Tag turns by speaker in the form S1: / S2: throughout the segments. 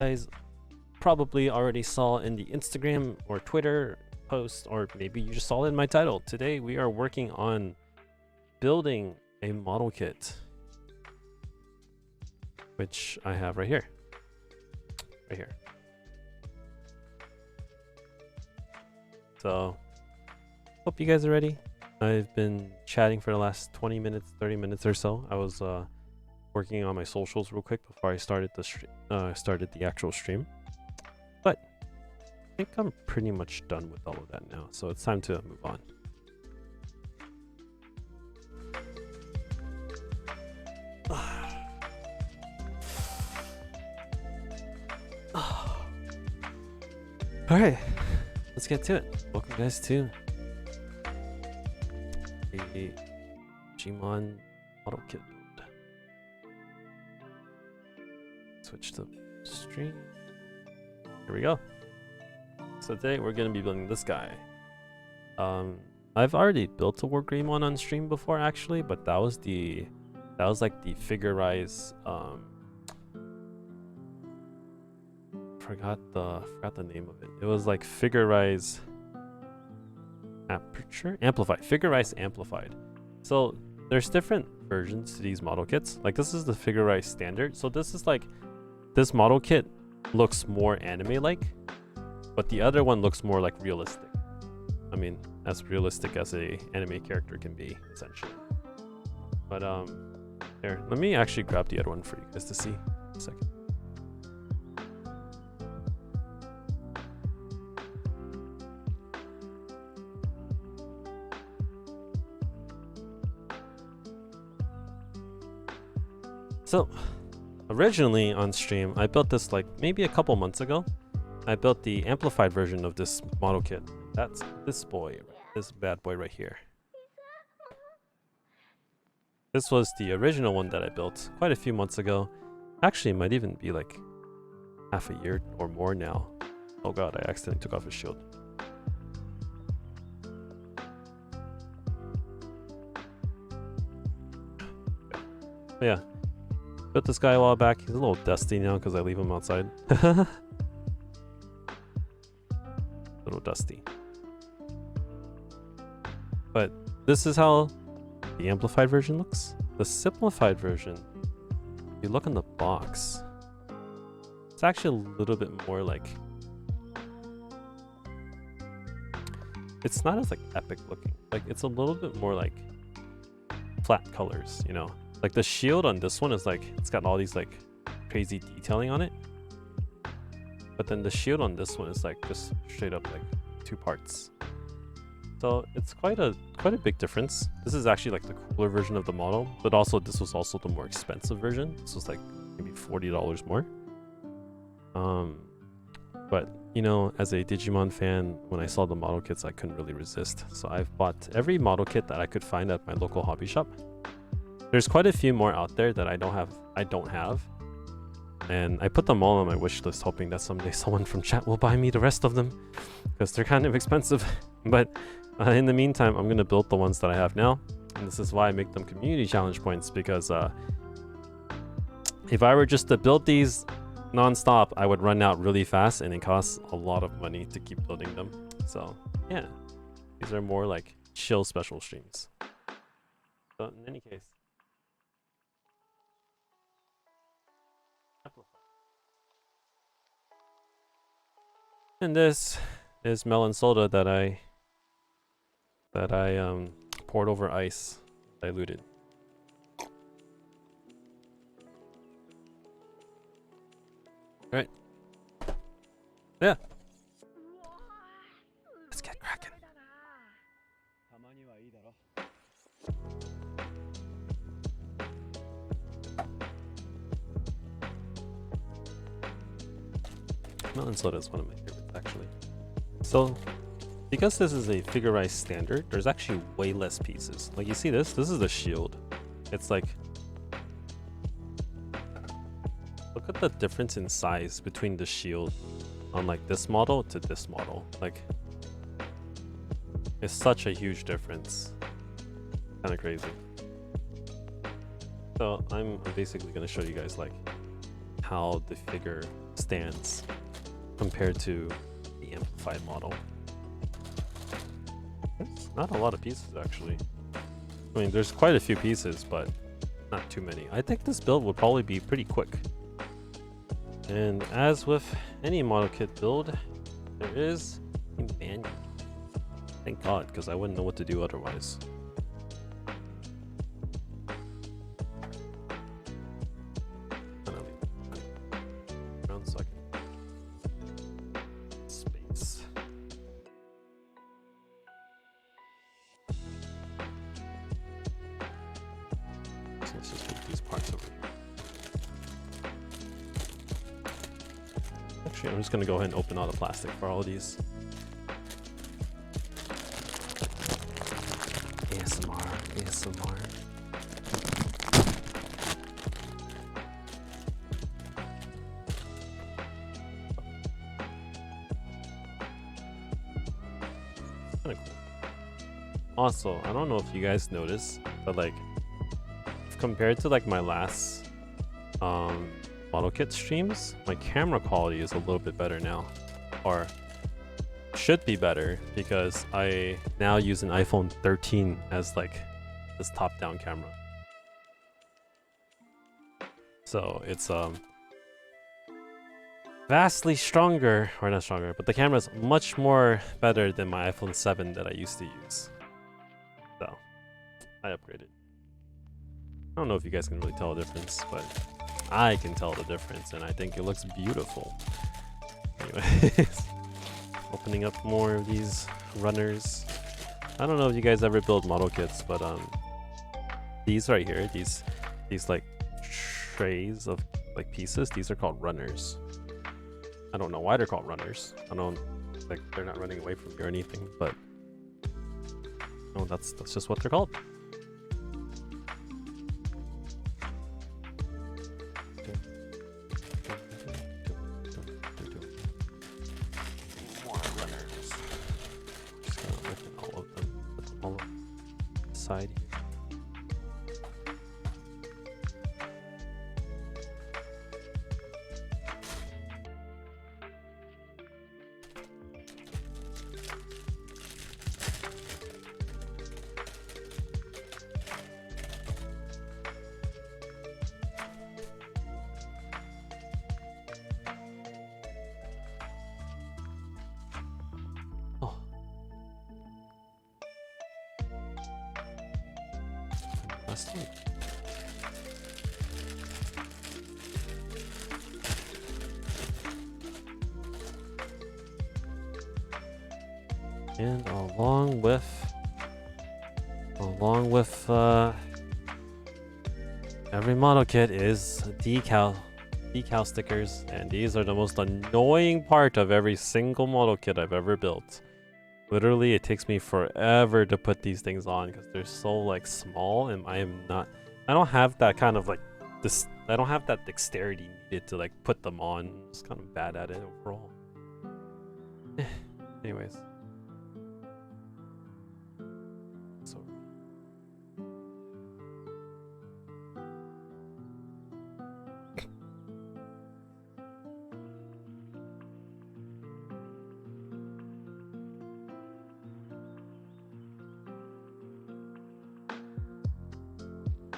S1: guys probably already saw in the Instagram or Twitter post, or maybe you just saw it in my title. Today we are working on building a model kit, which I have right here. So hope you guys are ready. I've been chatting for the last 20 minutes, 30 minutes or so. I was working on my socials real quick before I started the actual stream. But I think I'm pretty much done with all of that now, so it's time to move on. All right, let's get to it. Welcome guys to the Digimon model kit build. Switch to stream. Here we go. So today we're gonna be building this guy. I've already built a Wargreymon on stream before actually, but that was like the figure-rise forgot the name of it. It was like figure-rise amplified. Figure-rise amplified. So there's different versions to these model kits. Like this is the figure-rise standard. So this is like, this model kit looks more anime-like, but the other one looks more like realistic. I mean, as realistic as a anime character can be, essentially. But here, let me actually grab the other one for you guys to see. A second. So, originally on stream, I built this like maybe a couple months ago. I built the amplified version of this model kit. That's this boy, this bad boy right here. This was the original one that I built quite a few months ago. Actually, it might even be like half a year or more now. Oh god, I accidentally took off his shield. But yeah. Built this guy a while back. He's a little dusty now because I leave him outside. Little dusty. But this is how the amplified version looks. The simplified version, if you look in the box, it's actually a little bit more like, it's not as like epic looking. Like it's a little bit more like flat colors, you know. Like the shield on this one is like, it's got all these like crazy detailing on it. But then the shield on this one is like just straight up like 2 parts. So it's quite a big difference. This is actually like the cooler version of the model, but also this was also the more expensive version. This was like maybe $40 more. But you know, as a Digimon fan, when I saw the model kits, I couldn't really resist. So I've bought every model kit that I could find at my local hobby shop. There's quite a few more out there that I don't have. And I put them all on my wish list, hoping that someday someone from chat will buy me the rest of them, because they're kind of expensive. But in the meantime, I'm going to build the ones that I have now. And this is why I make them community challenge points, because if I were just to build these non-stop, I would run out really fast, and it costs a lot of money to keep building them. So yeah, these are more like chill special streams. So in any case, and this is melon soda that I poured over ice, diluted. Right. Yeah. Let's get cracking. Melon soda is one of my favorites, actually. So, because this is a figure-rise standard, there's actually way less pieces. Like you see this is the shield. It's like, look at the difference in size between the shield on like this model to this model. Like, it's such a huge difference. Kind of crazy. So I'm basically going to show you guys like how the figure stands compared to the amplified model. There's not a lot of pieces actually. I mean, there's quite a few pieces, but not too many. I think this build would probably be pretty quick. And as with any model kit build, there is a manual. Thank God, because I wouldn't know what to do otherwise. Around so I can space. So let's just move these parts over here. Actually, I'm just gonna go ahead and open all the plastic for all of these. ASMR. Kinda cool. Also, I don't know if you guys noticed, but like compared to like my last model kit streams, my camera quality is a little bit better now, or should be better, because I now use an iPhone 13 as like this top-down camera. So it's vastly stronger, or not stronger, but the camera is much more better than my iPhone 7 that I used to use. So I upgraded. I don't know if you guys can really tell the difference, but I can tell the difference, and I think it looks beautiful. Anyways, opening up more of these runners. I don't know if you guys ever build model kits, but these right here, these like trays of like pieces, these are called runners. I don't know why they're called runners. I don't, like, they're not running away from you or anything, but no, that's just what they're called. Side here. Oh. Last one. And along with every model kit is decal stickers, and these are the most annoying part of every single model kit I've ever built. Literally, it takes me forever to put these things on because they're so like small, and I don't have that kind of like I don't have that dexterity needed to like put them on. I'm just kind of bad at it overall. Anyways. So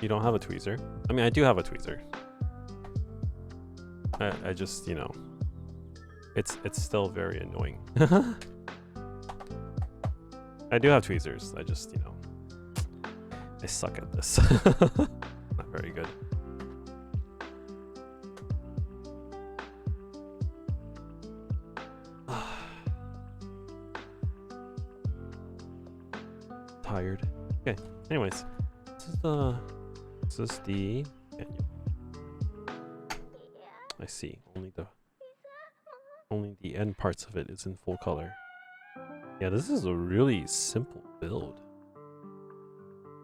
S1: you don't have a tweezer? I mean, I do have a tweezer. I just, you know, it's still very annoying. I do have tweezers. I just, you know, I suck at this. Not very good. Tired. Okay. Anyways, this is the canyon. I see. Only the end parts of it is in full color. Yeah, this is a really simple build.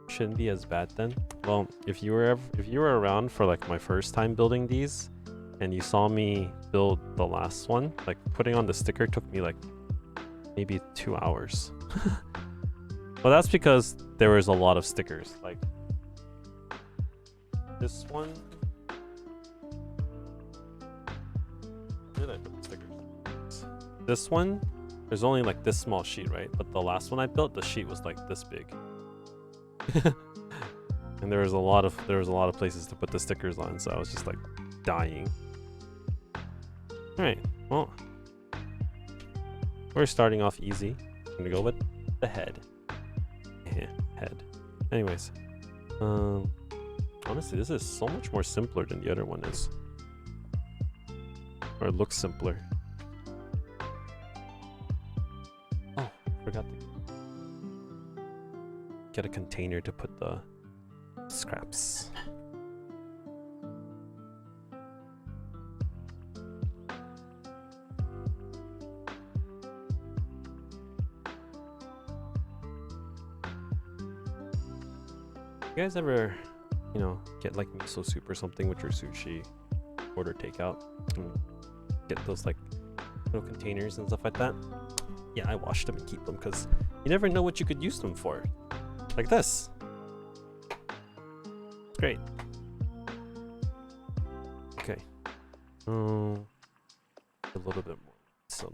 S1: Shouldn't be as bad then. Well, if you were around for like my first time building these, and you saw me build the last one, like putting on the sticker took me like maybe 2 hours. Well, that's because there was a lot of stickers. Like this one, this one, there's only like this small sheet, right? But the last one I built, the sheet was like this big. And there was a lot of places to put the stickers on, so I was just like dying. Alright, well, we're starting off easy. I'm gonna go with the head. Head. Anyways, honestly, this is so much more simpler than the other one is. Or it looks simpler. Oh, forgot to get a container to put the scraps. You guys ever, you know, get like miso soup or something with your sushi, order takeout, and get those like little containers and stuff like that? Yeah, I wash them and keep them because you never know what you could use them for. Like this. It's great. Okay. A little bit more. So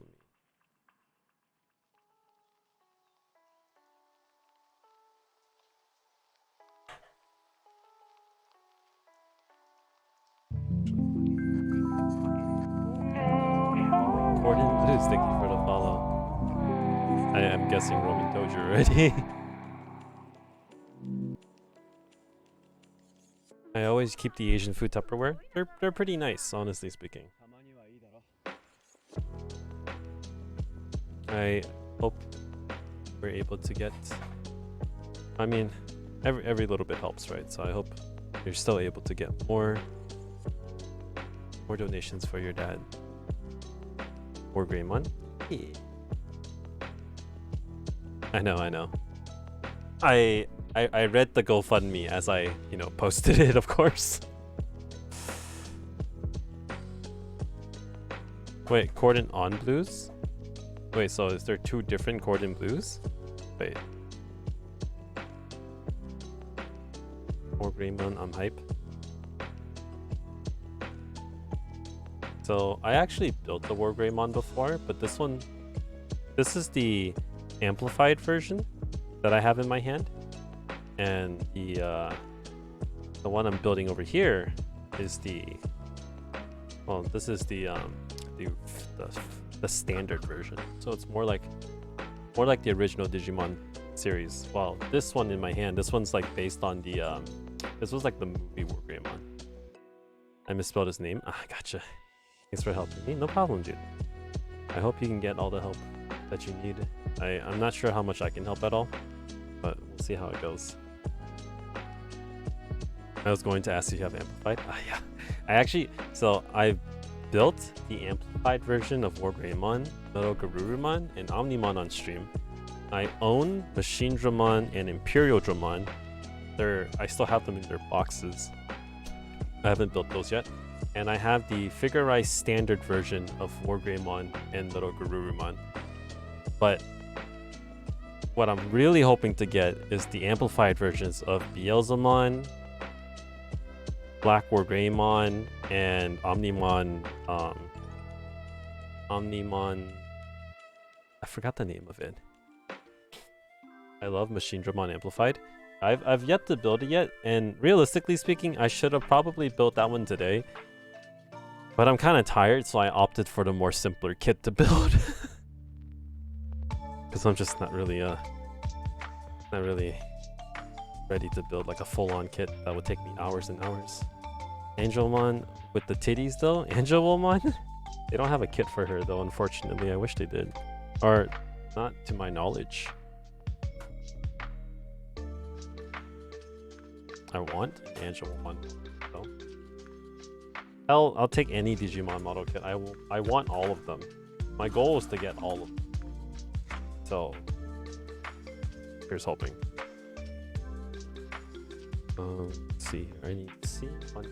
S1: Gordon Blues, thank you for the follow. I am guessing Roman Dojo already. I always keep the Asian food Tupperware. They're pretty nice, honestly speaking. I hope we're able to get. I mean, every little bit helps, right? So I hope you're still able to get more donations for your dad. Wargreymon. Yeah. I know. I read the GoFundMe as I, you know, posted it, of course. Wait, Cordon on blues? Wait, so is there two different Cordon blues? Wait. Wargreymon, I'm hype. So I actually built the Wargreymon before, but this is the amplified version that I have in my hand. And the one I'm building over here is this is the standard version. So it's more like the original Digimon series. Well, this one in my hand, this one's like based on the this was like the movie Wargreymon. I misspelled his name. Ah, gotcha. Thanks for helping me. No problem, dude. I hope you can get all the help that you need. I'm not sure how much I can help at all, but we'll see how it goes. I was going to ask if you have amplified. Ah, yeah. I built the amplified version of Wargreymon, Metal Garurumon, and Omnimon on stream. I own Machine Dramon and Imperial Dramon. I still have them in their boxes. I haven't built those yet. And I have the figurized standard version of Wargreymon and Little Garurumon. But what I'm really hoping to get is the amplified versions of Beelzemon, Black Wargreymon, and Omnimon. Omnimon. I forgot the name of it. I love Machine Dramon Amplified. I've yet to build it yet, and realistically speaking, I should have probably built that one today. But I'm kind of tired, so I opted for the more simpler kit to build. Because I'm just not really ready to build like a full-on kit that would take me hours and hours. Angelmon with the titties though? Angelmon? They don't have a kit for her though, unfortunately. I wish they did. Or not to my knowledge. I want an Angelmon though. I'll take any Digimon model kit. I want all of them. My goal is to get all of them. So here's hoping. Let's see. I need to see one.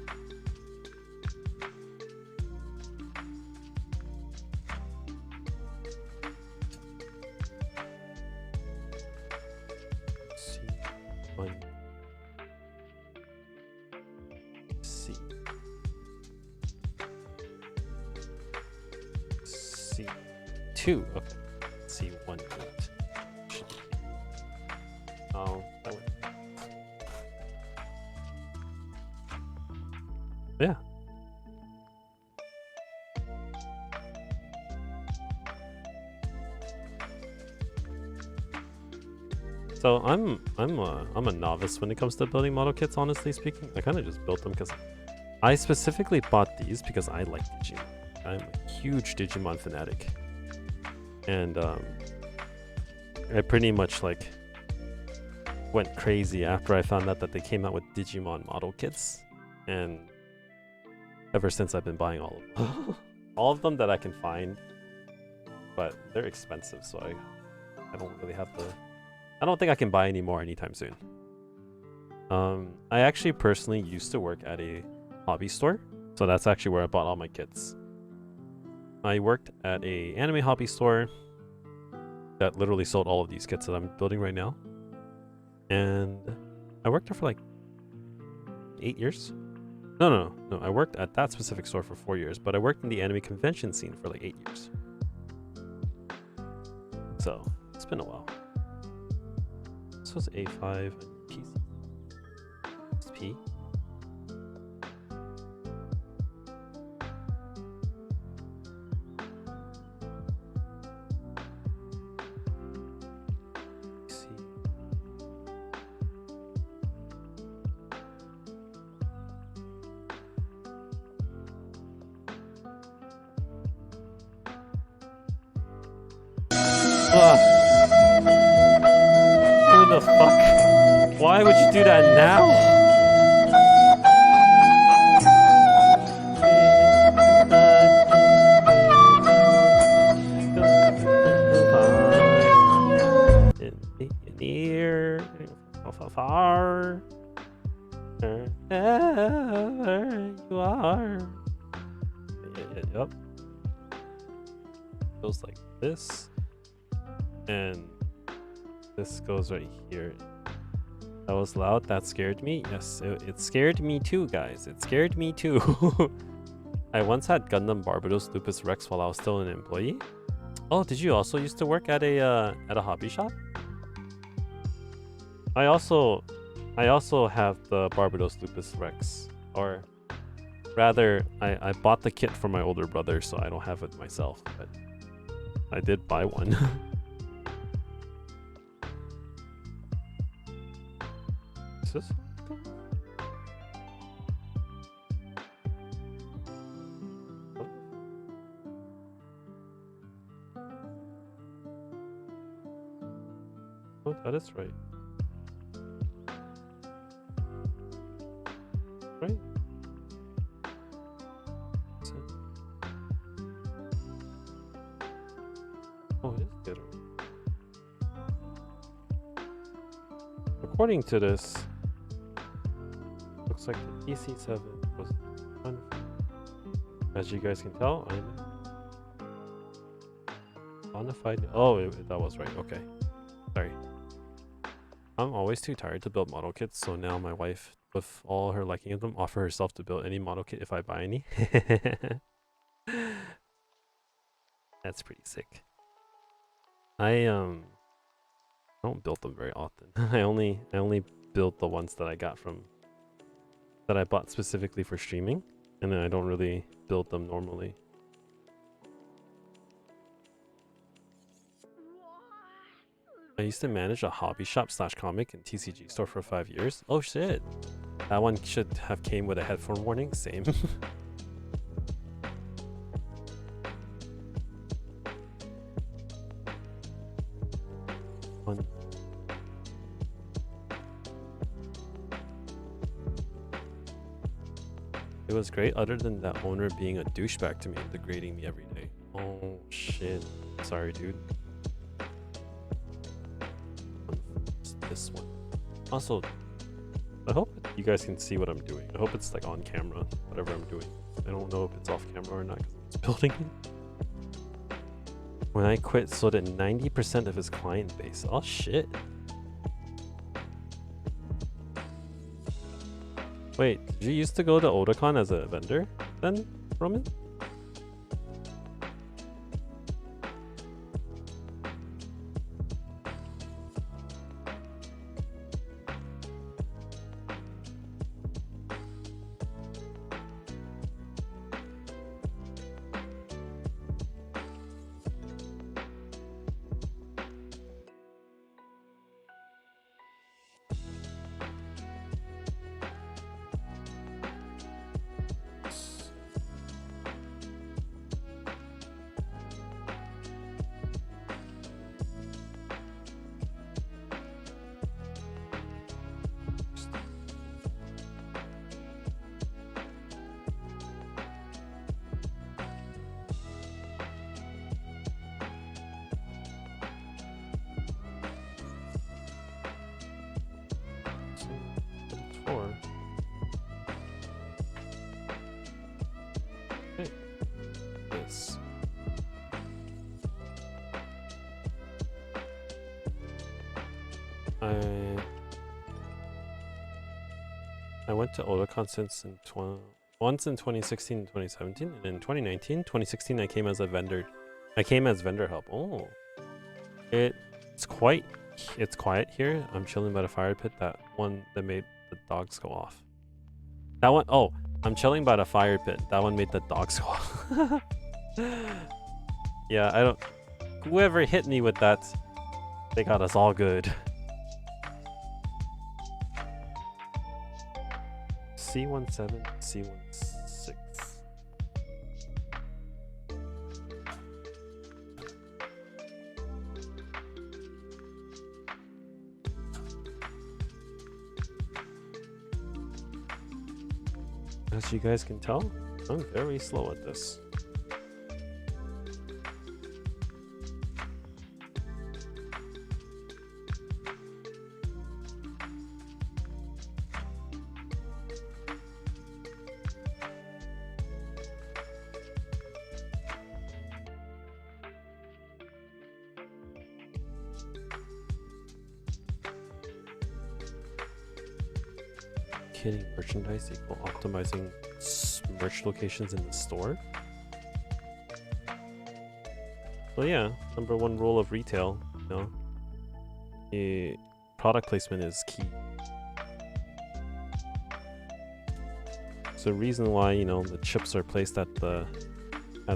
S1: 2. Okay. Let's see 1 8. Should be. Oh, that went. Yeah. So I'm a novice when it comes to building model kits, honestly speaking. I kind of just built them because I specifically bought these because I like Digimon. I'm a huge Digimon fanatic. And I pretty much like went crazy after I found out that they came out with Digimon model kits. And ever since I've been buying all of them. All of them that I can find. But they're expensive, so I don't really have the... I don't think I can buy any more anytime soon. I actually personally used to work at a hobby store, so that's actually where I bought all my kits. I worked at a anime hobby store that literally sold all of these kits that I'm building right now. And I worked there for like 8 years. No, I worked at that specific store for 4 years, but I worked in the anime convention scene for like 8 years. So, it's been a while. This was A5 and PC. It's P. C. Who the fuck? Why would you do that now? Near, far, wherever you are. Yep. Goes like this, and this goes right here. That was loud. That scared me. Yes, it scared me too, guys. It scared me too. I once had Gundam Barbados Lupus Rex while I was still an employee. Oh, did you also used to work at a hobby shop? I also have the Barbados Lupus Rex, or rather, I bought the kit for my older brother, so I don't have it myself, but I did buy one. Is this? Oh, that is right. Right? Oh, it is good. According to this, looks like the PC7 was fun. As you guys can tell, I'm bonafide. Oh, that was right. Okay. Sorry. I'm always too tired to build model kits, so now my wife, with all her liking of them, offer herself to build any model kit if I buy any. That's pretty sick. I don't build them very often. I only build the ones that I got from that I bought specifically for streaming, and then I don't really build them normally. I used to manage a hobby shop / comic and TCG store for 5 years. Oh shit. That one should have came with a headphone warning. Same. One. It was great other than that owner being a douchebag to me and degrading me every day. Oh shit. Sorry, dude. This one. Also, I hope you guys can see what I'm doing. I hope it's like on camera, whatever I'm doing. I don't know if it's off camera or not because I'm just building it. When I quit, so did 90% of his client base. Oh shit. Wait, did you used to go to Otakon as a vendor then, Roman? I went to Otakon once in 2016 and 2017, and in 2019, 2016 I came as a vendor. I came as vendor help. Oh, it's quiet here. I'm chilling by the fire pit. That one that made the dogs go off. That one, oh, I'm chilling by the fire pit. That one made the dogs go off. Yeah, I don't. Whoever hit me with that, they got us all good. C17, C16. As you guys can tell, I'm very slow at this. Hitting merchandise equal optimizing merch locations in the store. So yeah, number one rule of retail, you know, product placement is key. So the reason why, you know, the chips are placed at a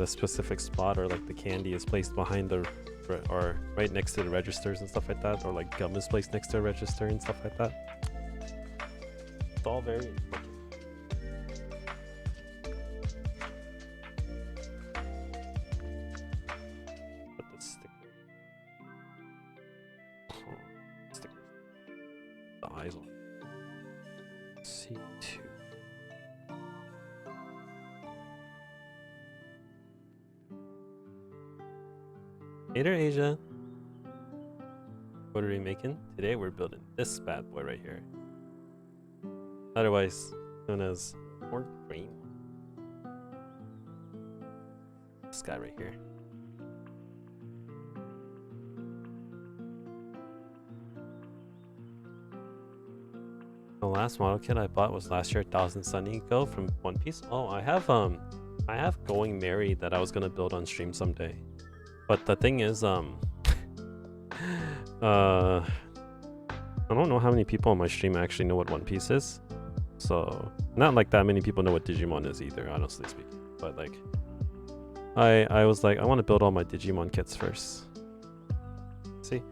S1: specific spot, or like the candy is placed behind the or right next to the registers and stuff like that, or like gum is placed next to a register and stuff like that. It's all very important. Put the sticker. Oh, stickers. The eyes on. C2. Hey there, Asia. What are we making? Today we're building this bad boy right here. Otherwise known as Wargreymon. This guy right here. The last model kit I bought was last year, 1000 Sunny Go from One Piece. Oh, I have Going Merry that I was gonna build on stream someday. But the thing is, I don't know how many people on my stream actually know what One Piece is. So, not like that many people know what Digimon is either, honestly speaking. But like, I was like, I want to build all my Digimon kits first. See?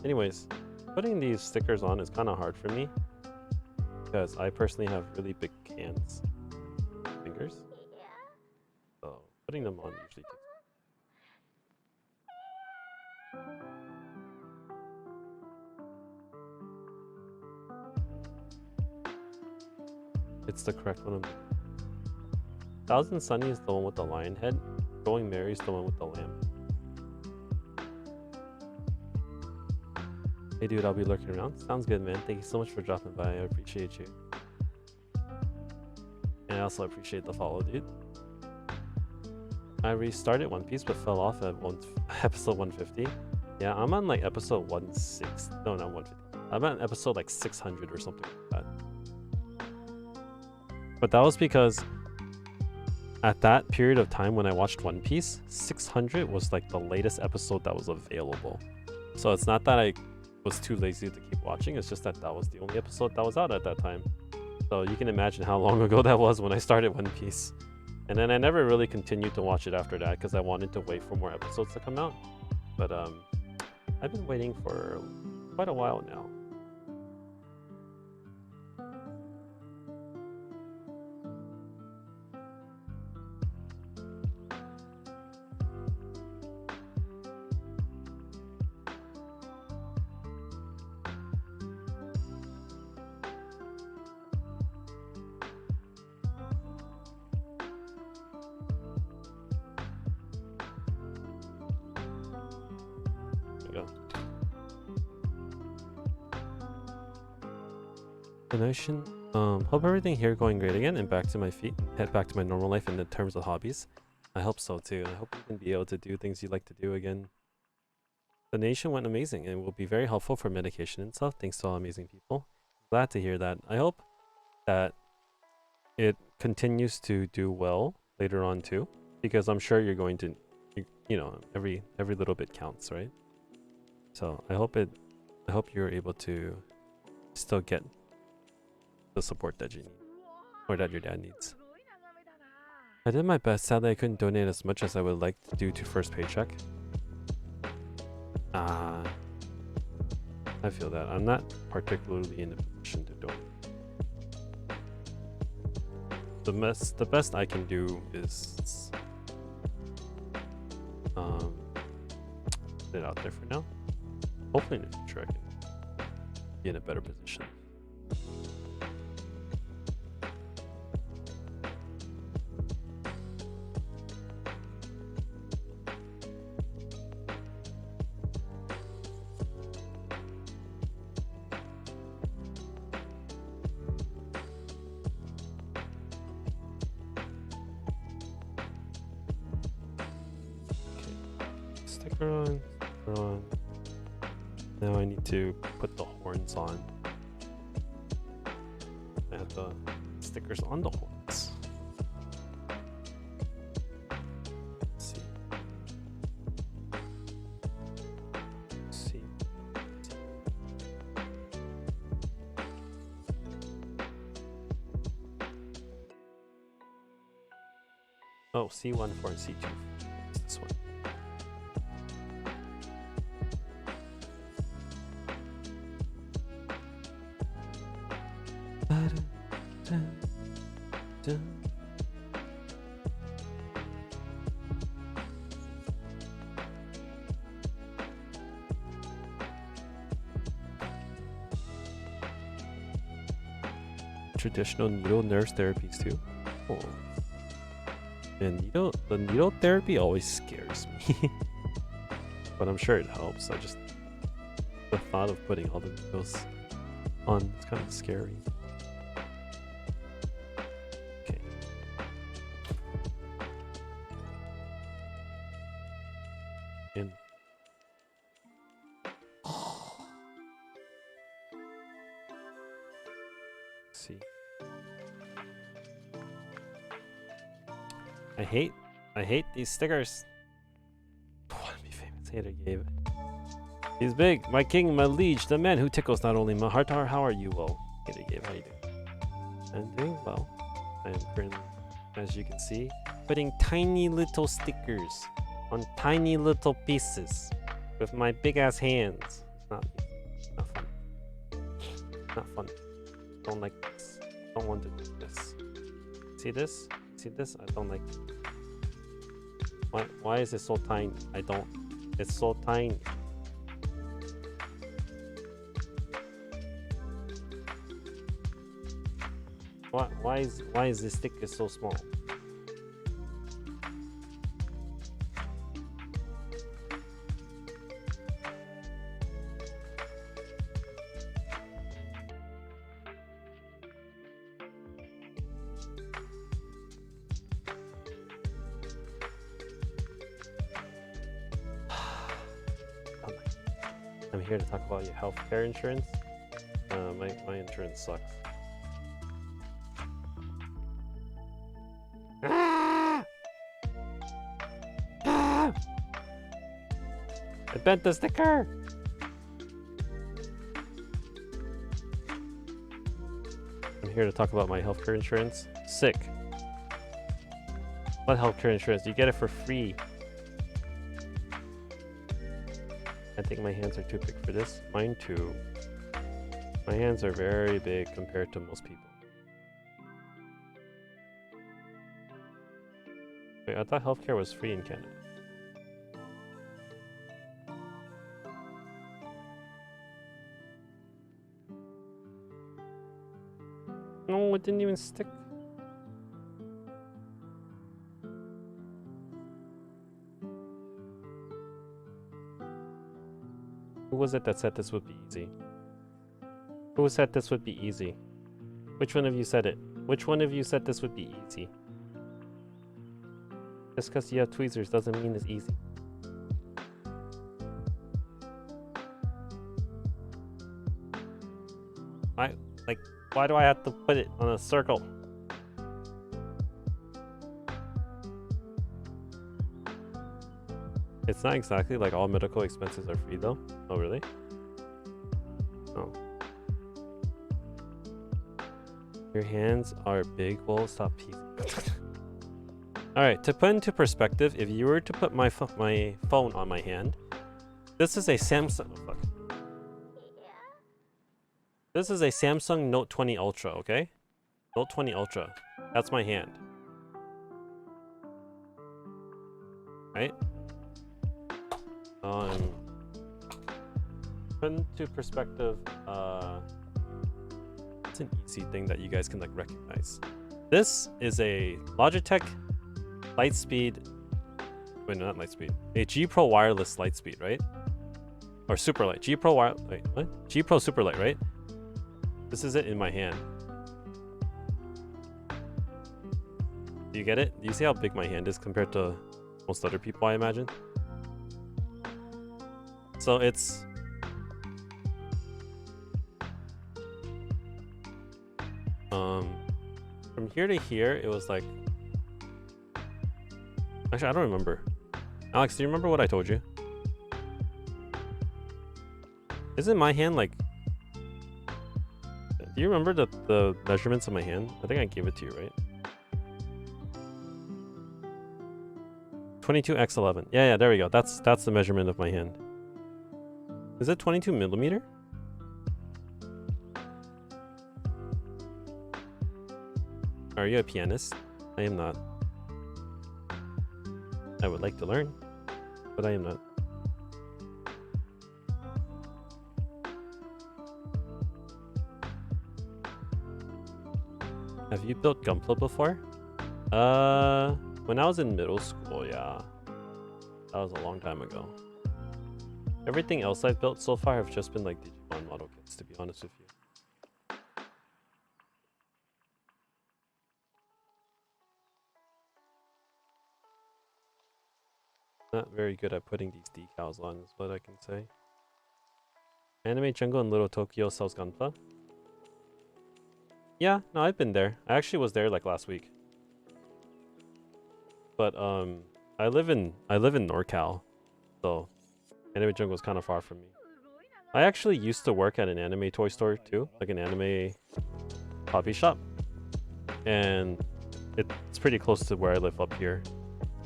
S1: Anyways, putting these stickers on is kind of hard for me, because I personally have really big hands, fingers. So, putting them on usually takes. It's the correct one. 1000 Sunny is the one with the lion head. Going Merry is the one with the lamb. Hey dude, I'll be lurking around. Sounds good, man. Thank you so much for dropping by. I appreciate you. And I also appreciate the follow, dude. I restarted One Piece but fell off at episode 150. Yeah, I'm on like episode 160. No, not 150. I'm on episode like 600 or something like that. But that was because at that period of time when I watched One Piece, 600 was like the latest episode that was available. So it's not that I was too lazy to keep watching, it's just that that was the only episode that was out at that time. So you can imagine how long ago that was when I started One Piece. And then I never really continued to watch it after that because I wanted to wait for more episodes to come out. But I've been waiting for quite a while now. Notion. Hope everything here going great again and back to my feet. Head back to my normal life in the terms of hobbies. I hope so too. I hope you can be able to do things you like to do again. explanation went amazing and will be very helpful for medication and stuff. Thanks to all amazing people. Glad to hear that. I hope that it continues to do well later on too, because I'm sure you're going to, you know, every little bit counts, right? So I hope you're able to still get the support that you need, or that your dad needs. I did my best. Sadly, I couldn't donate as much as I would like to do to first paycheck. I feel that. I'm not particularly in a position to donate. The best I can do is put it out there for now. Hopefully in the future I can be in a better position. On. Now I need to put the horns on. I have the stickers on the horns. Let's see. Oh, C1 for C2. It's this one. Traditional needle nurse therapies too. Oh. And the needle therapy always scares me. But I'm sure it helps. I just, the thought of putting all the needles on is kind of scary. Okay. And let's see. I hate these stickers. I want to be famous. Hater gave. He's big, my king, my liege, the man who tickles not only my heart. How are you? Well, Hater gave. How you doing? I'm doing well. I am currently, as you can see, putting tiny little stickers on tiny little pieces with my big ass hands. Not fun. Not fun. Don't like this. Don't want to do this. See this? See this? I don't like it. Why is it so tiny? I don't. It's so tiny. Why is this sticker so small? I'm here to talk about your healthcare insurance. My insurance sucks. I bent the sticker! I'm here to talk about my healthcare insurance. Sick. What healthcare insurance? You get it for free. I think my hands are too big for this. Mine too. My hands are very big compared to most people. Wait, I thought healthcare was free in Canada. No, it didn't even stick. Who was it that said this would be easy? Who said this would be easy? Which one of you said it? Which one of you said this would be easy? Just because you have tweezers doesn't mean it's easy. Why do I have to put it on a circle? It's not exactly like all medical expenses are free though. Oh, really? Oh. Your hands are big. Well, stop teasing. Alright, to put into perspective, if you were to put my phone on my hand, this is a Samsung. Oh, fuck. This is a Samsung Note 20 Ultra, okay? Note 20 Ultra. That's my hand. Right? Put into perspective, it's an easy thing that you guys can like recognize. This is a Logitech Lightspeed. Wait, no, not Lightspeed. A G Pro wireless Lightspeed, right? Or Superlight. G Pro wire. Wait, what? G Pro Superlight, right? This is it in my hand. Do you get it? Do you see how big my hand is compared to most other people, I imagine? So it's from here to here, it was like, actually I don't remember. Alex, do you remember what I told you? Isn't my hand like, do you remember the measurements of my hand? I think I gave it to you, right? 22x11. Yeah, there we go. That's the measurement of my hand. Is it 22 millimeter? Are you a pianist? I am not. I would like to learn, but I am not. Have you built Gunpla before? When I was in middle school, yeah. That was a long time ago. Everything else I've built so far have just been like Digimon model kits, to be honest with you. Not very good at putting these decals on, is what I can say. Anime Jungle in Little Tokyo sells Gunpla. Yeah, no, I've been there. I actually was there like last week. But I live in NorCal, so Anime Jungle is kind of far from me. I actually used to work at an anime toy store too, like an anime hobby shop, and it's pretty close to where I live up here,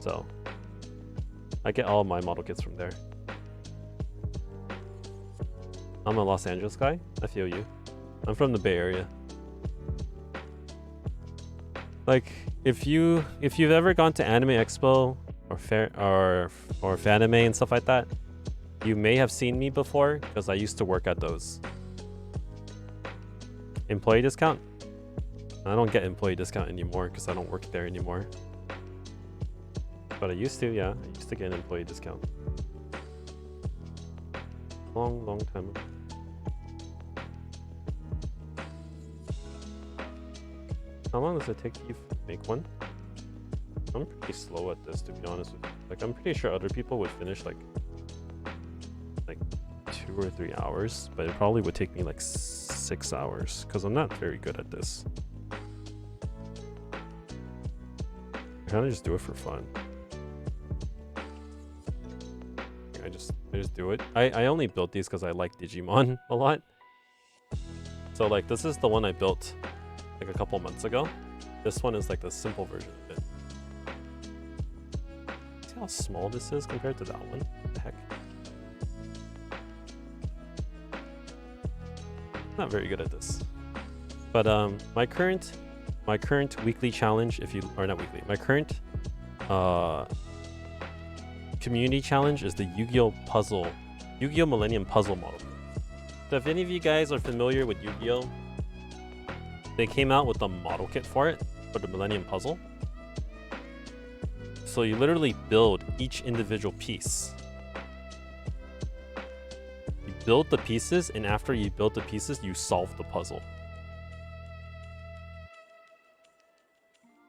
S1: so I get all my model kits from there. I'm a Los Angeles guy. I feel you. I'm from the Bay Area. Like, if you've ever gone to Anime Expo or Fanime and stuff like that, you may have seen me before because I used to work at those. Employee discount? I don't get employee discount anymore because I don't work there anymore. But I used to, yeah. I used to get an employee discount. Long time ago. How long does it take you to make one? I'm pretty slow at this, to be honest with you. Like, I'm pretty sure other people would finish like 2 or 3 hours, but it probably would take me like 6 hours because I'm not very good at this. I kind of just do it for fun. I just do it. I only built these because I like Digimon a lot. So like, this is the one I built like a couple months ago. This one is like the simple version of it. See how small this is compared to that one? What the heck? Not very good at this. But my current weekly challenge, my current community challenge is the Yu-Gi-Oh Millennium Puzzle model. So if any of you guys are familiar with Yu-Gi-Oh, they came out with a model kit for it, for the Millennium Puzzle. So you literally build each individual piece. You build the pieces, and after you build the pieces, you solve the puzzle.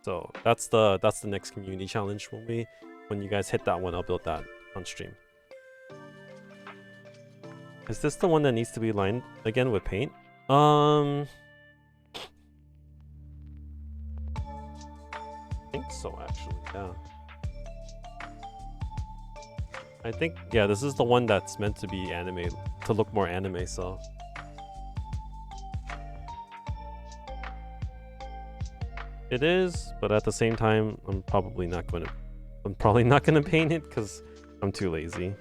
S1: So that's the next community challenge. When you guys hit that one, I'll build that on stream. Is this the one that needs to be lined again with paint? I think so, actually. Yeah. I think, yeah, this is the one that's meant to be anime, to look more anime, so. It is, but at the same time, I'm probably not gonna paint it because I'm too lazy.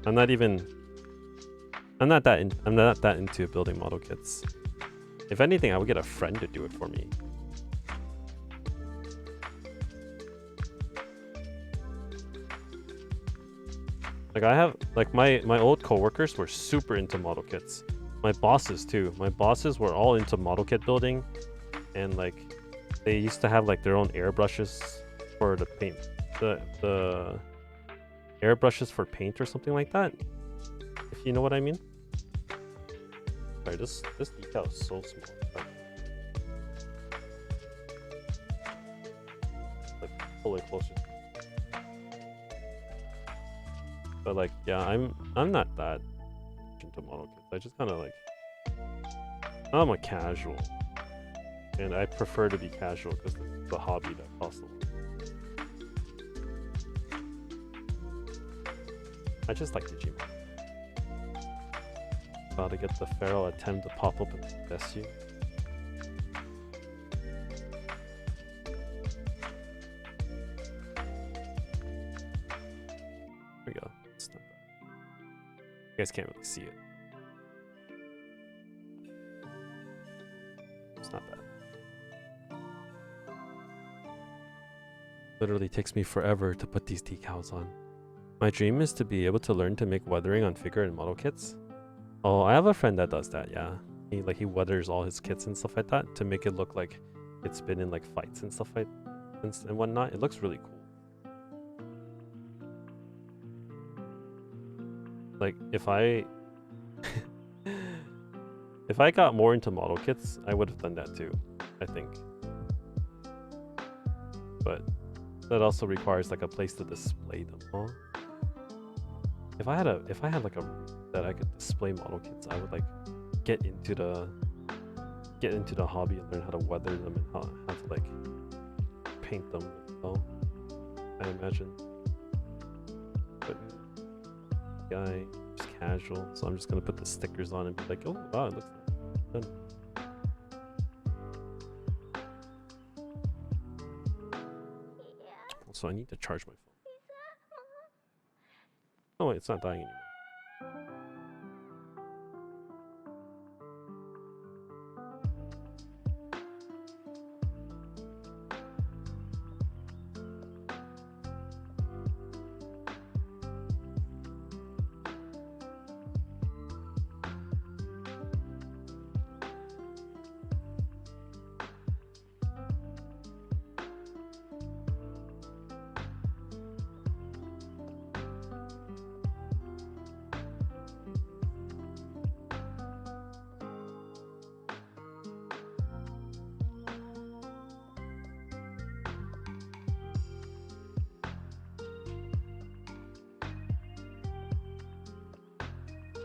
S1: I'm not that into building model kits. If anything, I would get a friend to do it for me. Like I have, like my old coworkers were super into model kits. My bosses too. My bosses were all into model kit building, and like they used to have like their own airbrushes for the paint, the airbrushes for paint or something like that. If you know what I mean. Sorry, this decal is so small. Like pull it closer. But like, yeah, I'm not that into model kits. I just kind of like, I'm a casual, and I prefer to be casual because it's a hobby that costs a lot. I just like Digimon. About to get the feral attempt to pop up and possess you. There we go. It's not bad. You guys can't really see it. It's not bad. Literally takes me forever to put these decals on. My dream is to be able to learn to make weathering on figure and model kits. Oh, I have a friend that does that, yeah. He weathers all his kits and stuff like that to make it look like it's been in like fights and stuff like and whatnot. It looks really cool. Like if I if I got more into model kits, I would have done that too, I think. But that also requires like a place to display them all. If I had like a that I could display model kits, I would like get into the hobby and learn how to weather them and how to like paint them. I imagine. But guy, just casual, so I'm just gonna put the stickers on and be like, oh wow, it looks good. Also, I need to charge my phone. Oh wait, it's not dying anymore.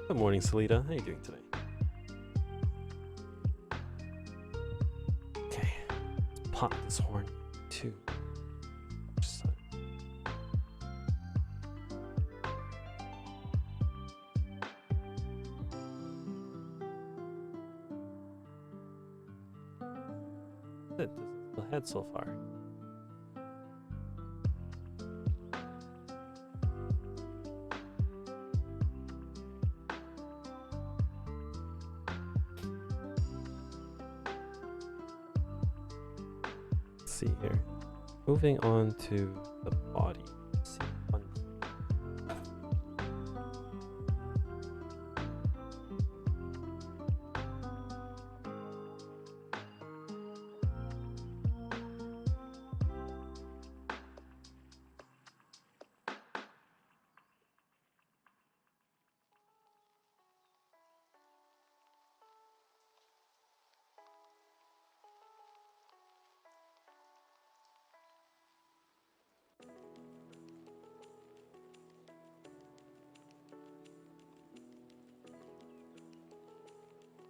S1: Good morning, Salita. How are you doing today? Okay, let's pop this horn too. This is the head so far. See here. Moving on to the body. Let's see.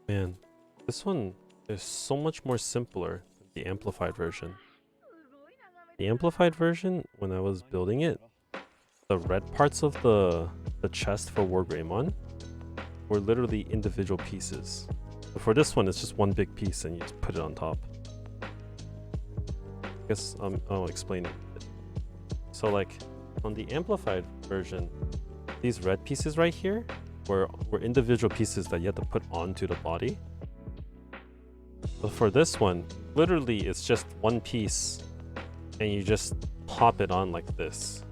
S1: Man, this one is so much more simpler than the amplified version. The amplified version, when I was building it, the red parts of the chest for Wargreymon were literally individual pieces. But for this one, it's just one big piece and you just put it on top. I guess I'll explain it. So like, on the amplified version, these red pieces right here were individual pieces that you had to put onto the body. But for this one, literally it's just one piece and you just pop it on like this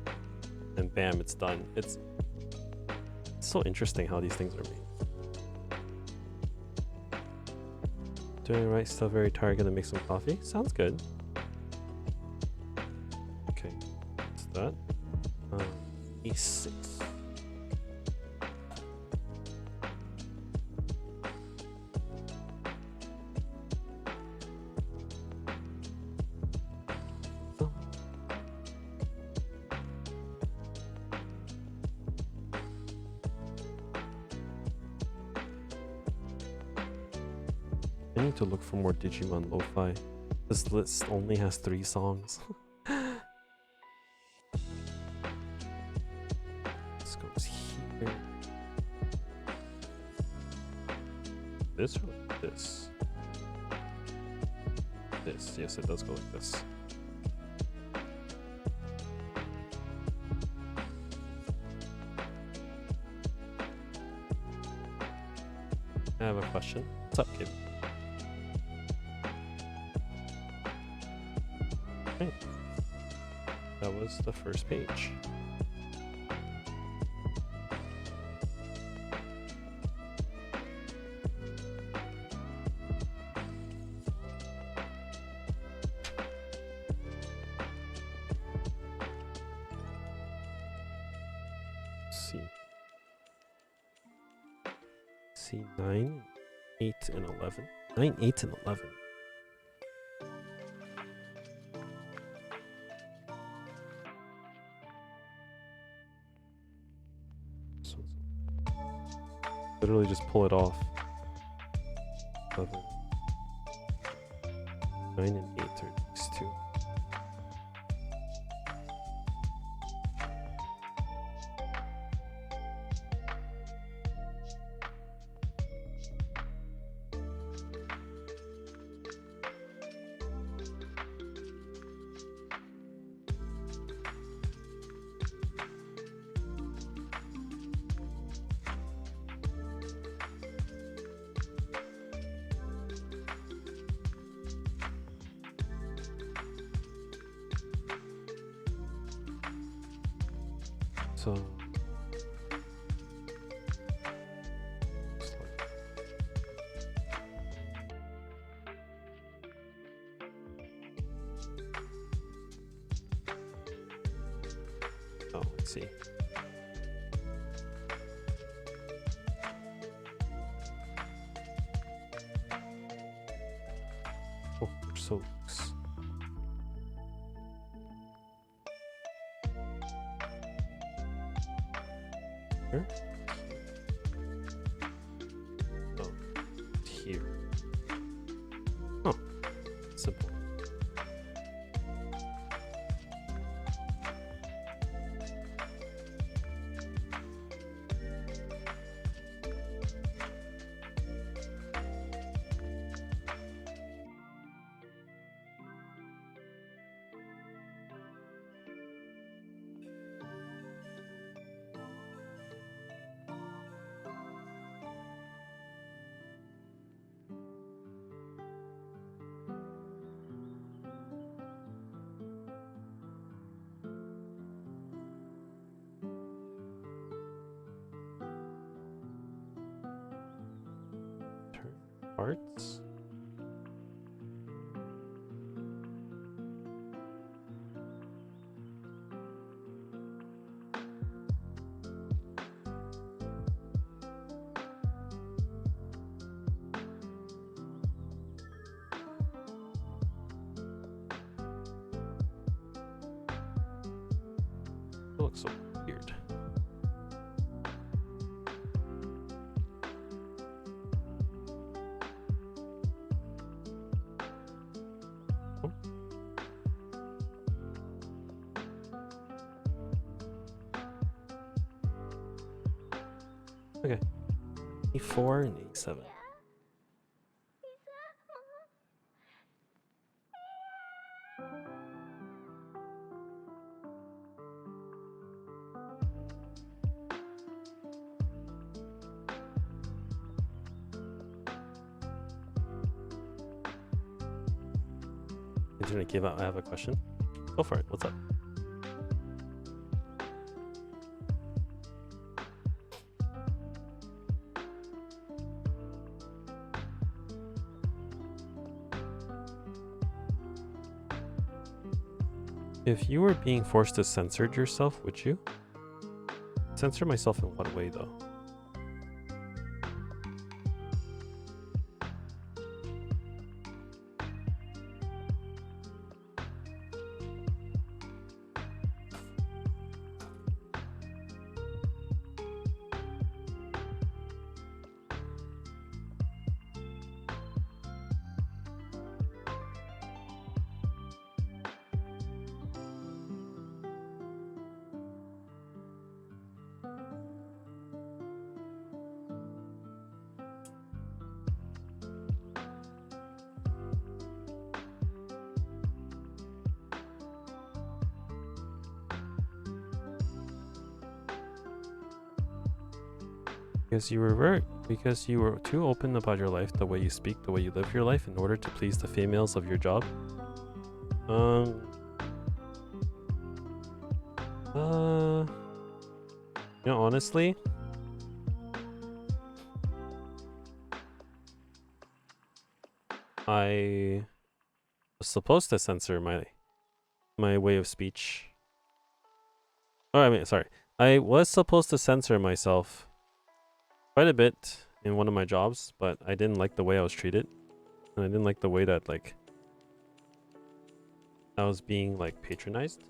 S1: and bam, it's done. It's so interesting how these things are made. Doing right, still very tired, gonna make some coffee. Sounds good. Okay, what's that? E6. I need to look for more Digimon lo-fi. This list only has 3 songs. This goes here. This or like this? This, yes, it does go like this. I have a question. What's up, kid? Okay. That was the first page. Let's see. See 9, 8, and 11. 9, 8, and 11. Literally just pull it off. 11. 9 and 8 are these 2. So oh, let's see. Oh, they're so loose. Here? Oh, here. Oh, simple. Parts. It looks so weird. Okay. E4 and E7. Internet gave out. I have a question. Go for it. What's up? If you were being forced to censor yourself, would you? Censor myself in what way, though? Because you were too open about your life, the way you speak, the way you live your life, in order to please the females of your job. You know, honestly, I was supposed to censor my way of speech. Oh, I mean, sorry. I was supposed to censor myself quite a bit in one of my jobs, but I didn't like the way I was treated. And I didn't like the way that, like, I was being, like, patronized.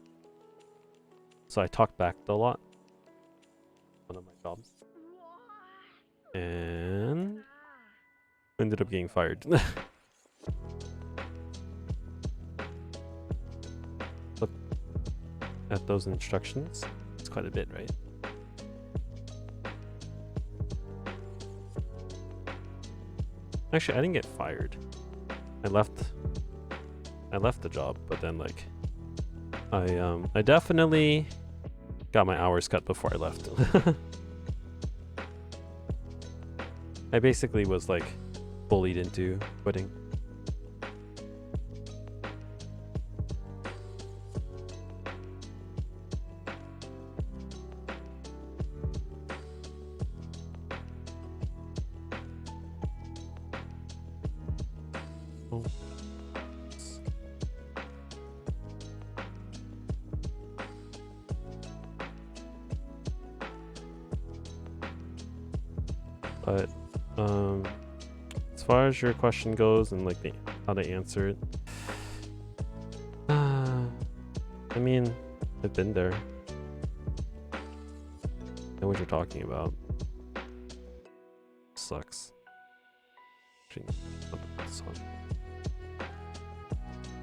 S1: So I talked back a lot. One of my jobs. And ended up getting fired. Look at those instructions. It's quite a bit, right? Actually, I didn't get fired. I left the job, but then like I definitely got my hours cut before I left. I basically was like bullied into quitting. Oh. But as far as your question goes and like how to answer it, I mean, I've been there. I know what you're talking about. Sucks. Actually, not this one.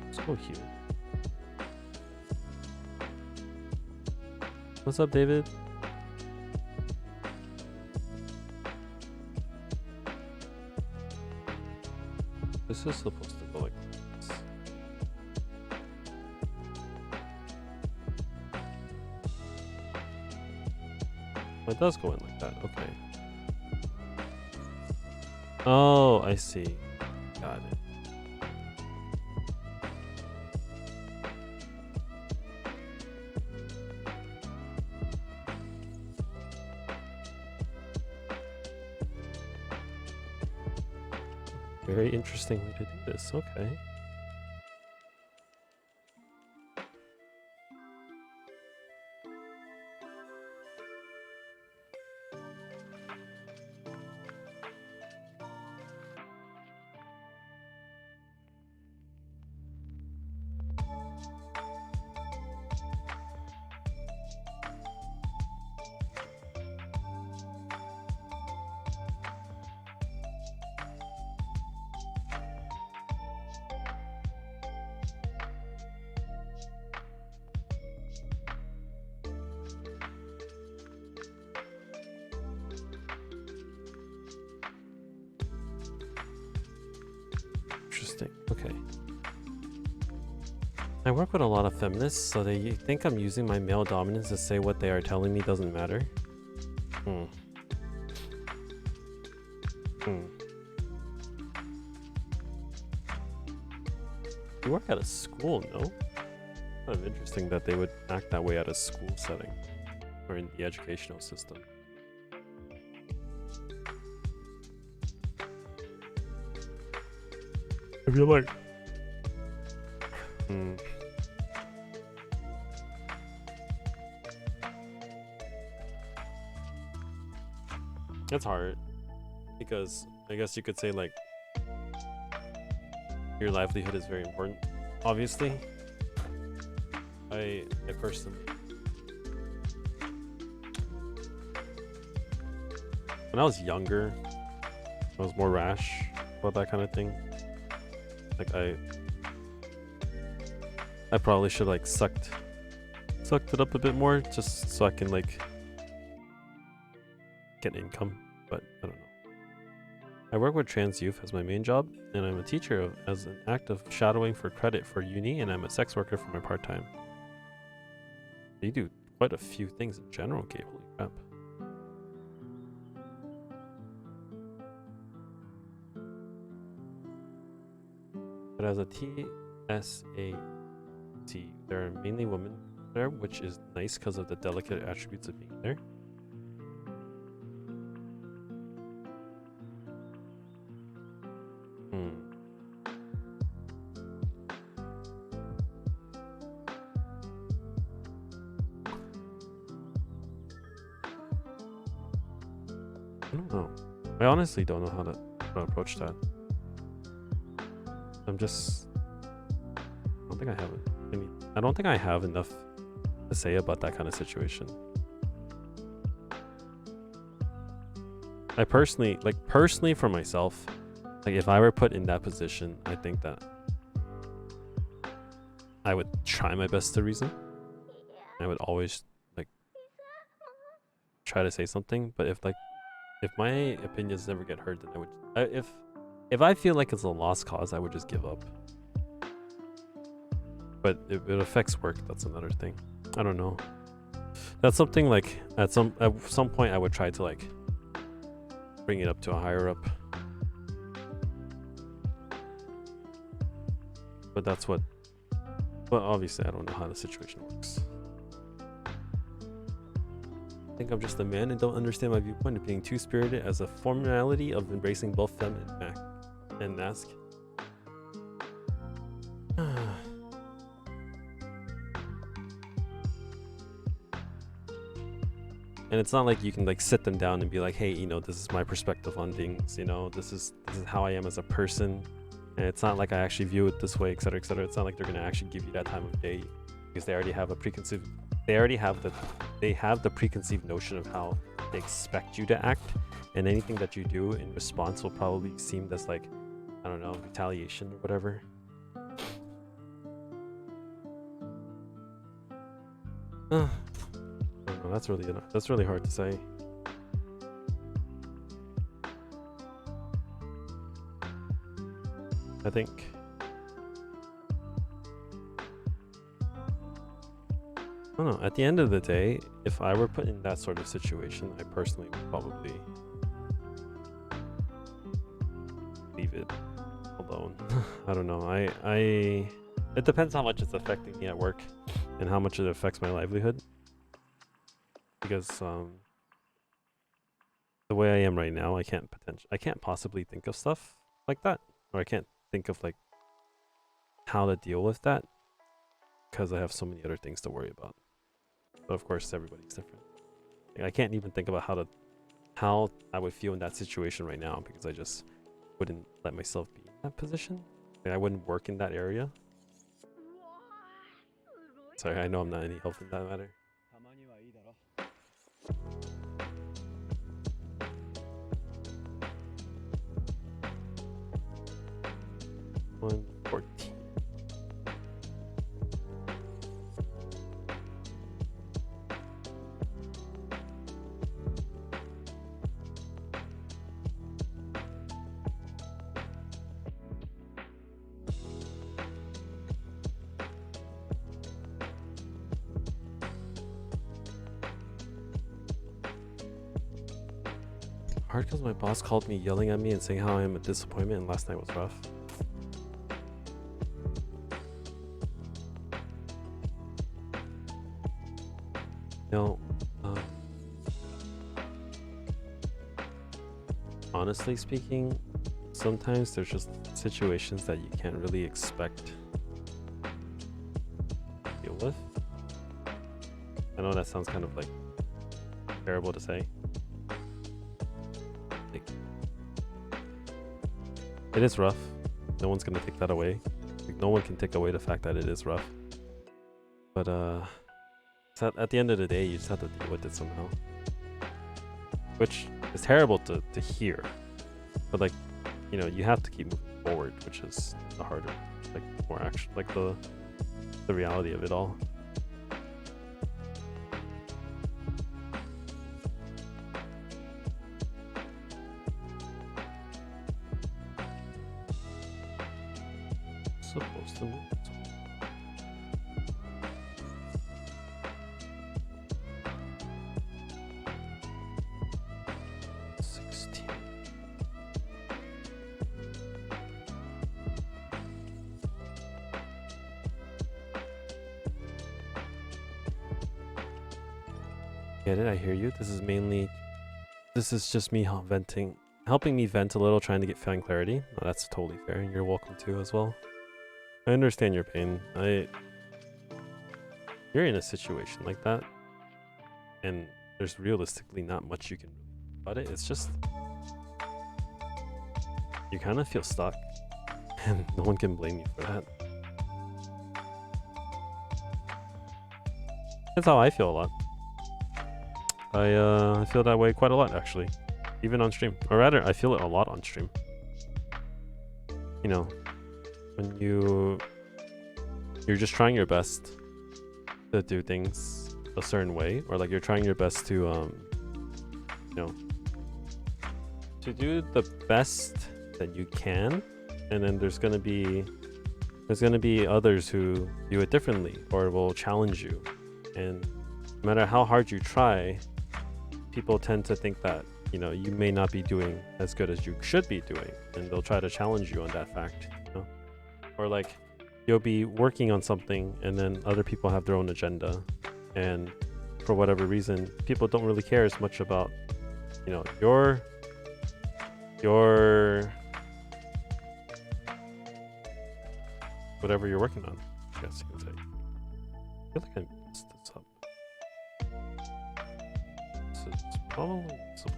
S1: Let's go here. What's up, David? This is supposed to go like this. Oh, it does go in like that. Okay. Oh, I see. Got it. Very interesting way to do this. Okay. Interesting. Okay. I work with a lot of feminists, so they think I'm using my male dominance to say what they are telling me doesn't matter. Hmm. You work at a school, no? Kind of interesting that they would act that way at a school setting or in the educational system. I feel like it's hard because I guess you could say like your livelihood is very important. Obviously, I personally, when I was younger, I was more rash about that kind of thing. Like I probably should like sucked it up a bit more just so I can like get income, but I don't know. I work with trans youth as my main job, and I'm a teacher as an act of shadowing for credit for uni, and I'm a sex worker for my part-time. You do quite a few things in general, Gabe. Holy crap. But as a TSAT, there are mainly women there, which is nice because of the delicate attributes of being there. I don't know. I honestly don't know how to approach that. I don't think I have it. I don't think I have enough to say about that kind of situation. I personally for myself, like if I were put in that position, I think that I would try my best to reason. I would always like try to say something, but if my opinions never get heard, then I would. If I feel like it's a lost cause, I would just give up. But if it affects work, that's another thing. I don't know. That's something like at some point I would try to like bring it up to a higher up. But that's what. But obviously, I don't know how the situation works. I think I'm just a man and don't understand my viewpoint of being two-spirited as a formality of embracing both femme and mask. And it's not like you can like sit them down and be like, hey, you know, this is my perspective on things, you know, this is how I am as a person. And it's not like I actually view it this way, etc., etc. It's not like they're gonna actually give you that time of day because they already have the preconceived notion of how they expect you to act, and anything that you do in response will probably seem as like, I don't know, retaliation or whatever. I don't know, that's really hard to say. I think I don't know, at the end of the day, if I were put in that sort of situation, I personally would probably leave it alone. I don't know. It depends how much it's affecting me at work and how much it affects my livelihood. Because the way I am right now, I can't possibly think of stuff like that, or I can't think of like how to deal with that because I have so many other things to worry about. But of course, everybody's different. Like, I can't even think about how I would feel in that situation right now because I just wouldn't let myself be in that position. Like, I wouldn't work in that area. Sorry, I know I'm not any help in that matter. 114. hard because my boss called me yelling at me and saying how I am a disappointment and last night was rough. You know, honestly speaking, sometimes there's just situations that you can't really expect to deal with. I know that sounds kind of like terrible to say. Like, it is rough. No one's gonna take that away. Like, no one can take away the fact that it is rough. But at the end of the day, you just have to deal with it somehow. Which is terrible to hear. But like, you know, you have to keep moving forward, which is the harder, like more action, like the reality of it all. Supposed to move. 16. Get it? I hear you. This is just me venting, helping me vent a little, trying to find clarity. No, that's totally fair, and you're welcome to as well. I understand your pain. You're in a situation like that, and there's realistically not much you can do about it. It's just you kind of feel stuck, and no one can blame you for that. That's how I feel a lot. I feel that way quite a lot, actually, even on stream. Or rather, I feel it a lot on stream. You know, when you're just trying your best to do things a certain way, or like you're trying your best to you know, to do the best that you can, and then there's gonna be others who do it differently or will challenge you, and no matter how hard you try, people tend to think that, you know, you may not be doing as good as you should be doing, and they'll try to challenge you on that fact, you know? Or like, you'll be working on something and then other people have their own agenda, and for whatever reason, people don't really care as much about, you know, your whatever you're working on, I guess you can say. I feel like I messed this up. So it's probably this way.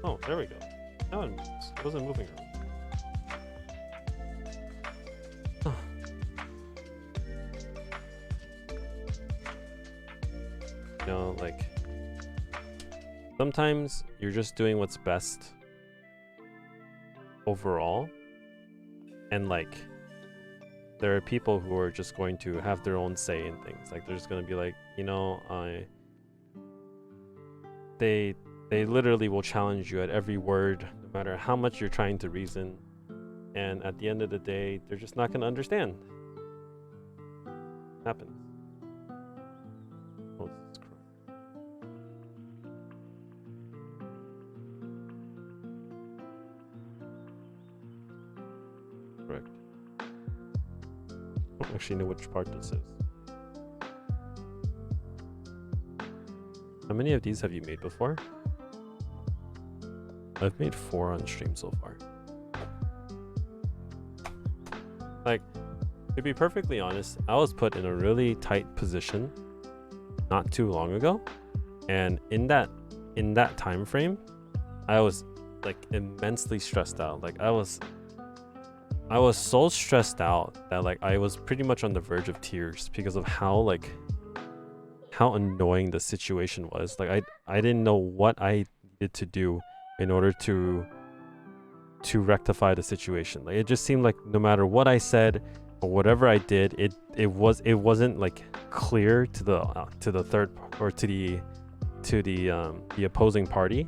S1: Oh, there we go. Now it moves. It wasn't moving around. You know, like, sometimes you're just doing what's best overall, and like, there are people who are just going to have their own say in things. Like, they're just going to be like, you know, they literally will challenge you at every word, no matter how much you're trying to reason, and at the end of the day, they're just not going to understand. Happens. Oh, this is correct. Correct. I don't actually know which part this is. How many of these have you made before? I've made 4 on stream so far. Like, to be perfectly honest, I was put in a really tight position not too long ago, and in that time frame, I was like immensely stressed out. Like, I was so stressed out that like I was pretty much on the verge of tears because of how annoying the situation was. Like, I didn't know what I needed to do in order to rectify the situation. Like, it just seemed like no matter what I said or whatever I did, it wasn't like clear to the third, or to the opposing party,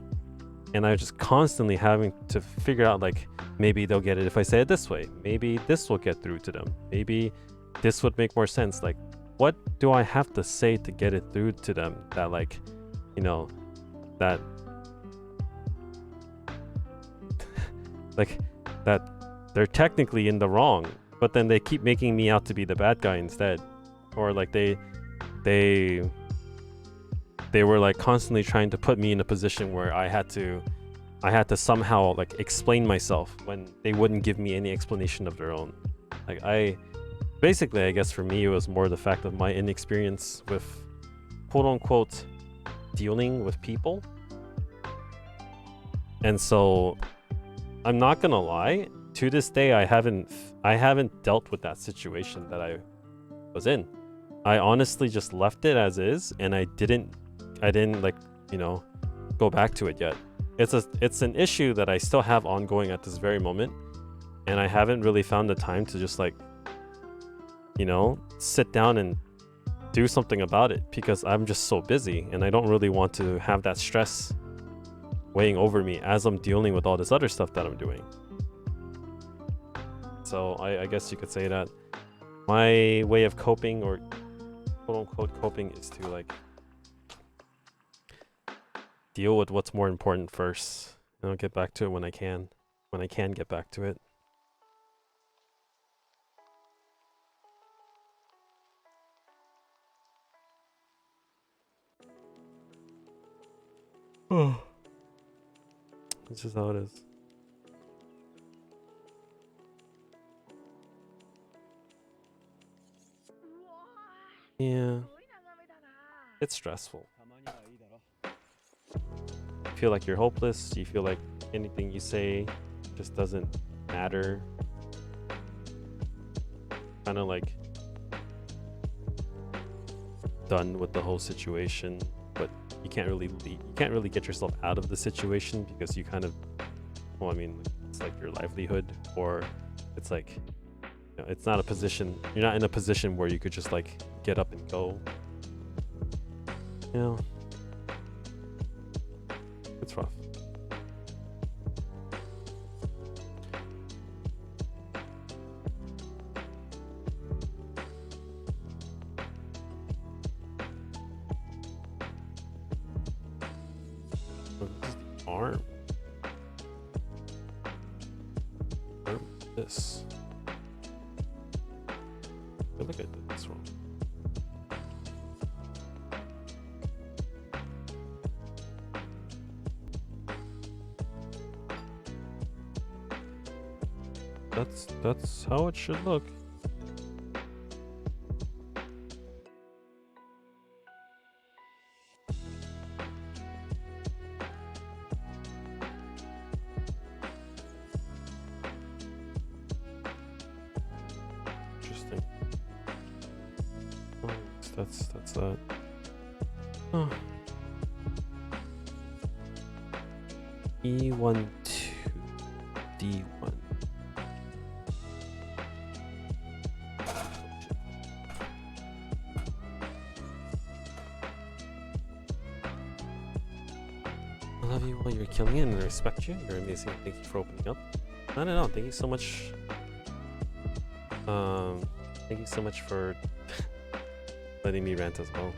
S1: and I was just constantly having to figure out, like, maybe they'll get it if I say it this way, maybe this will get through to them, maybe this would make more sense. Like, what do I have to say to get it through to them that, like, you know, that like that they're technically in the wrong, but then they keep making me out to be the bad guy instead, or like they were like constantly trying to put me in a position where I had to somehow like explain myself when they wouldn't give me any explanation of their own. Like, basically, I guess for me it was more the fact of my inexperience with quote unquote dealing with people. And so I'm not gonna lie, to this day I haven't dealt with that situation that I was in. I honestly just left it as is, and I didn't like, you know, go back to it yet. It's an issue that I still have ongoing at this very moment, and I haven't really found the time to just like, you know, sit down and do something about it, because I'm just so busy and I don't really want to have that stress weighing over me as I'm dealing with all this other stuff that I'm doing. So I guess you could say that my way of coping, or quote unquote coping, is to like deal with what's more important first, and I'll get back to it when I can get back to it. Oh, this is how it is. Yeah, it's stressful. You feel like you're hopeless. You feel like anything you say just doesn't matter. Kind of like done with the whole situation, but you can't really get yourself out of the situation, because you kind of, well, I mean, it's like your livelihood, or it's like, you know, it's not a position, you're not in a position where you could just like get up and go. You know, it's rough. Arm. This. I feel like I did this wrong. That's how it should look. Interesting. Oh, that's that. Oh. E12 D1. I love you while you're killing it, and I respect you. You're amazing. Thank you for opening up. I don't know. Thank you so much. Thank you so much for letting me rant as well.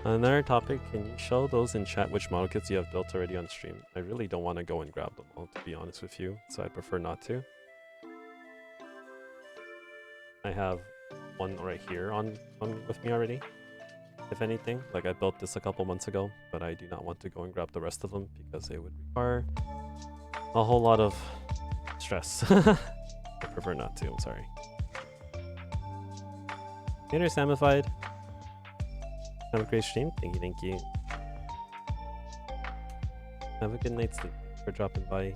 S1: Another topic, can you show those in chat which model kits you have built already on stream? I really don't want to go and grab them all, to be honest with you, so I prefer not to. I have one right here on with me already, if anything. Like, I built this a couple months ago, but I do not want to go and grab the rest of them because it would require a whole lot of stress. I prefer not to, I'm sorry. Later, Samified. Have a great stream. Thank you. Have a good night's sleep. Thanks for dropping by.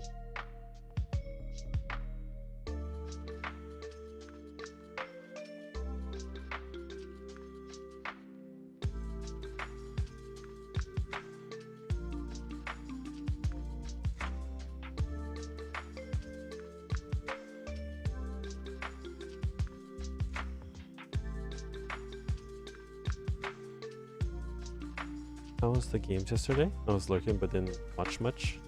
S1: How was the games yesterday? I was lurking but didn't watch much.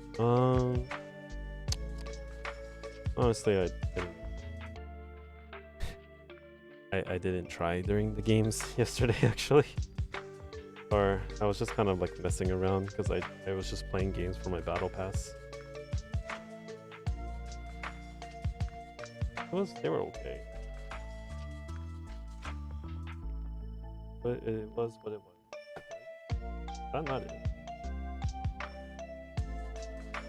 S1: Honestly, I didn't. I didn't try during the games yesterday actually. Or I was just kind of like messing around because I was just playing games for my battle pass. They were okay. But it was what it was. Not it.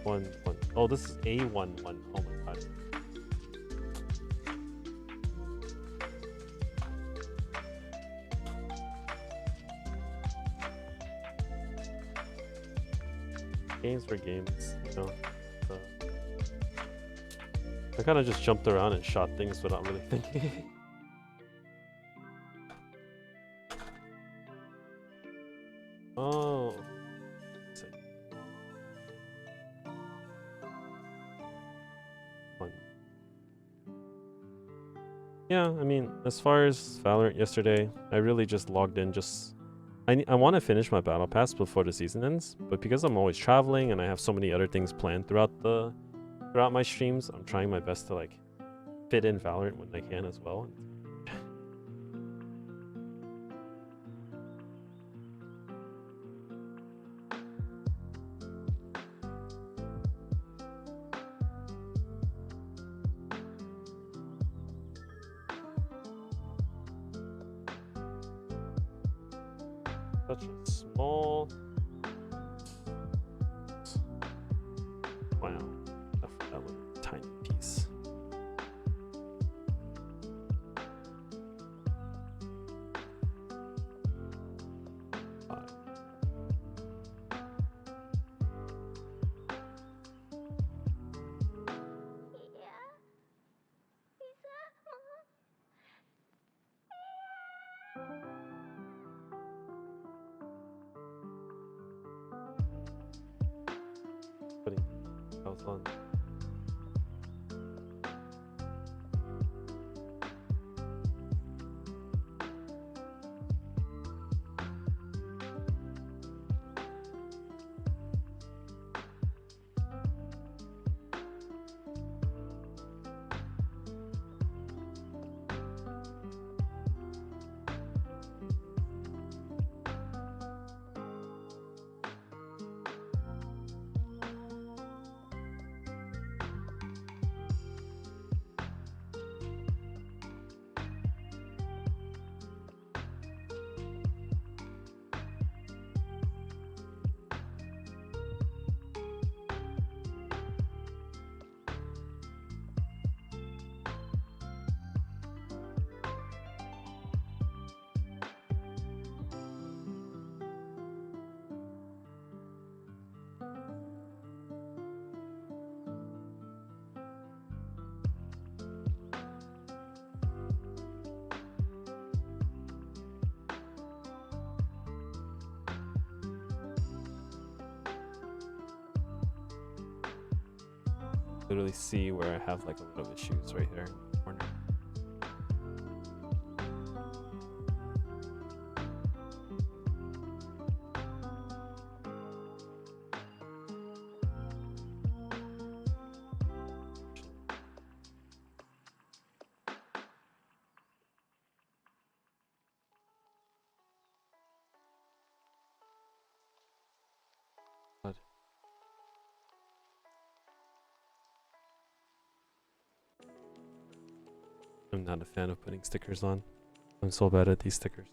S1: 1-1. Oh, this is a 1-1. Oh my god. Games for games, you know. I kind of just jumped around and shot things without really thinking. Oh. Fun. Yeah, I mean, as far as Valorant yesterday, I really just logged in I want to finish my battle pass before the season ends, but because I'm always traveling and I have so many other things planned throughout my streams, I'm trying my best to like fit in Valorant when I can as well. Such a small. Wow, that little tiny piece. Putting house on. Literally see where I have like a lot of issues right here in the corner. God. I'm not a fan of putting stickers on. I'm so bad at these stickers.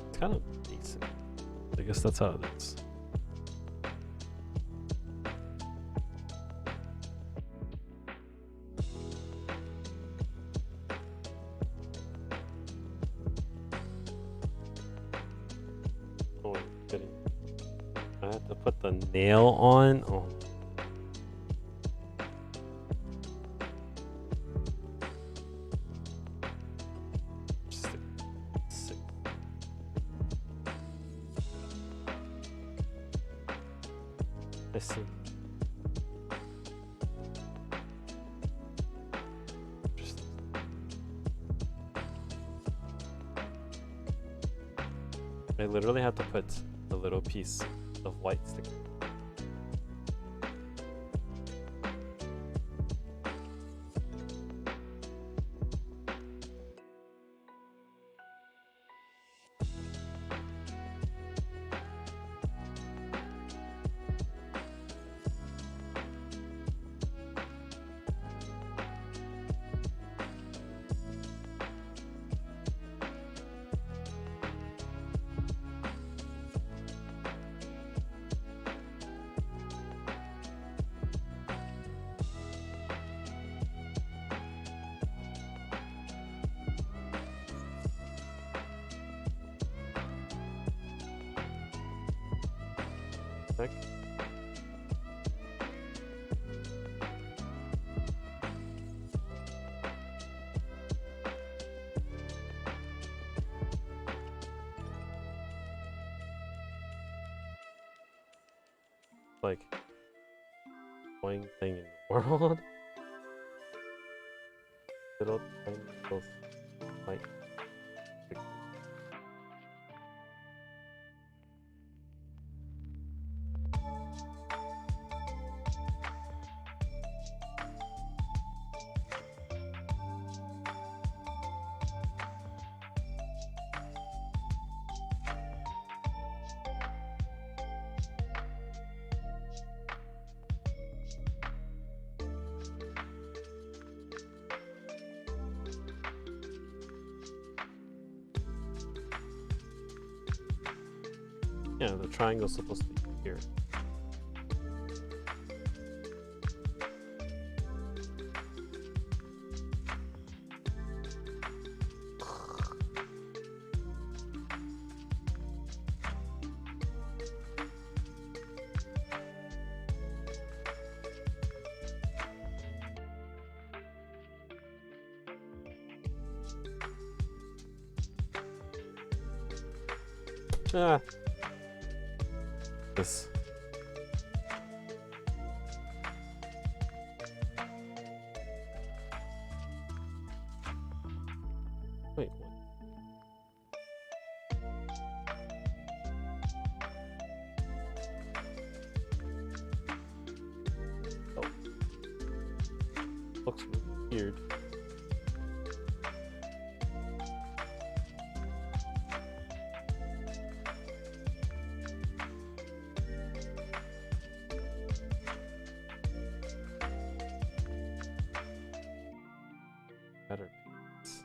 S1: It's kind of decent. I guess that's how it is. Oh, I'm kidding. I had to put the nail on. Oh. I see. Interesting. I literally have to put a little piece of white sticker. Heck. Like annoying thing in the world. Little tiny little white sticker. Yeah, the triangle's supposed to be here. Ah. This. Wait, what? Oh. Looks weird. Better piece.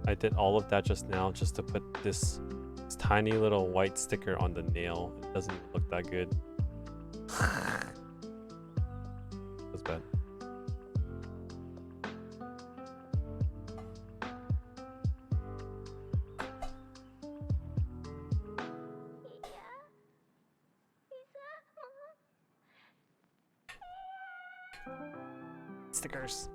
S1: I did all of that just now just to put this tiny little white sticker on the nail. It doesn't look that good. That's bad. Stickers.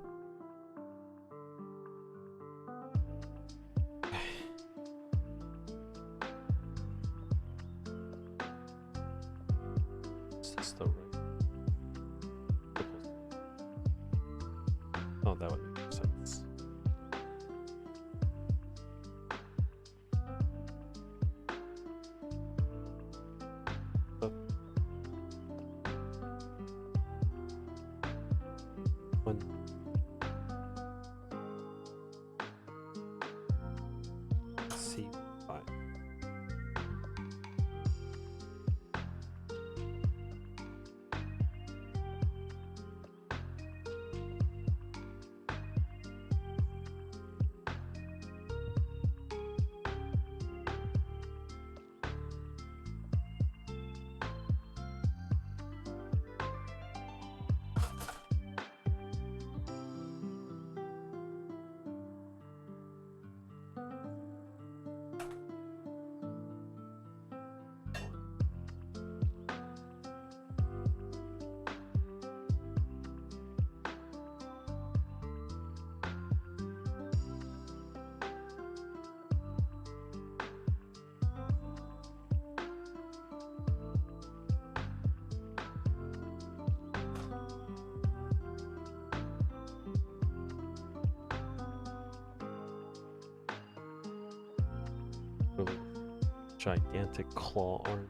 S1: Is this the right? Oh, that would make more sense. Oh. One. C5. Really gigantic claw arm.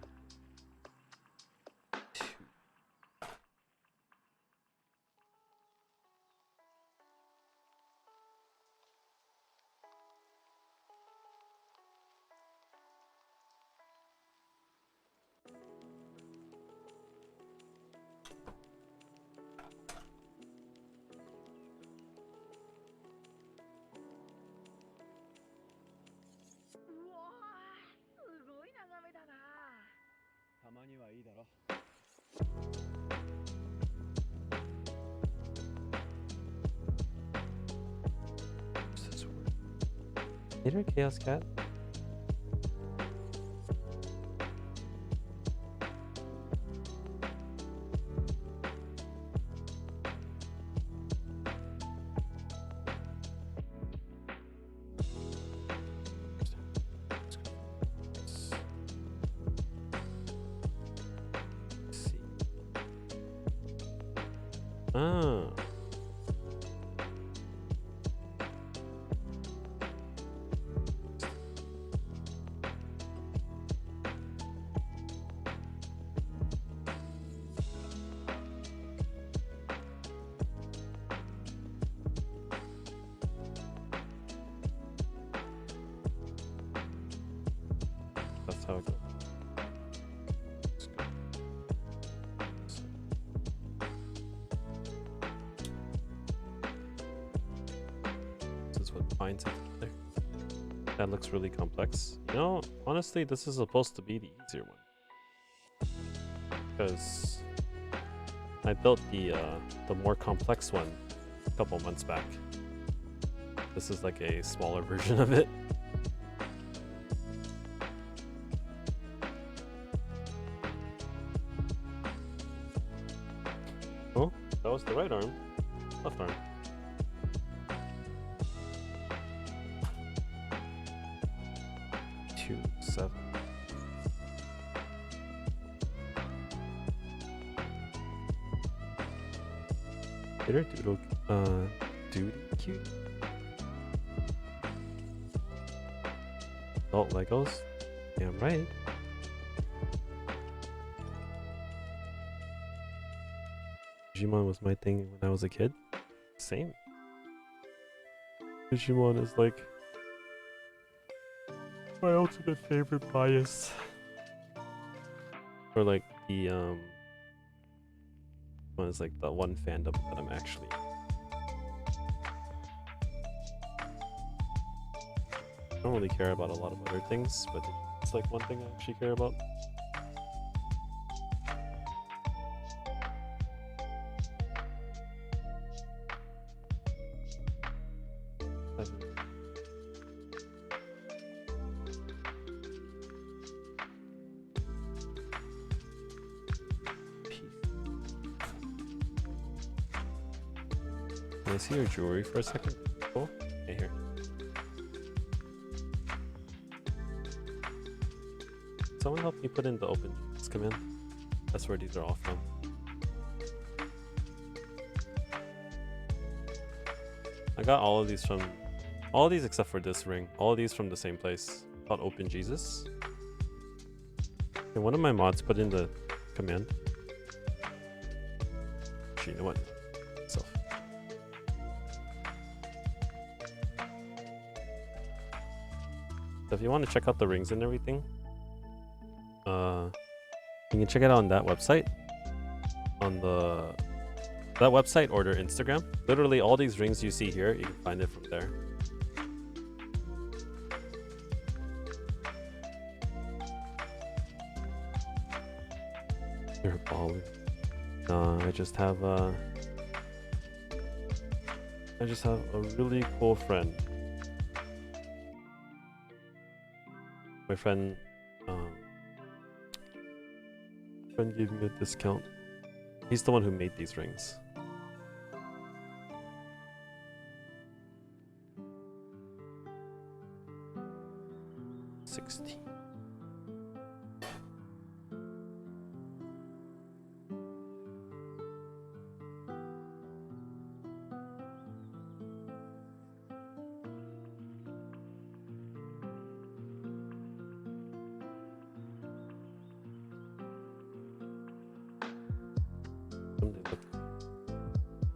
S1: Later, Chaos Cat. Ah. That's how it goes. This is what binds it together. That looks really complex. You know, honestly, this is supposed to be the easier one. Because I built the more complex one a couple months back. This is like a smaller version of it. Oh, that was the right arm. Left arm. Two, 7. Bitter doodle, duty cute. Adult Legos. Damn right. Digimon was my thing when I was a kid. Same. Digimon is like my ultimate favorite bias. Or like the one is like the one fandom that I'm actually I don't really care about a lot of other things, but it's like one thing I actually care about. Can I see your jewelry for a second? Cool. Okay, here. Someone help me put in the open command. That's where these are all from. I got all of these from, all of these except for this ring. All of these from the same place called Open Jesus. Can one of my mods put in the command? Actually, you know what? Self. So if you want to check out the rings and everything, you can check it out on that website. On that website or their Instagram. Literally all these rings you see here, you can find it from there. You're a baller. I just have a really cool friend. My friend gave me a discount. He's the one who made these rings. $16.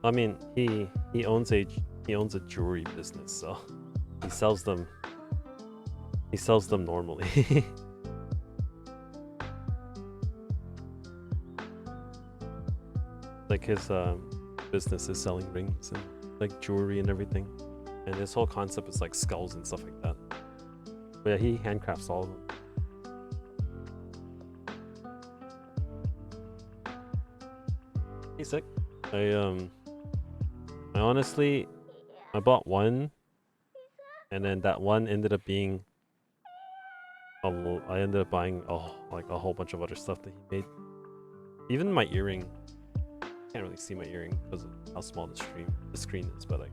S1: I mean, he owns a jewelry business, so he sells them. He sells them normally. Like his business is selling rings and like jewelry and everything, and his whole concept is like skulls and stuff like that. But yeah, he handcrafts all of them. He's sick. I honestly, I bought one, and then that one ended up being I ended up buying like a whole bunch of other stuff that he made. Even my earring. Can't really see my earring because of how small the screen is, but like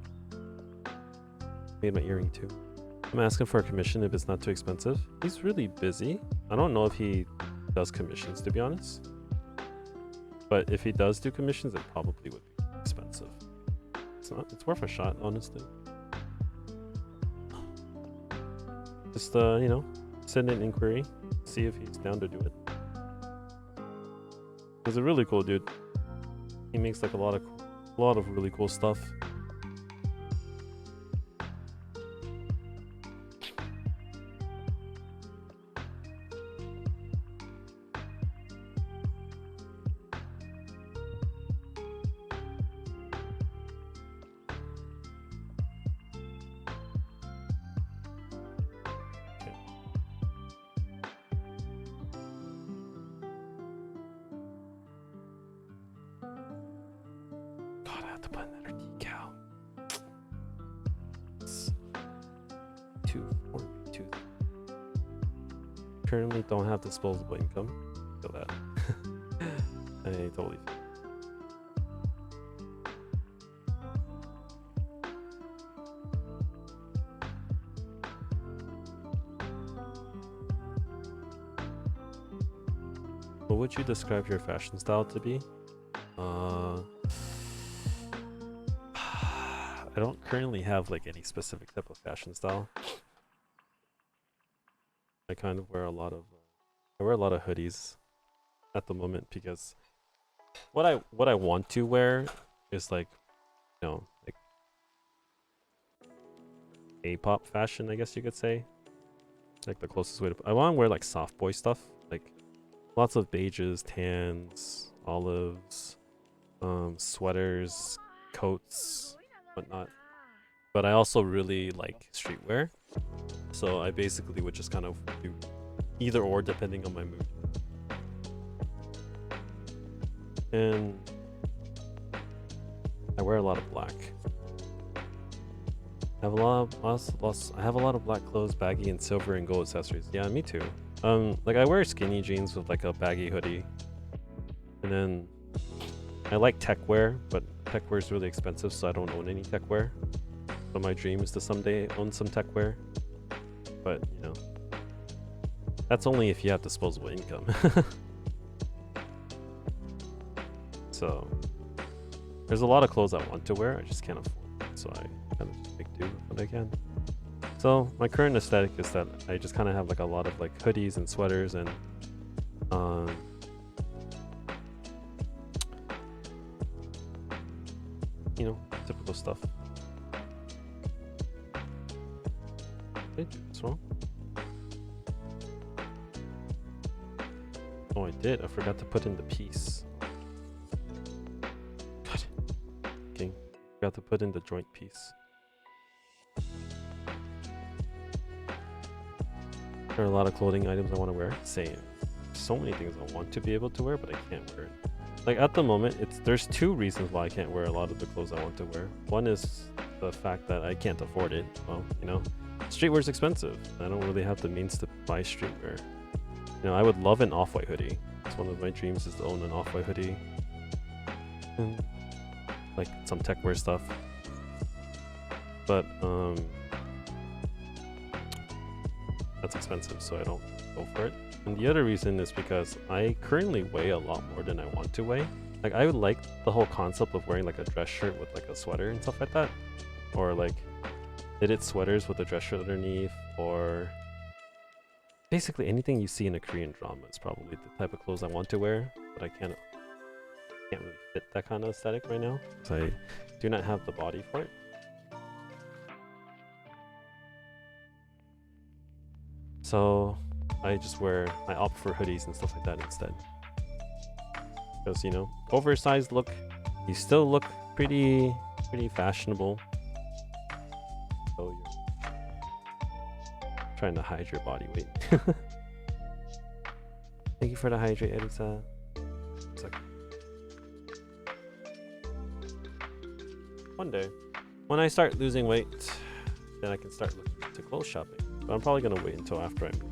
S1: made my earring too. I'm asking for a commission if it's not too expensive. He's really busy. I don't know if he does commissions, to be honest. But if he does do commissions, it probably would be expensive. It's not. It's worth a shot, honestly. Just you know, send an inquiry, see if he's down to do it. He's a really cool dude. He makes like a lot of really cool stuff. Currently don't have disposable income. Feel that. I totally feel. What would you describe your fashion style to be? I don't currently have like any specific type of fashion style. I kind of wear a lot of hoodies at the moment because what I want to wear is like, you know, like A-pop fashion, I guess you could say. Like the closest way to I want to wear like soft boy stuff, like lots of beiges, tans, olives, sweaters, coats, whatnot. But I also really like streetwear. So I basically would just kind of do either or depending on my mood. And I wear a lot of black. I have a lot of black clothes, baggy and silver and gold accessories. Yeah, me too. Like I wear skinny jeans with like a baggy hoodie. And then I like tech wear, but tech wear is really expensive, so I don't own any tech wear. But my dream is to someday own some tech wear. But, you know, that's only if you have disposable income. So, there's a lot of clothes I want to wear, I just can't afford it. So I kind of just make do with what I can. So, my current aesthetic is that I just kind of have like a lot of like hoodies and sweaters and you know, typical stuff. What's wrong? Oh, I did. I forgot to put in the piece. God. Okay. Forgot to put in the joint piece. There are a lot of clothing items I want to wear. Same. So many things I want to be able to wear, but I can't wear it. Like at the moment, there's two reasons why I can't wear a lot of the clothes I want to wear. One is the fact that I can't afford it. Well, you know, streetwear is expensive. I don't really have the means to buy streetwear. You know, I would love an off-white hoodie. It's one of my dreams is to own an off-white hoodie. And like some tech wear stuff. But that's expensive, so I don't go for it. And the other reason is because I currently weigh a lot more than I want to weigh. Like I would like the whole concept of wearing like a dress shirt with like a sweater and stuff like that. Or like knitted sweaters with a dress shirt underneath, or basically anything you see in a Korean drama is probably the type of clothes I want to wear, but I can't can't really fit that kind of aesthetic right now, because I do not have the body for it. So I opt for hoodies and stuff like that instead. Because, you know, oversized look, you still look pretty fashionable. So you're trying to hide your body weight. Thank you for the hydrate, Erisa. One day, when I start losing weight, then I can start looking into clothes shopping. But I'm probably gonna wait until after I move.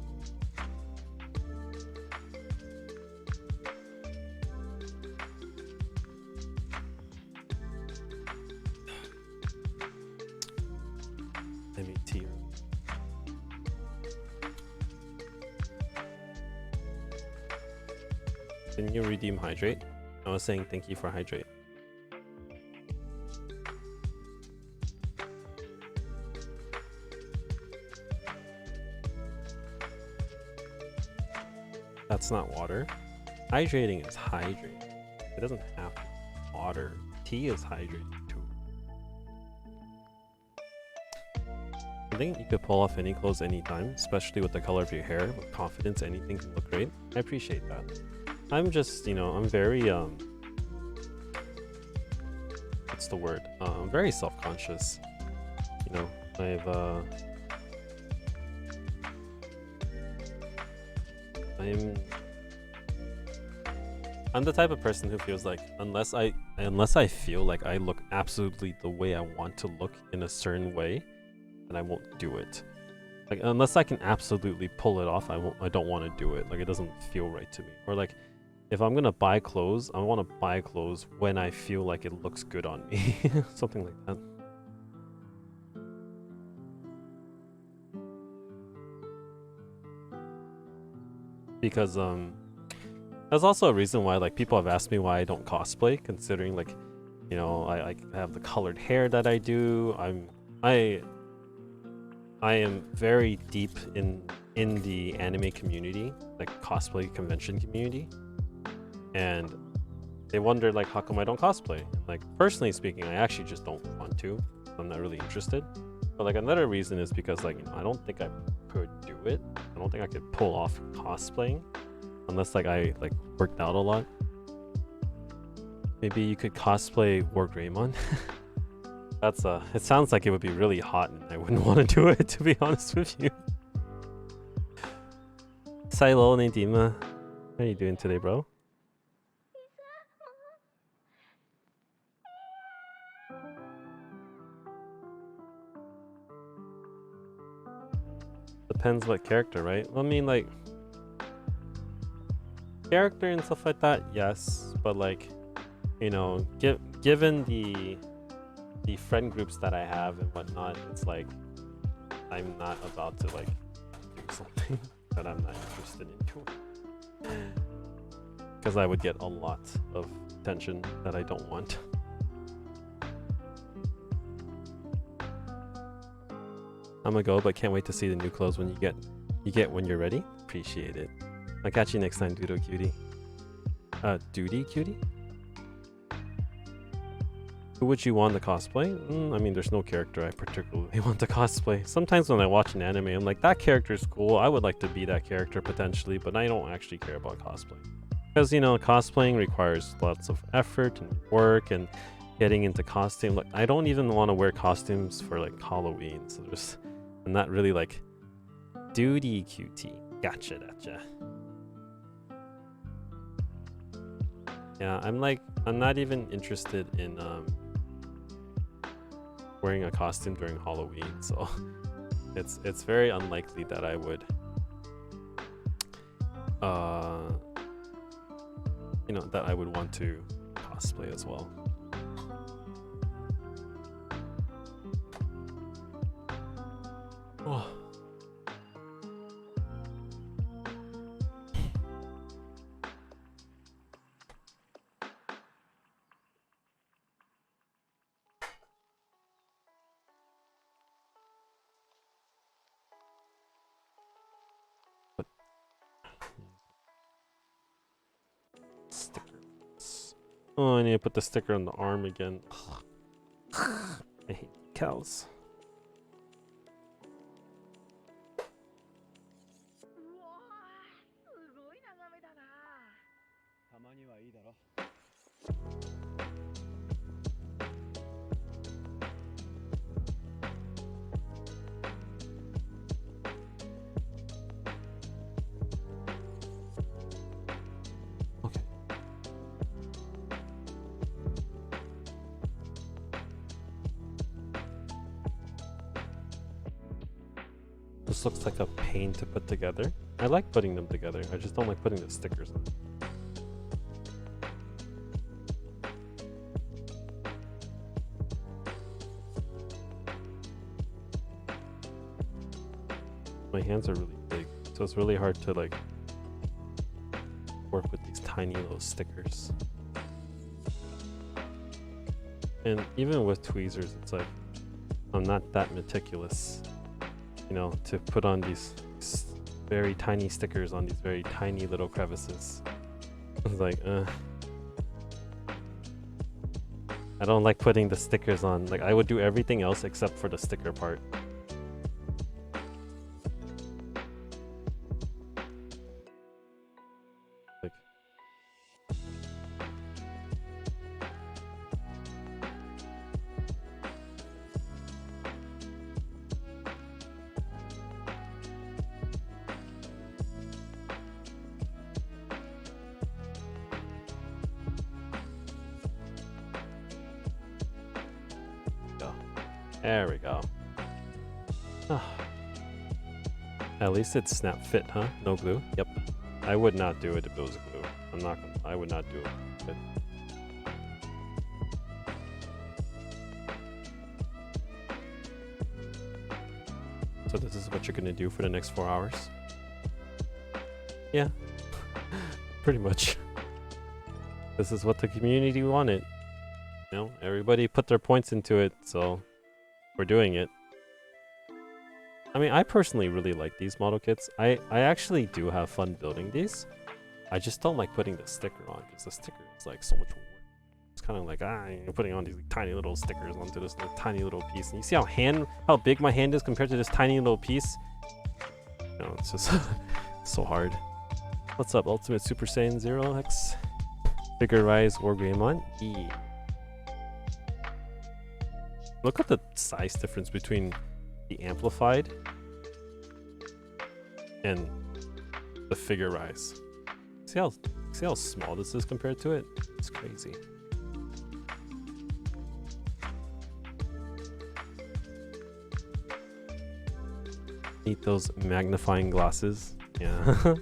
S1: I made tea. Didn't you redeem hydrate? I was saying thank you for hydrate. That's not water. Hydrating is hydrating. It doesn't have to be water. Tea is hydrating too. I think you could pull off any clothes anytime, especially with the color of your hair. With confidence, anything can look great. I appreciate that. I'm just, you know, I'm very, what's the word? I'm very self-conscious. You know, I'm the type of person who feels like unless I feel like I look absolutely the way I want to look in a certain way, then I won't do it. Like unless I can absolutely pull it off, I don't want to do it. Like it doesn't feel right to me. Or like if I'm gonna buy clothes, I want to buy clothes when I feel like it looks good on me. Something like that. Because there's also a reason why like people have asked me why I don't cosplay, considering like, you know, I have the colored hair that I do. I am very deep in the anime community, like cosplay convention community, and they wonder like how come I don't cosplay. Like personally speaking, I actually just don't want to. I'm not really interested. But like another reason is because like, you know, I don't think I could do it. I don't think I could pull off cosplaying unless like I like worked out a lot. Maybe you could cosplay Wargreymon. That's it sounds like it would be really hot and I wouldn't want to do it, to be honest with you. Silo Nadima, how are you doing today, bro? Depends what character, right? I mean, like character and stuff like that, yes, but like, you know, given the friend groups that I have and whatnot, it's like I'm not about to like do something that I'm not interested in doing, because I would get a lot of attention that I don't want. I'm gonna go, but can't wait to see the new clothes when you get when you're ready. Appreciate it. I'll catch you next time, Doodle Cutie. Duty Cutie? Who would you want to cosplay? I mean, there's no character I particularly want to cosplay. Sometimes when I watch an anime, I'm like, that character's cool. I would like to be that character potentially, but I don't actually care about cosplay. Because, you know, cosplaying requires lots of effort and work and getting into costume. Like, I don't even want to wear costumes for, like, Halloween. So I'm not really, like, duty cutie. Gotcha. Yeah, I'm not even interested in, wearing a costume during Halloween, so it's very unlikely that I would you know, that I would want to cosplay as well. Oh. Stickers. Oh, I need to put the sticker on the arm again. I hate cows. Okay. This looks like a pain to put together. I like putting them together. I just don't like putting the stickers on. My hands are really big, so it's really hard to like work with these tiny little stickers. And even with tweezers, it's like I'm not that meticulous, you know, to put on these very tiny stickers on these very tiny little crevices. It's like, I don't like putting the stickers on. Like, I would do everything else except for the sticker part. Like, go. There we go. At least it's snap fit, huh? No glue? Yep. I would not do it if it was glue. I'm not gonna, I would not do it. But so this is what you're gonna do for the next 4 hours? Yeah. Pretty much. This is what the community wanted. You know, everybody put their points into it, so we're doing it. I mean, I personally really like these model kits. I actually do have fun building these. I just don't like putting the sticker on because the sticker is like so much work. It's kind of like, you're putting on these tiny little stickers onto this tiny little piece. And you see how big my hand is compared to this tiny little piece? No, it's just so hard. What's up, Ultimate Super Saiyan 0X? Figure Rise Wargreymon? E. Look at the size difference between the amplified and the figure rise. See how small this is compared to it? It's crazy. Need those magnifying glasses. Yeah.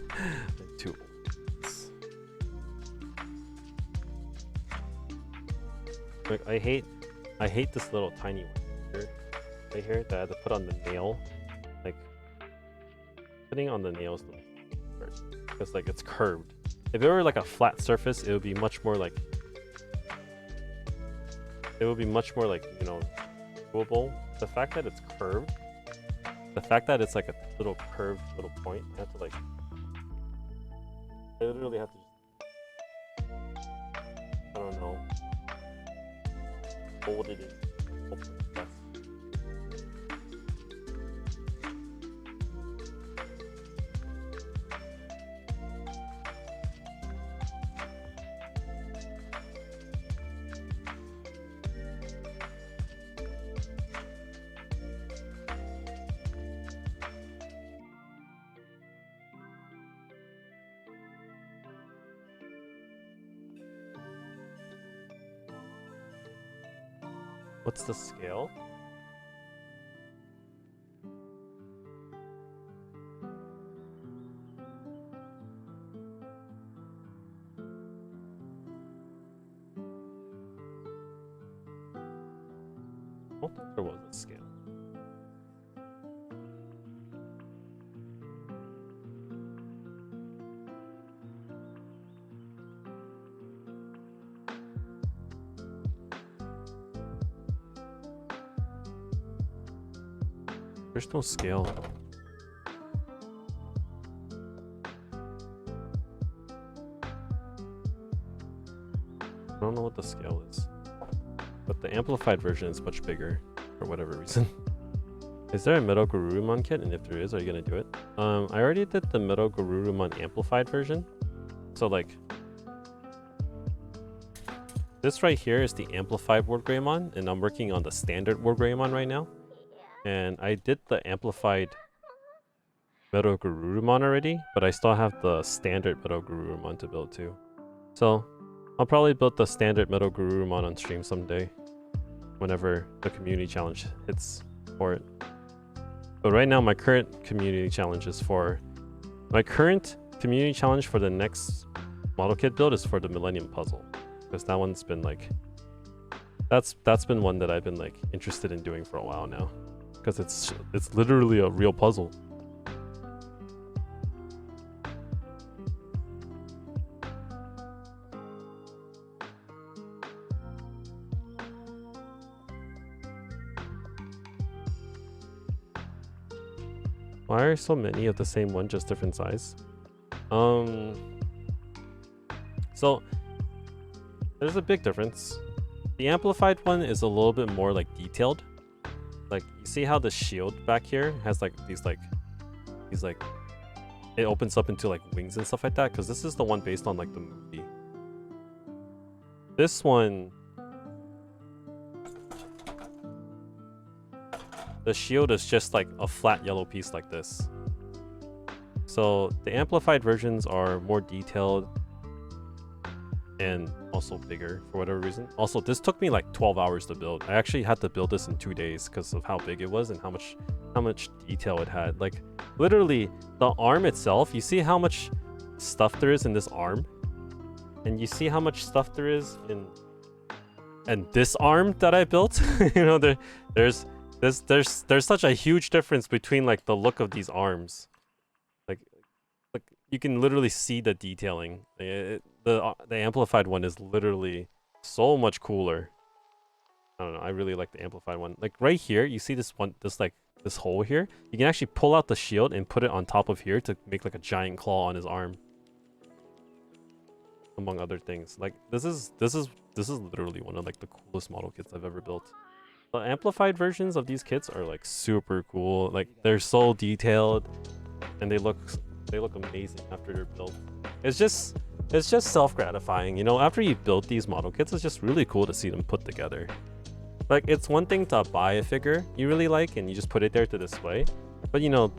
S1: Too old. Like, I hate this little tiny one here. Right here that I had to put on the nail. Like, putting on the nails because like it's curved. If it were like a flat surface, it would be much more like you know, doable. The fact that it's curved, the fact that it's like a little curved little point, I have to like, I literally have to just, I don't know, hold it in. What's the scale? I don't think there was a scale. There's no scale. don't know what the scale is. But the amplified version is much bigger, for whatever reason. Is there a Metal Garurumon kit? And if there is, are you gonna do it? I already did the Metal Garurumon amplified version. So like, this right here is the amplified Wargreymon, and I'm working on the standard Wargreymon right now. And I did the amplified Metal Garurumon already, but I still have the standard Metal Garurumon to build too. So I'll probably build the standard Metal Garurumon on stream someday, whenever the community challenge hits for it. But right now, my current community challenge for the next model kit build is for the Millennium Puzzle, because that one's been like, that's been one that I've been like interested in doing for a while now, because it's literally a real puzzle. Why are so many of the same one, just different size? So there's a big difference. The amplified one is a little bit more like detailed. Like, you see how the shield back here has like these it opens up into like wings and stuff like that, because this is the one based on like the movie. This one, the shield is just like a flat yellow piece like this. So the amplified versions are more detailed and also bigger for whatever reason. Also, this took me like 12 hours to build. I actually had to build this in 2 days because of how big it was and how much detail it had. Like, literally, the arm itself, you see how much stuff there is in this arm? And you see how much stuff there is in this arm that I built? You know, there's such a huge difference between like the look of these arms. Like you can literally see the detailing. The amplified one is literally so much cooler. I don't know, I really like the amplified one. Like right here, you see this hole here? You can actually pull out the shield and put it on top of here to make like a giant claw on his arm. Among other things. Like this is literally one of like the coolest model kits I've ever built. The amplified versions of these kits are like super cool. Like, they're so detailed and they look amazing after they're built. It's just self-gratifying, you know. After you build these model kits, it's just really cool to see them put together. Like, it's one thing to buy a figure you really like and you just put it there to display, but you know,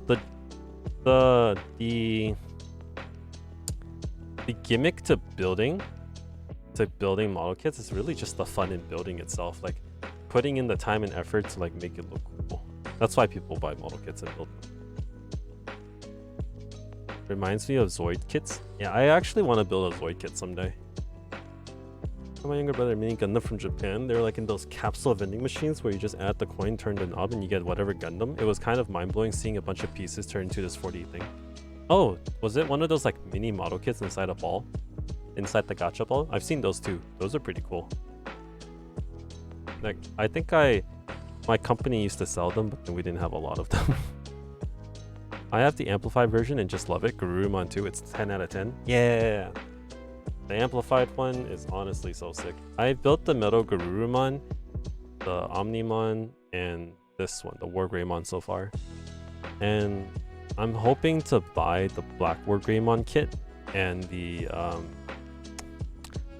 S1: the gimmick to building model kits is really just the fun in building itself. Like, putting in the time and effort to like make it look cool. That's why people buy model kits and build them. Reminds me of Zoid kits. Yeah, I actually want to build a Zoid kit someday. My younger brother mini Gundam from Japan. They're like in those capsule vending machines where you just add the coin, turn the knob, and you get whatever Gundam. It was kind of mind-blowing seeing a bunch of pieces turn into this 4D thing. Oh, was it one of those like mini model kits inside a ball? Inside the gacha ball? I've seen those too. Those are pretty cool. Like, I think my company used to sell them, but we didn't have a lot of them. I have the amplified version and just love it. Garurumon 2, it's 10 out of 10. Yeah! The amplified one is honestly so sick. I built the Metal Garurumon, the Omnimon, and this one, the Wargreymon so far. And I'm hoping to buy the Black Wargreymon kit and the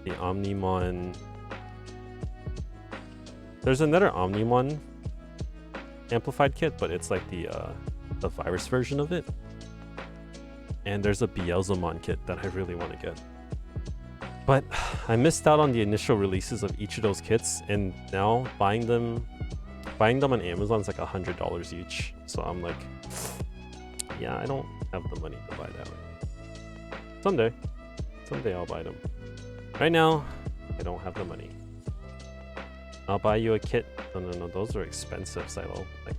S1: Omnimon. There's another Omnimon amplified kit, but it's like the virus version of it. And there's a Beelzemon kit that I really want to get. But I missed out on the initial releases of each of those kits, and now buying them on Amazon is like $100 each. So I'm like, yeah, I don't have the money to buy that right. Someday I'll buy them. Right now, I don't have the money. I'll buy you a kit. No, those are expensive, Silo. Like,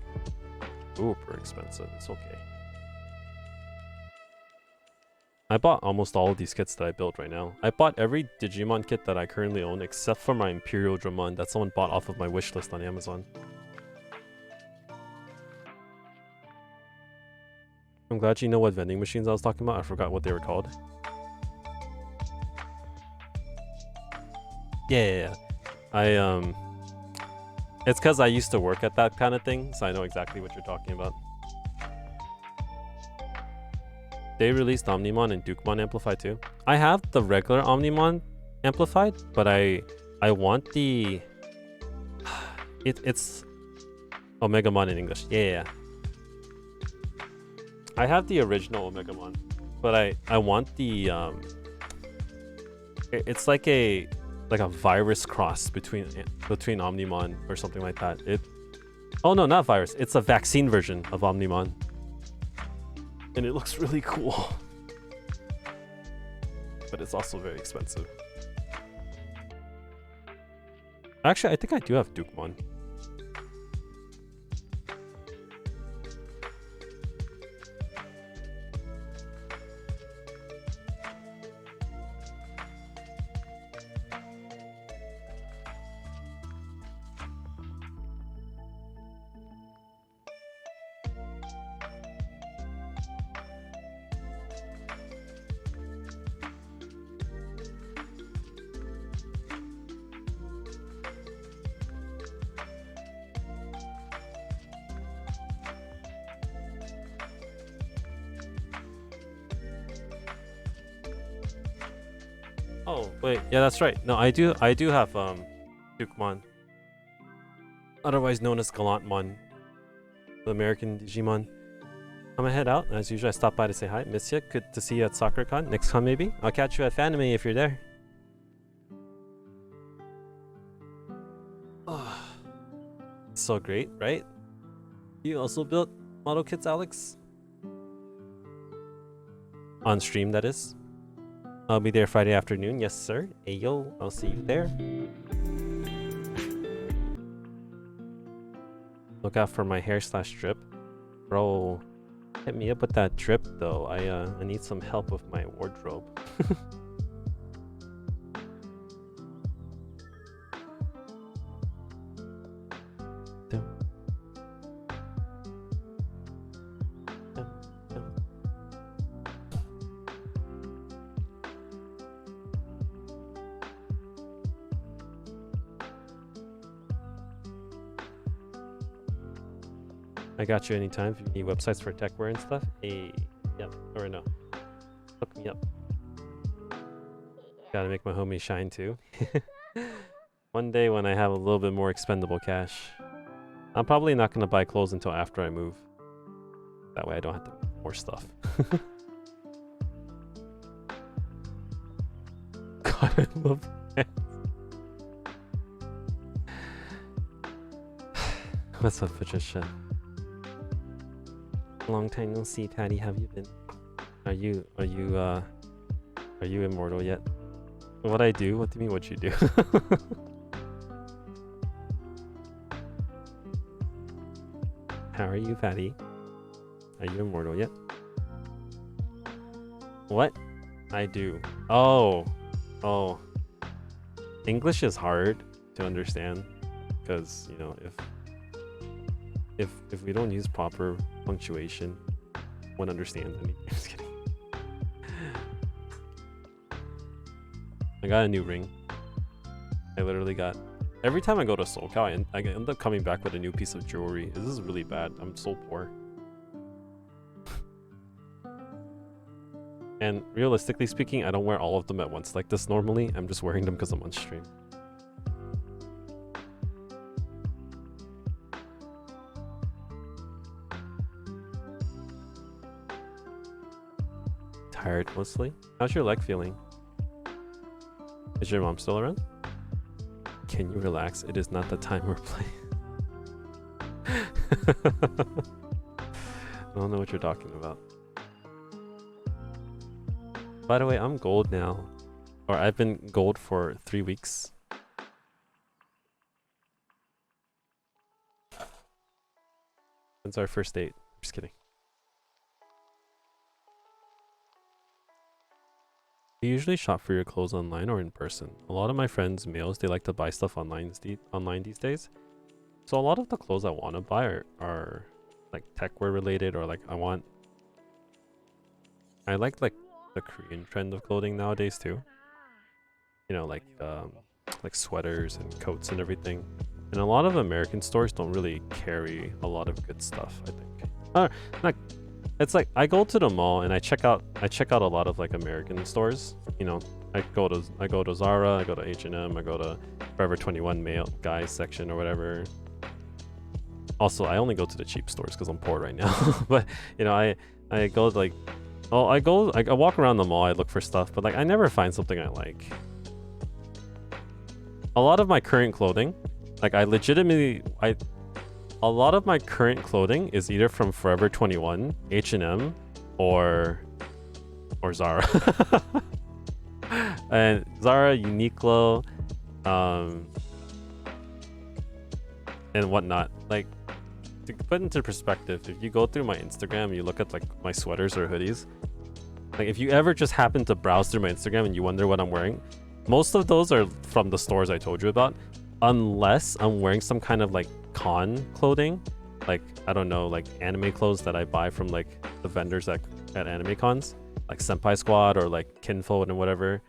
S1: super expensive. It's okay. I bought almost all of these kits that I built right now. I bought every Digimon kit that I currently own except for my Imperial Dramon that someone bought off of my wish list on Amazon. I'm glad you know what vending machines I was talking about. I forgot what they were called. Yeah. I it's because I used to work at that kind of thing, so I know exactly what you're talking about. They released Omnimon and Dukemon Amplified too. I have the regular Omnimon Amplified, but I want the it's Omegamon in English. Yeah. I have the original Omegamon, but I want the it's like a virus cross between Omnimon or something like that. Oh no, not virus. It's a vaccine version of Omnimon. And it looks really cool. But it's also very expensive. Actually, I think I do have Dukemon. Oh, wait. Yeah, that's right. No, I do have Dukemon. Otherwise known as Gallantmon. The American Digimon. I'm gonna head out. As usual, I stop by to say hi. Miss ya. Good to see you at SoccerCon. Next con maybe. I'll catch you at Fanime if you're there. Oh, so great, right? You also built model kits, Alex? On stream, that is. I'll be there Friday afternoon. Yes, sir. Hey, yo. I'll see you there. Look out for my hair / drip. Bro, hit me up with that drip, though. I need some help with my wardrobe. I got you anytime if you need websites for techwear and stuff. Hey, yep, or no. Hook me up. Gotta make my homie shine too. One day when I have a little bit more expendable cash. I'm probably not gonna buy clothes until after I move. That way I don't have to buy more stuff. God, I love pants. What's up, Patricia? Long time no see, Patty. Have you been? Are you immortal yet? What I do? What do you mean what you do? How are you, Patty? Are you immortal yet? What? I do. Oh. English is hard to understand because, you know, if we don't use proper punctuation, one understands anything. Just kidding. I got a new ring. I literally got... Every time I go to SoCal, I end up coming back with a new piece of jewelry. This is really bad. I'm so poor. And realistically speaking, I don't wear all of them at once like this normally. I'm just wearing them because I'm on stream. Tired mostly. How's your leg feeling? Is your mom still around? Can you relax? It is not the time we're playing. I don't know what you're talking about. By the way, I'm gold now. Or I've been gold for 3 weeks. Since our first date. Just kidding. Do you usually shop for your clothes online or in person? A lot of my friends, males, they like to buy stuff online these days. So a lot of the clothes I want to buy are like techwear related, or like I like the Korean trend of clothing nowadays too. You know, like like sweaters and coats and everything. And a lot of American stores don't really carry a lot of good stuff, I think. Not, it's like I go to the mall and I check out a lot of like American stores. You know, I go to Zara, I go to H&M, I go to Forever 21 male guys section or whatever. Also, I only go to the cheap stores because I'm poor right now. But you know, I go like, oh, I walk around the mall, I look for stuff, but like I never find something I like. A lot of my current clothing, like a lot of my current clothing is either from Forever 21, H&M, or Zara. And Zara, Uniqlo, and whatnot. Like, to put into perspective, if you go through my Instagram and you look at like my sweaters or hoodies, like if you ever just happen to browse through my Instagram and you wonder what I'm wearing, most of those are from the stores I told you about, unless I'm wearing some kind of like con clothing, like I don't know, like anime clothes that I buy from like the vendors at anime cons, like Senpai Squad or like Kinfo and whatever.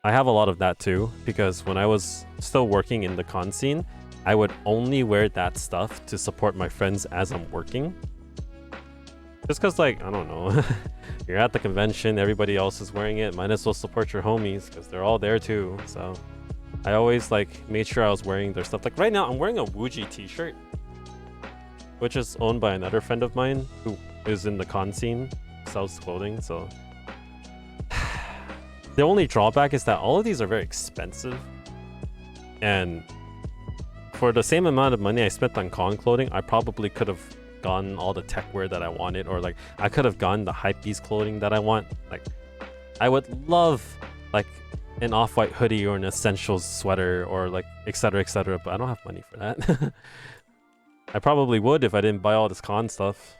S1: I have a lot of that too, because when I was still working in the con scene, I would only wear that stuff to support my friends as I'm working. Just because, like, I don't know, you're at the convention, everybody else is wearing it, might as well support your homies because they're all there too. So I always like made sure I was wearing their stuff. Like right now, I'm wearing a Wuji t-shirt, which is owned by another friend of mine who is in the con scene, sells clothing. So the only drawback is that all of these are very expensive, and for the same amount of money I spent on con clothing, I probably could have gotten all the tech wear that I wanted, or like I could have gotten the hypebeast clothing that I want. Like I would love like an off-white hoodie or an essentials sweater or like etc, but I don't have money for that. I probably would if I didn't buy all this con stuff.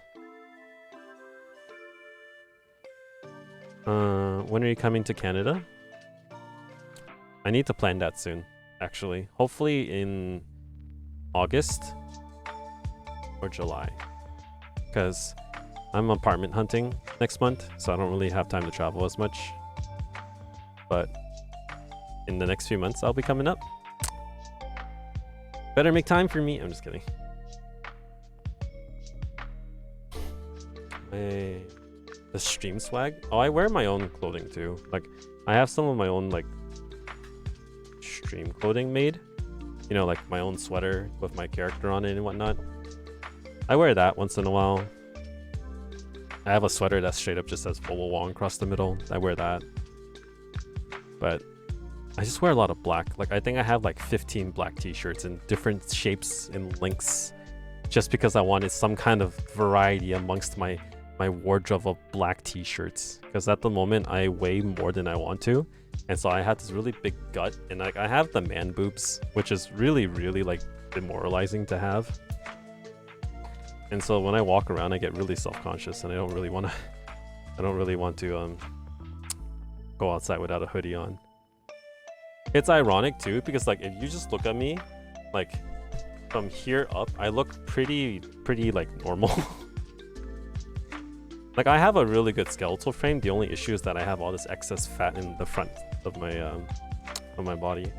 S1: When are you coming to Canada? I need to plan that soon, actually. Hopefully in August or July, because I'm apartment hunting next month, so I don't really have time to travel as much. But in the next few months, I'll be coming up. Better make time for me. I'm just kidding. The stream swag. Oh, I wear my own clothing too. Like, I have some of my own like stream clothing made. You know, like my own sweater with my character on it and whatnot. I wear that once in a while. I have a sweater that straight up just says WoWoBuilds across the middle. I wear that. But I just wear a lot of black. Like, I think I have like 15 black t-shirts in different shapes and lengths, just because I wanted some kind of variety amongst my wardrobe of black t-shirts. Because at the moment, I weigh more than I want to. And so I had this really big gut, and like I have the man boobs, which is really, really like demoralizing to have. And so when I walk around, I get really self-conscious, and I don't really want to go outside without a hoodie on. It's ironic too, because like if you just look at me, like from here up, I look pretty like normal. Like I have a really good skeletal frame. The only issue is that I have all this excess fat in the front of my body.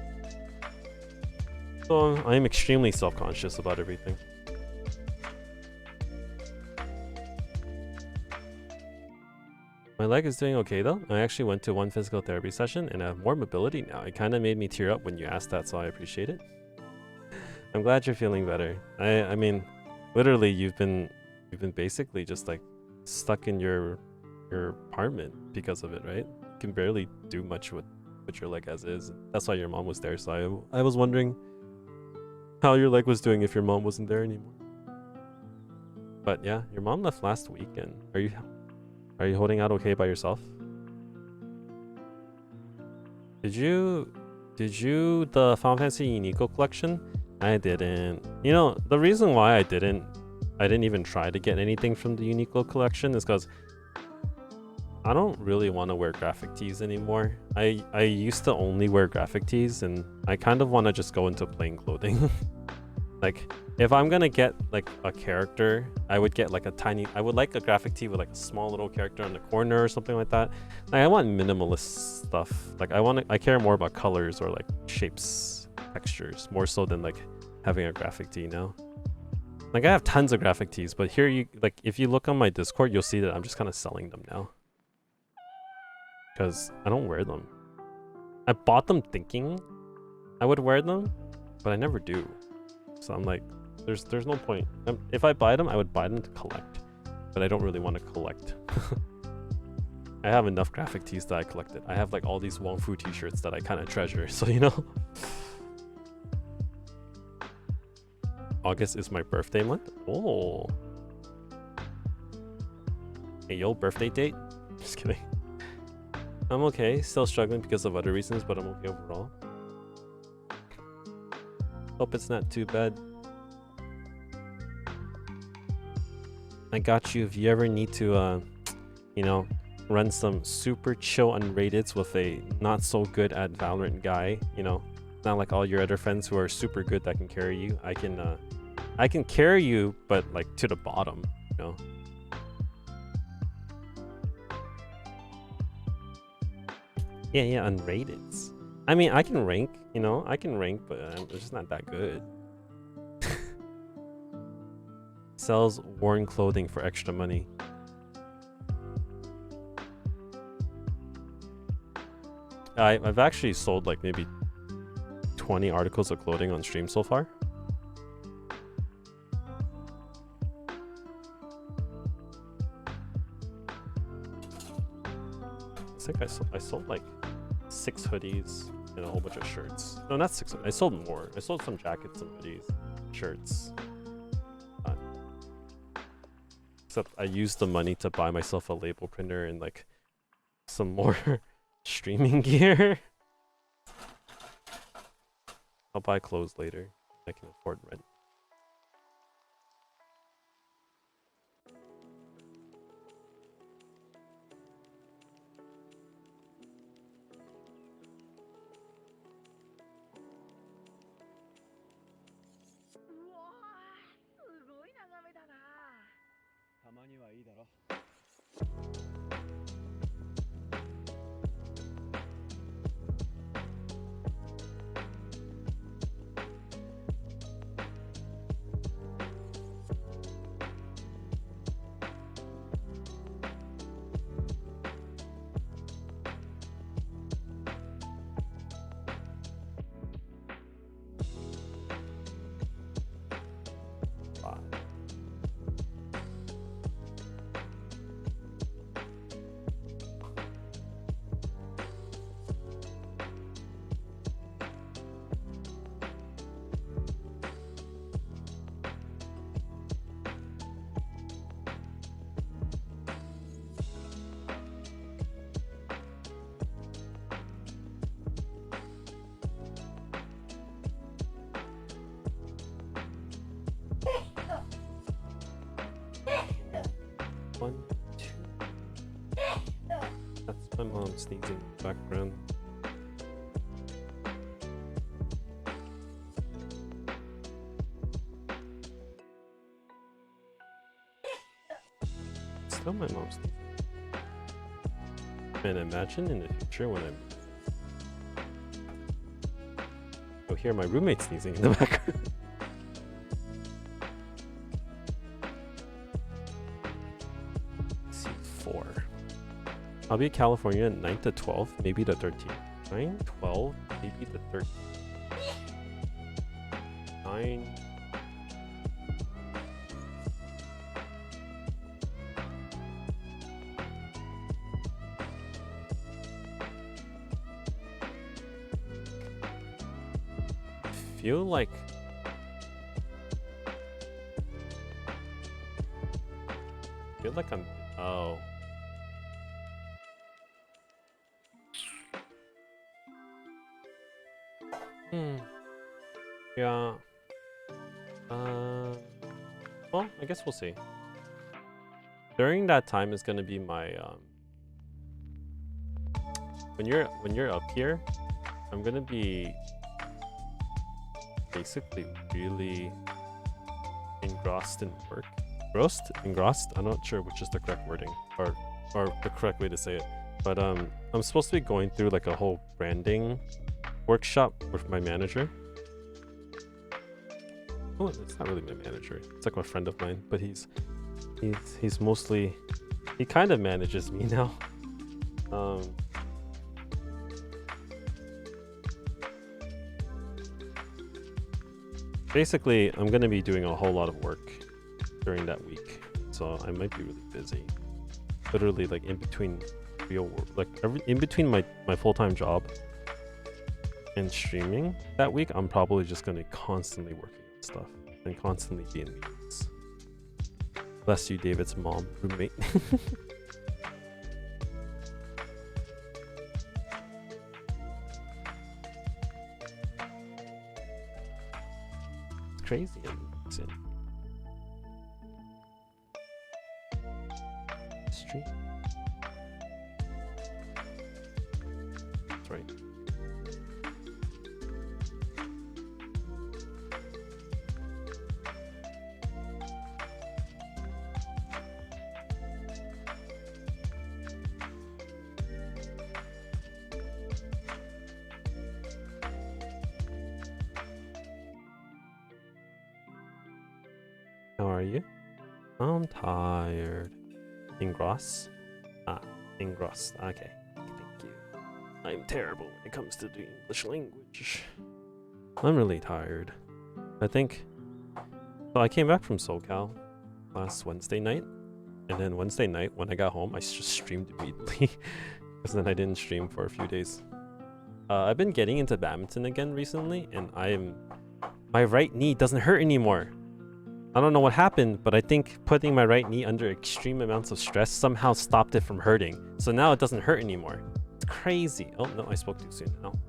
S1: So I am extremely self-conscious about everything. My leg is doing okay though. I actually went to one physical therapy session and I have more mobility now. It kind of made me tear up when you asked that, so I appreciate it. I'm glad you're feeling better. I mean, literally you've been basically just like stuck in your apartment because of it, right? You can barely do much with your leg as is. That's why your mom was there, so I was wondering how your leg was doing if your mom wasn't there anymore. But yeah, your mom left last week, and are you holding out okay by yourself? Did you the Final Fantasy Uniqlo collection? I didn't. You know, the reason why I didn't even try to get anything from the Uniqlo collection is because I don't really want to wear graphic tees anymore. I used to only wear graphic tees, and I kind of want to just go into plain clothing. Like, if I'm gonna get like a character, I would get like I would like a graphic tee with like a small little character in the corner or something like that. Like, I want minimalist stuff. Like, I care more about colors or like shapes, textures, more so than like having a graphic tee now. Like, I have tons of graphic tees, but here if you look on my Discord, you'll see that I'm just kind of selling them now. Because I don't wear them. I bought them thinking I would wear them, but I never do. So I'm like, there's no point. If I buy them, I would buy them to collect, but I don't really want to collect. I have enough graphic tees that I collected. I have like all these Wong Fu t-shirts that I kind of treasure, so you know. August is my birthday month. Oh. Hey, yo, birthday date? Just kidding. I'm okay. Still struggling because of other reasons, but I'm okay overall. Hope it's not too bad. I got you if you ever need to, you know, run some super chill unrateds with a not so good at Valorant guy. You know, not like all your other friends who are super good that can carry you. I can carry you, but like to the bottom. You know. Yeah, unrateds. I mean, I can rank, you know, but I'm just not that good. Sells worn clothing for extra money. I've actually sold like maybe 20 articles of clothing on stream so far. I think I sold like 6 hoodies and a whole bunch of shirts. No, not 6. I sold more. I sold some jackets, some hoodies, shirts. Except I used the money to buy myself a label printer and like some more streaming gear. I'll buy clothes later. I can afford rent. That's my mom sneezing in the background. Still my mom sneezing. And imagine in the future when you'll hear my roommate sneezing in the background. C4. I'll be in California 9 to 12, maybe the 13th. 9, 12, maybe the 13th. 9. Feel like I'm oh. Yeah. Well, I guess we'll see. During that time is gonna be my when you're up here, I'm gonna be basically really engrossed in work. Engrossed? I'm not sure which is the correct wording or the correct way to say it. But I'm supposed to be going through like a whole branding workshop with my manager. Oh, it's not really my manager. It's like a friend of mine, but he's mostly, he kind of manages me now. Basically, I'm gonna be doing a whole lot of work during that week, so I might be really busy. Literally, like in between real work, like in between my full-time job and streaming that week, I'm probably just gonna constantly working on stuff and constantly be in meetings. Bless you, David's mom, roommate. It's crazy. Stream. That's right. How are you? I'm tired. Engross? Ah, engrossed. Okay. Thank you. I'm terrible when it comes to the English language. I'm really tired. I think... So I came back from SoCal last Wednesday night. And then Wednesday night, when I got home, I just streamed immediately. Because then I didn't stream for a few days. I've been getting into badminton again recently. And my right knee doesn't hurt anymore. I don't know what happened, but I think putting my right knee under extreme amounts of stress somehow stopped it from hurting. So now it doesn't hurt anymore. It's crazy. Oh, no, I spoke too soon. No.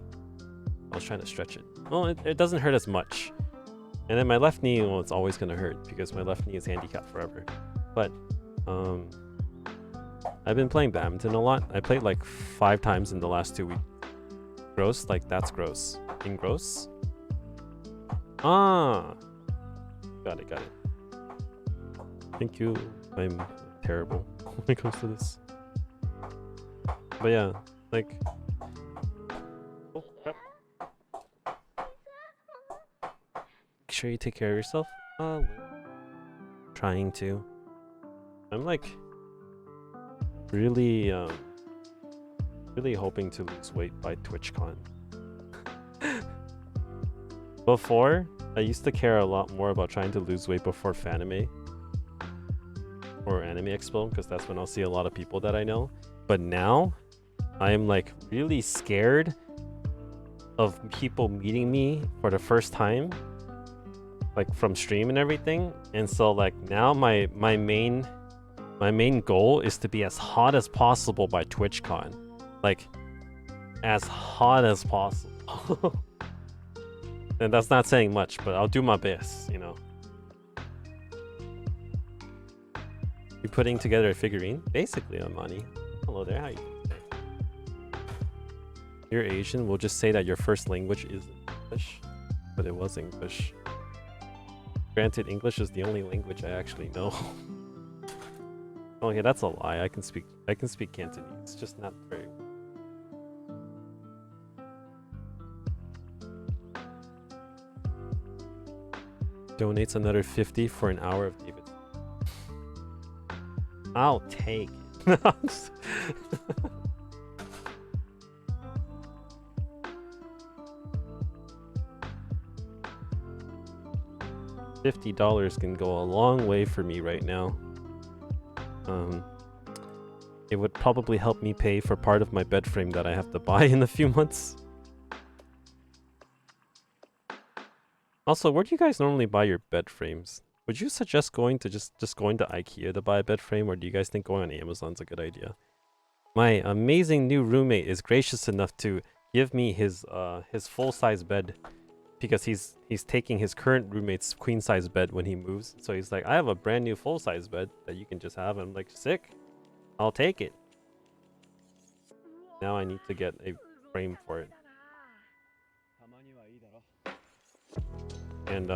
S1: I was trying to stretch it. Oh, it doesn't hurt as much. And then my left knee, well, it's always going to hurt because my left knee is handicapped forever. But, I've been playing badminton a lot. I played like 5 times in the last 2 weeks. Gross? Like, that's gross. Engross? Ah! Got it. Thank you. I'm terrible when it comes to this. But yeah, like... Oh, crap. Make sure you take care of yourself. Trying to. I'm like... really hoping to lose weight by TwitchCon. Before, I used to care a lot more about trying to lose weight before Fanime or Anime Expo, because that's when I'll see a lot of people that I know. But now, I'm like really scared of people meeting me for the first time, like from stream and everything. And so like now my main goal is to be as hot as possible by TwitchCon. Like, as hot as possible. And that's not saying much, but I'll do my best, you know. You putting together a figurine? Basically, Amani. Hello there, how you doing today? You're Asian, we'll just say that your first language is English. But it was English. Granted, English is the only language I actually know. Oh yeah, that's a lie. I can speak Cantonese, just not very well. Donates another 50 for an hour of David. I'll take it. $50 can go a long way for me right now. It would probably help me pay for part of my bed frame that I have to buy in a few months. Also, where do you guys normally buy your bed frames? Would you suggest going to just going to IKEA to buy a bed frame, or do you guys think going on Amazon's a good idea? My amazing new roommate is gracious enough to give me his full-size bed because he's taking his current roommate's queen-size bed when he moves. So he's like, I have a brand new full-size bed that you can just have. And I'm like, sick. I'll take it. Now I need to get a frame for it. And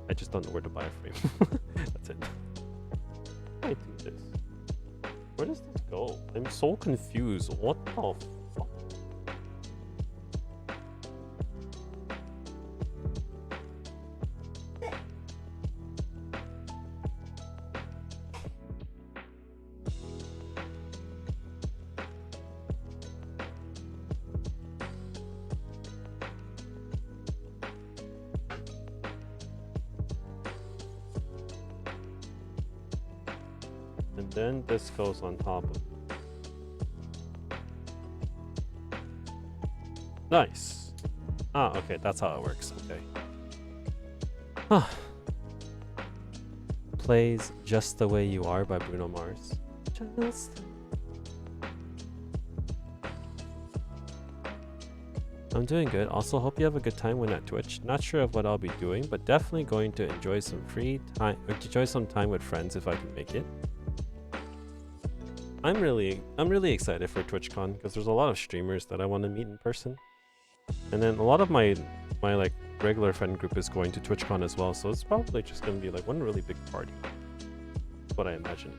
S1: I just don't know where to buy a frame. That's it. How do I do this? Where does this go? I'm so confused. What the fuck? And then this goes on top of it. Nice. Ah, okay, that's how it works. Okay. Huh. Plays Just the Way You Are by Bruno Mars. Just. I'm doing good. Also, hope you have a good time when at Twitch. Not sure of what I'll be doing, but definitely going to enjoy some free time, enjoy some time with friends if I can make it. I'm really excited for TwitchCon because there's a lot of streamers that I want to meet in person, and then a lot of my like regular friend group is going to TwitchCon as well. So it's probably just gonna be like one really big party. That's what I imagine.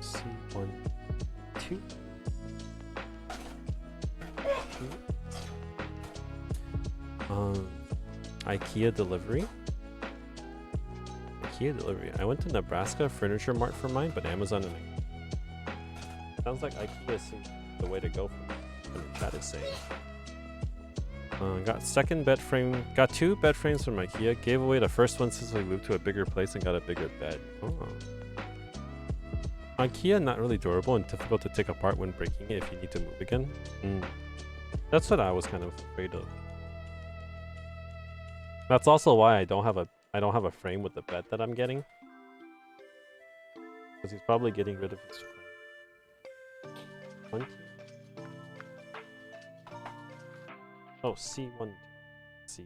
S1: C1, 2. IKEA delivery. IKEA delivery. I went to Nebraska Furniture Mart for mine, but Amazon and sounds like IKEA seems the way to go from what the chat is saying. Got second bed frame. Got 2 bed frames from IKEA. Gave away the first one since we moved to a bigger place and got a bigger bed. Oh. IKEA not really durable and difficult to take apart when breaking it if you need to move again. That's what I was kind of afraid of. That's also why I don't have a frame with the bed that I'm getting. Because he's probably getting rid of his frame. 20. Oh, C1. C.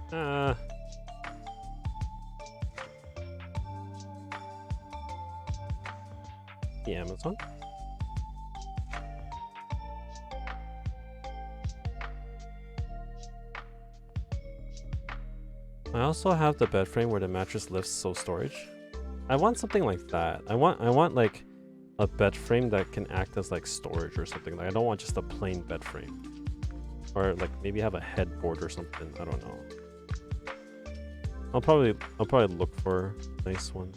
S1: The Amazon. I also have the bed frame where the mattress lifts so storage. I want something like that. I want like a bed frame that can act as like storage or something. Like I don't want just a plain bed frame. Or like maybe have a headboard or something. I don't know. I'll probably look for a nice one.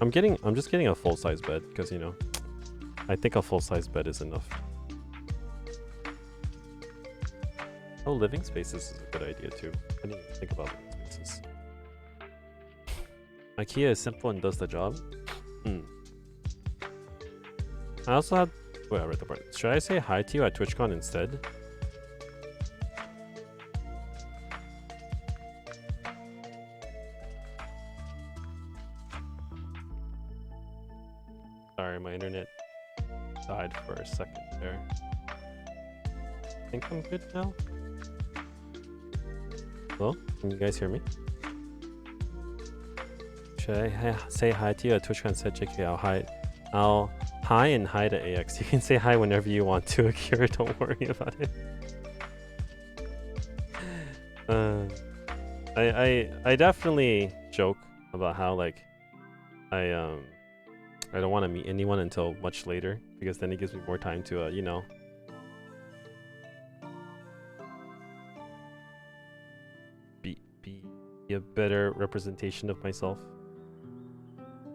S1: I'm just getting a full-size bed because, you know, I think a full-size bed is enough. Oh, living spaces is a good idea too. I didn't even think about living spaces. IKEA is simple and does the job. I also had... Wait, I read the part. Should I say hi to you at TwitchCon instead? Sorry, my internet died for a second there. I think I'm good now. Hello? Can you guys hear me? Should I say hi to you at TwitchCon instead? JK, I'll hi and hi to AX. You can say hi whenever you want to, Akira. Don't worry about it. I definitely joke about how like I don't want to meet anyone until much later because then it gives me more time to you know, be a better representation of myself.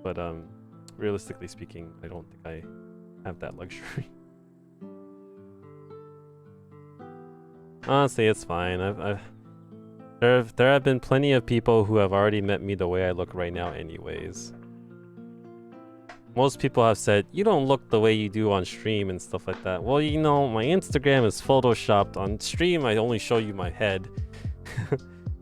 S1: But realistically speaking, I don't think I have that luxury. Honestly, it's fine. There have been plenty of people who have already met me the way I look right now anyways. Most people have said, you don't look the way you do on stream and stuff like that. Well, you know, my Instagram is photoshopped. On stream, I only show you my head.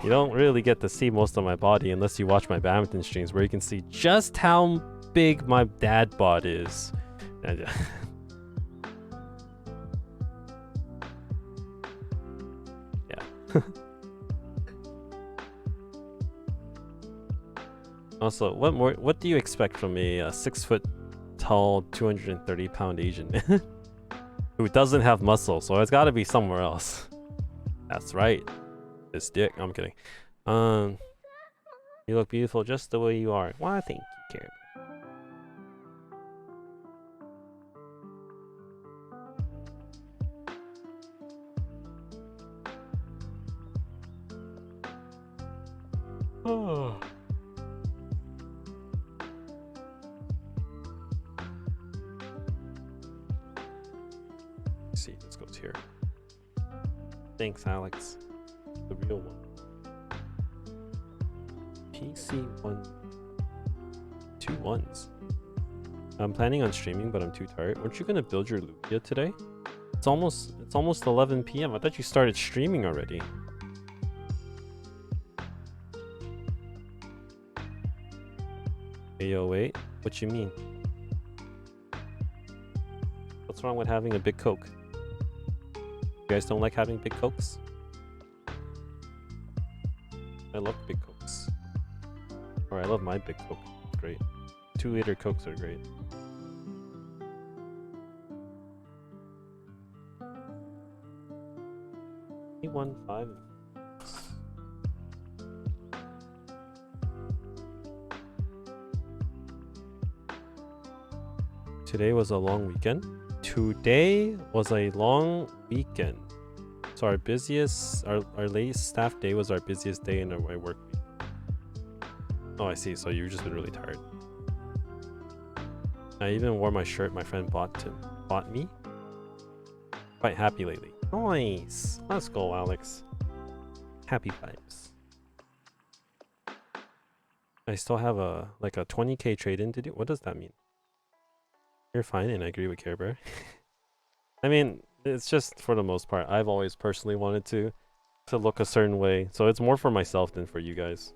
S1: You don't really get to see most of my body unless you watch my badminton streams where you can see just how big my dad bod is. Yeah. Also, what do you expect from a 6 foot tall, 230-pound Asian man who doesn't have muscle? So it's got to be somewhere else. That's right. This dick. I'm kidding. You look beautiful just the way you are. Why, thank you, Care Bear. Oh. Let's see, this goes here. Thanks, Alex. The real one. PC1. 2 1s. I'm planning on streaming, but I'm too tired. Weren't you gonna build your Lugia today? It's almost 11 p.m. I thought you started streaming already. Wait, what you mean? What's wrong with having a big Coke? You guys don't like having big Cokes? I love big Cokes. Or I love my big Coke. It's great. 2-liter Cokes are great. E15. Today was a long weekend. Today was a long weekend. So our latest staff day was our busiest day in my work week. Oh, I see. So you've just been really tired. I even wore my shirt my friend bought me. Quite happy lately. Nice. Let's go, Alex. Happy vibes. I still have a 20k trade-in to do. What does that mean? You're fine, and I agree with Care Bear. I mean, it's just for the most part. I've always personally wanted to look a certain way, so it's more for myself than for you guys.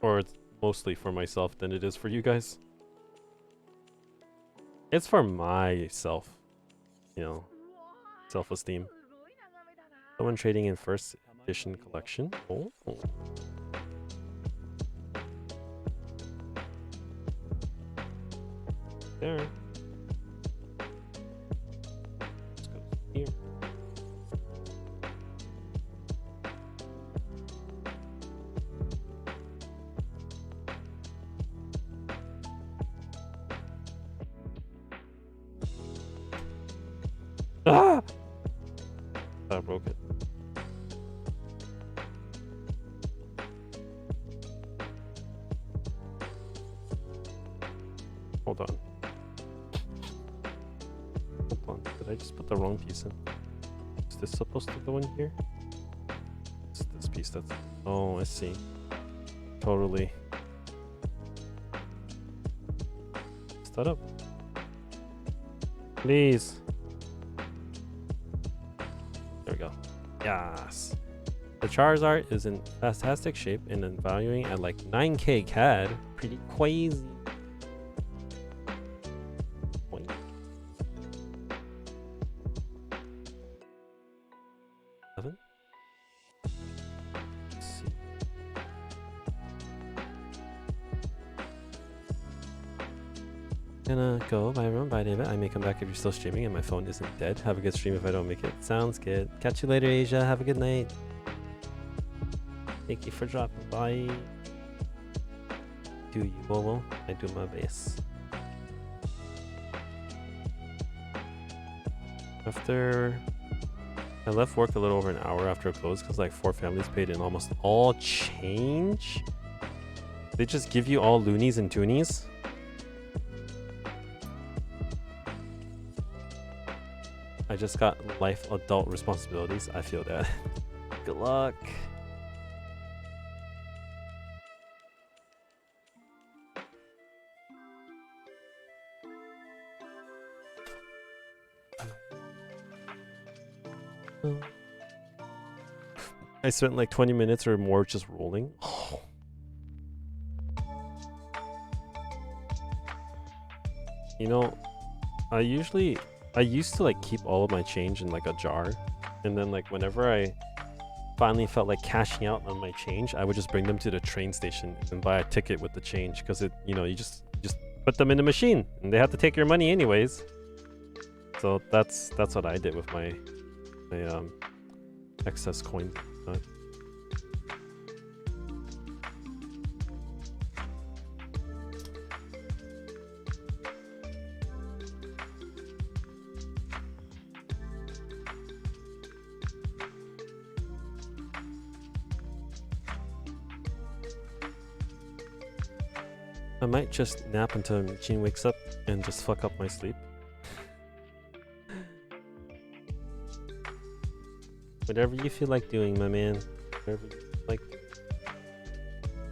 S1: Or it's mostly for myself than it is for you guys. It's for myself, you know, self-esteem. Someone trading in first edition collection. Oh. There. Let's go here. Ah! I broke it. Hold on. Did I just put the wrong piece in? Is this supposed to go in here? It's this piece that's... Oh, I see. Totally. Start up. Please. There we go. Yes. The Charizard is in fantastic shape and then valuing at like 9k CAD. Pretty crazy. Gonna go. Bye everyone. Bye David. I may come back if you're still streaming and my phone isn't dead. Have a good stream if I don't make it. Sounds good. Catch you later, Asia. Have a good night. Thank you for dropping by. Do you, Bobo? I do my best. After I left work a little over an hour after it closed because like 4 families paid in almost all change. They just give you all loonies and toonies. I just got life adult responsibilities. I feel that. Good luck. I spent like 20 minutes or more just rolling. Oh. You know, I used to like keep all of my change in like a jar, and then like whenever I finally felt like cashing out on my change, I would just bring them to the train station and buy a ticket with the change, because it, you know, you just put them in the machine and they have to take your money anyways. So that's what I did with my my excess coins. I might just nap until Michin wakes up and just fuck up my sleep. Whatever you feel like doing, my man. Whatever you feel like doing.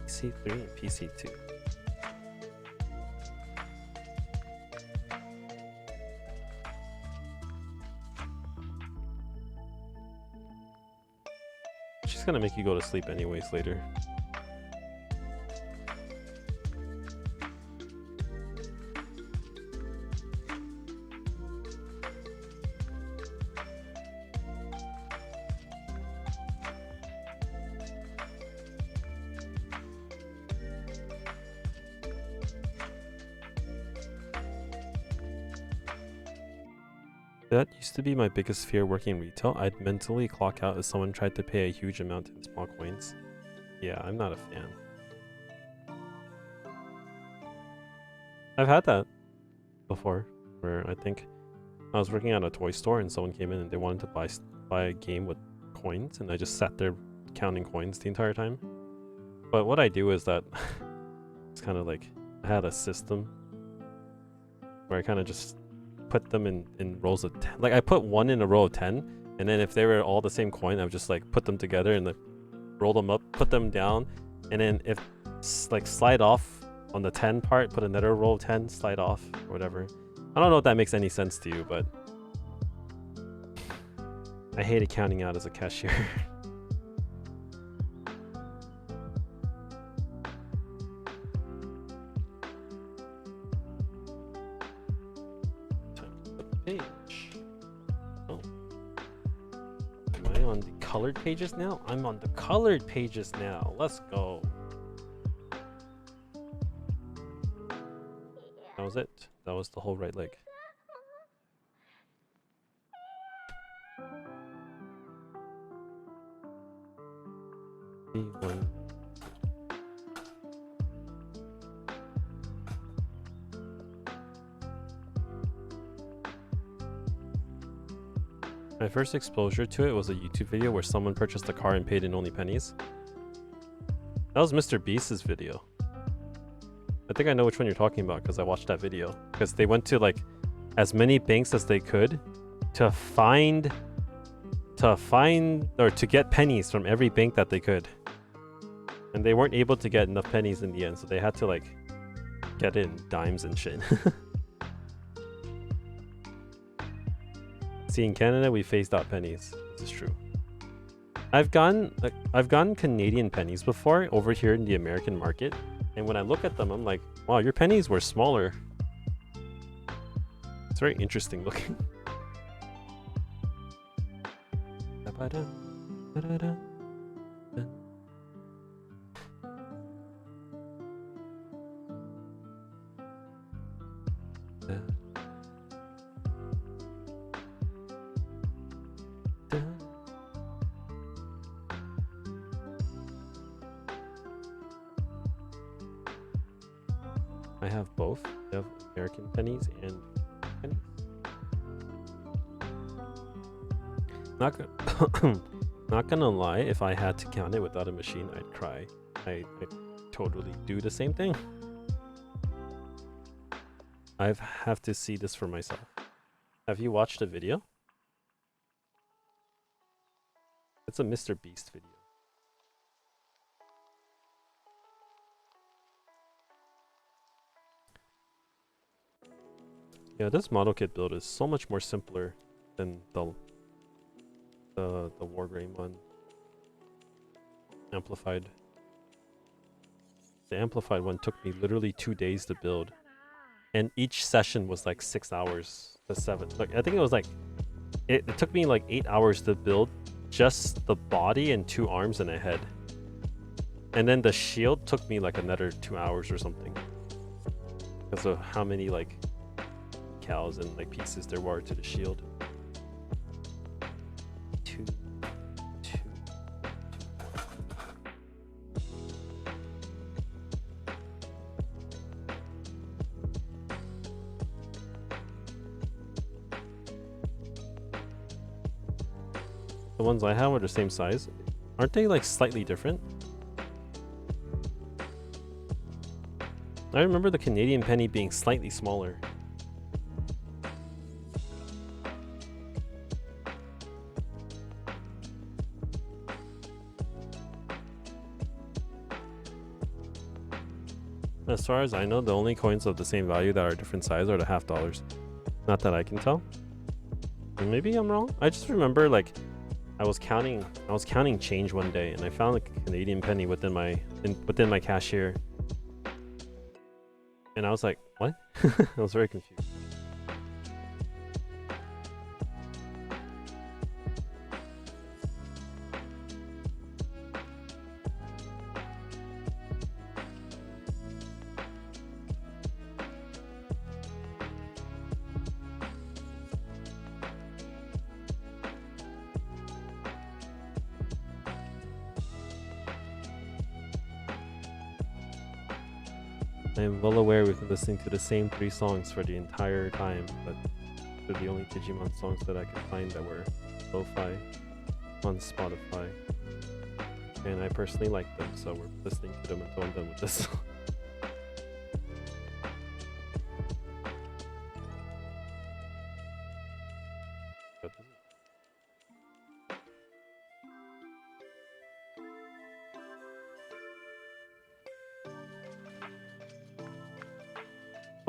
S1: PC3 and PC2. She's gonna make you go to sleep anyways later. That used to be my biggest fear working in retail. I'd mentally clock out if someone tried to pay a huge amount in small coins. Yeah, I'm not a fan. I've had that before, where I think I was working at a toy store and someone came in and they wanted to buy a game with coins, and I just sat there counting coins the entire time. But what I do is that it's kind of like I had a system where I kind of just put them in rows of 10. Like I put one in a row of 10, and then if they were all the same coin, I would just like put them together and like roll them up, put them down, and then if like slide off on the 10 part, put another row of 10, slide off or whatever. I don't know if that makes any sense to you, but I hated counting out as a cashier. Page. Oh. Am I on the colored pages now? I'm on the colored pages now. Let's go. That was it. That was the whole right leg. B1. My first exposure to it was a YouTube video where someone purchased a car and paid in only pennies. That was Mr. Beast's video. I think I know which one you're talking about because I watched that video. Because they went to like as many banks as they could to find or to get pennies from every bank that they could. And they weren't able to get enough pennies in the end, so they had to like get in dimes and shit. See, in Canada, we phased out pennies. This is true. I've gotten Canadian pennies before over here in the American market, and when I look at them, I'm like, wow, your pennies were smaller. It's very interesting looking. I have both. I have American pennies and pennies. Not gonna lie, if I had to count it without a machine, I'd cry. I totally do the same thing. I have to see this for myself. Have you watched the video? It's a Mr. Beast video. Yeah, this model kit build is so much more simpler than the Wargreymon amplified. The amplified one took me literally 2 days to build, and each session was like 6 hours to 7. Like I think it was like it took me like 8 hours to build just the body and 2 arms and a head, and then the shield took me like another 2 hours or something because of how many like cows and like pieces there were to the shield. The ones I have are the same size. Aren't they like slightly different? I remember the Canadian penny being slightly smaller. As far as I know, the only coins of the same value that are different size are the half dollars. Not that I can tell. And maybe I'm wrong. I just remember like I was counting change one day and I found like a Canadian penny within my cashier. And I was like, what? I was very confused. I am well aware we've been listening to the same 3 songs for the entire time, but they're the only Digimon songs that I could find that were lo-fi on Spotify. And I personally like them, so we're listening to them until I'm done with this.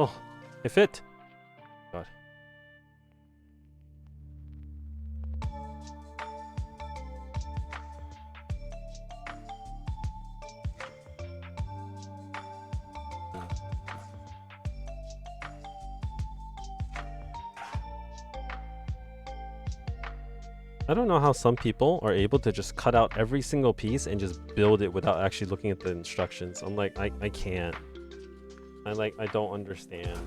S1: Oh, it fit! God. I don't know how some people are able to just cut out every single piece and just build it without actually looking at the instructions. I'm like, I can't. I don't understand.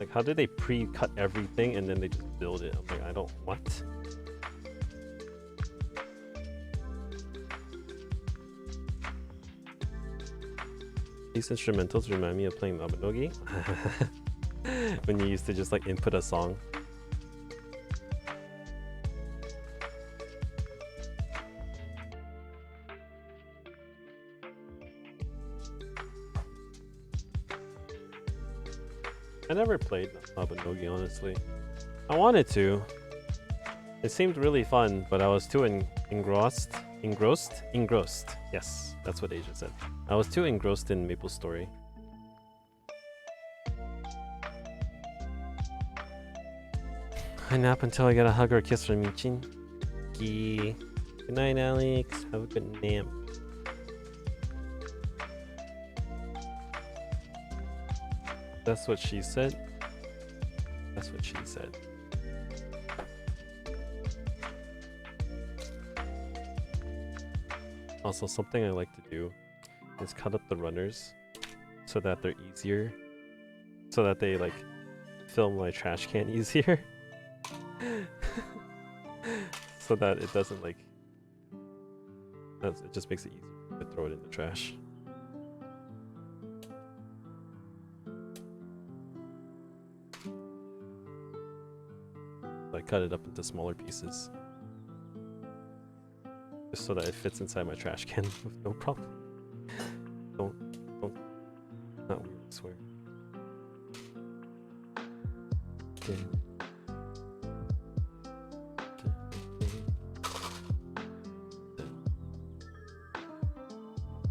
S1: Like, how did they pre-cut everything and then they just build it? I'm like, I don't, what? These instrumentals remind me of playing Mabinogi. When you used to just like input a song. I never played Mabinogi, honestly. I wanted to. It seemed really fun, but I was too engrossed. Yes, that's what Asia said. I was too engrossed in Maple Story. I nap until I get a hug or a kiss from Michin. Good night, Alex. Have a good nap. That's what she said. That's what she said. Also, something I like to do is cut up the runners so that they're easier. So that they like fill my trash can easier. So that it doesn't like... it just makes it easier to throw it in the trash. I cut it up into smaller pieces. Just so that it fits inside my trash can with no problem. Don't, not weird, I swear. Okay.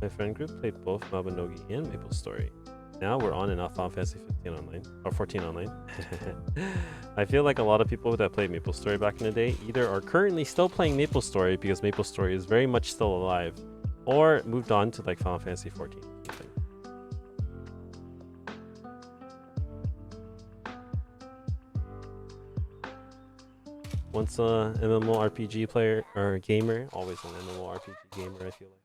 S1: My friend group played both Mabinogi and Maple Story. Now we're on and off Final Fantasy 15 online, or 14 online. I feel like a lot of people that played Maple Story back in the day either are currently still playing Maple Story because Maple Story is very much still alive, or moved on to like Final Fantasy 14. Once a MMORPG player or gamer, always an MMORPG gamer, I feel like.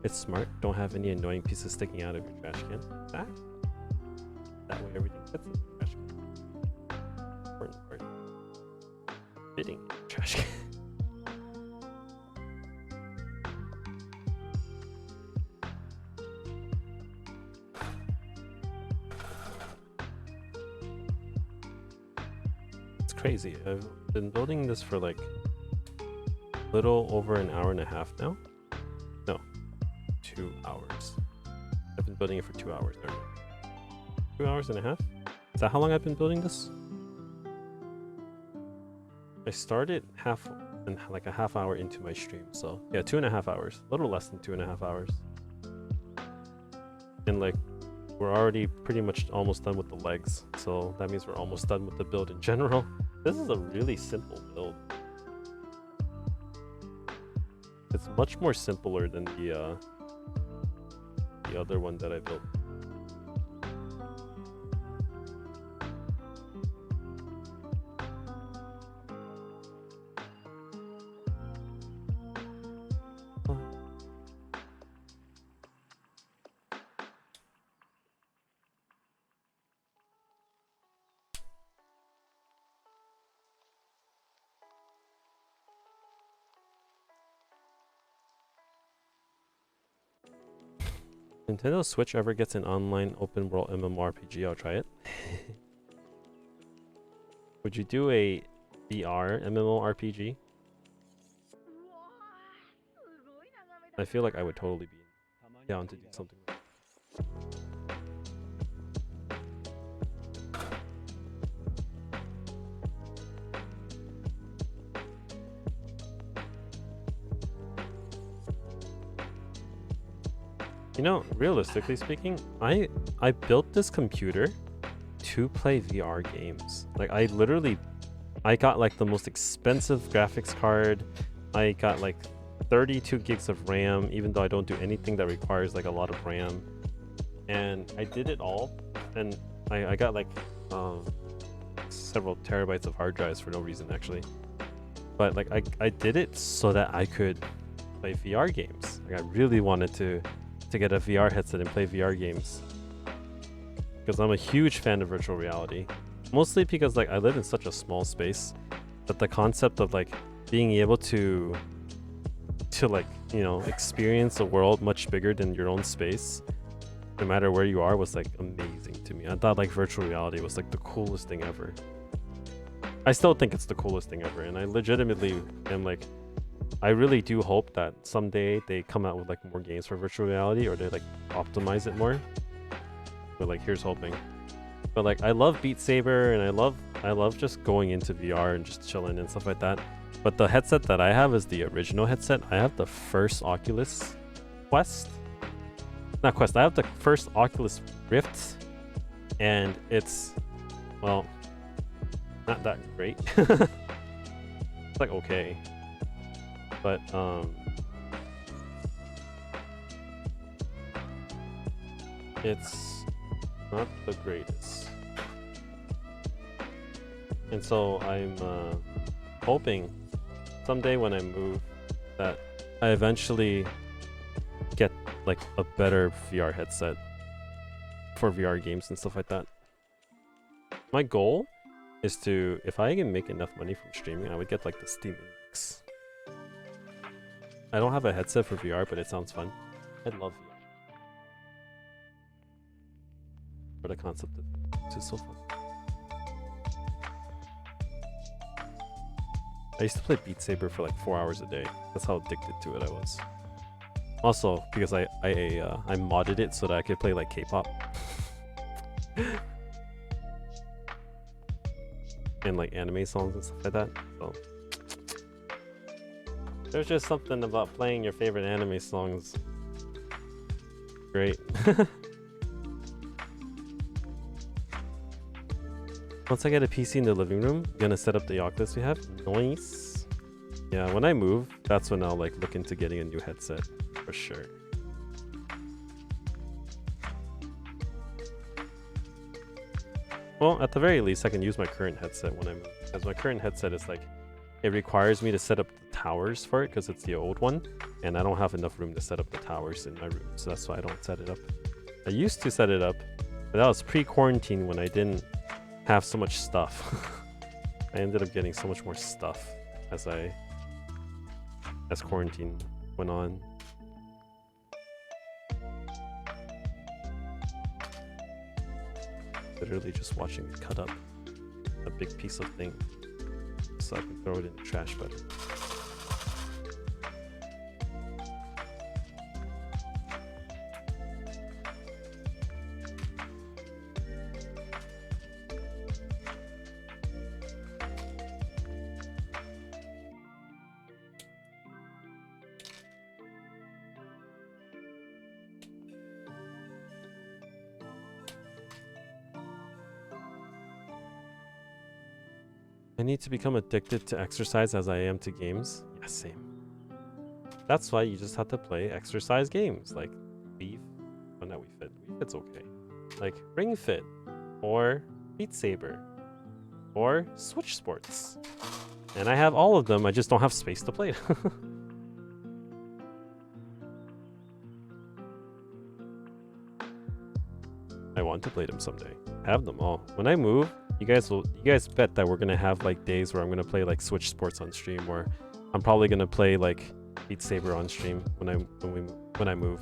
S1: It's smart. Don't have any annoying pieces sticking out of your trash can. That way everything fits in the trash can. Important part. Fitting in the trash can. It's crazy. I've been building this for like a little over an hour and a half now. No, 2 hours. I've been building it for 2 hours. 2 hours and a half? Is that how long I've been building this? I started like a half hour into my stream, so yeah, 2.5 hours. A little less than 2.5 hours. And like, we're already pretty much almost done with the legs, so that means we're almost done with the build in general. This is a really simple build. It's much more simpler than the other one that I built. Nintendo Switch ever gets an online open world MMORPG, I'll try it. Would you do a VR MMORPG? I feel like I would totally be down to do something. You know, realistically speaking, I built this computer to play VR games. Like I got like the most expensive graphics card. I got like 32 gigs of RAM, even though I don't do anything that requires like a lot of RAM. And I did it all, and I got like several terabytes of hard drives for no reason actually. But like I did it so that I could play VR games. Like I really wanted to get a VR headset and play VR games, because I'm a huge fan of virtual reality, mostly because like I live in such a small space that the concept of like being able to like, you know, experience a world much bigger than your own space no matter where you are was like amazing to me. I thought like virtual reality was like the coolest thing ever. I still think it's the coolest thing ever, and I legitimately am like, I really do hope that someday they come out with like more games for virtual reality, or they like optimize it more. But like, here's hoping. But like, I love Beat Saber, and I love just going into VR and just chilling and stuff like that. But the headset that I have is the original headset. I have the first Oculus Quest. Not Quest, I have the first Oculus Rift, and it's, well, not that great. It's like okay. But it's not the greatest. And so I'm hoping someday when I move that I eventually get like a better VR headset for VR games and stuff like that. My goal is to, if I can make enough money from streaming, I would get like the Steam Index. I don't have a headset for VR, but it sounds fun. I love VR. For the concept of it, it's so fun. I used to play Beat Saber for like 4 hours a day. That's how addicted to it I was. Also, because I modded it so that I could play like K-pop. And like anime songs and stuff like that. So there's just something about playing your favorite anime songs. Great. Once I get a PC in the living room, I'm gonna set up the Oculus we have. Nice. Yeah, when I move, that's when I'll like look into getting a new headset for sure. Well, at the very least, I can use my current headset when I move, because my current headset is like, it requires me to set up the towers for it because it's the old one, and I don't have enough room to set up the towers in my room, so that's why I don't set it up. I used to set it up, but that was pre-quarantine when I didn't have so much stuff. I ended up getting so much more stuff as quarantine went on. Literally just watching me cut up a big piece of thing so I can throw it in the trash better. I need to become addicted to exercise as I am to games. Yeah, same. That's why you just have to play exercise games like Wii. Oh, not Wii Fit. Wii Fit's okay. Like Ring Fit, or Beat Saber, or Switch Sports. And I have all of them. I just don't have space to play. I want to play them someday. Have them all. When I move, you guys bet that we're gonna have like days where I'm gonna play like Switch Sports on stream, or I'm probably gonna play like Beat Saber on stream when I move.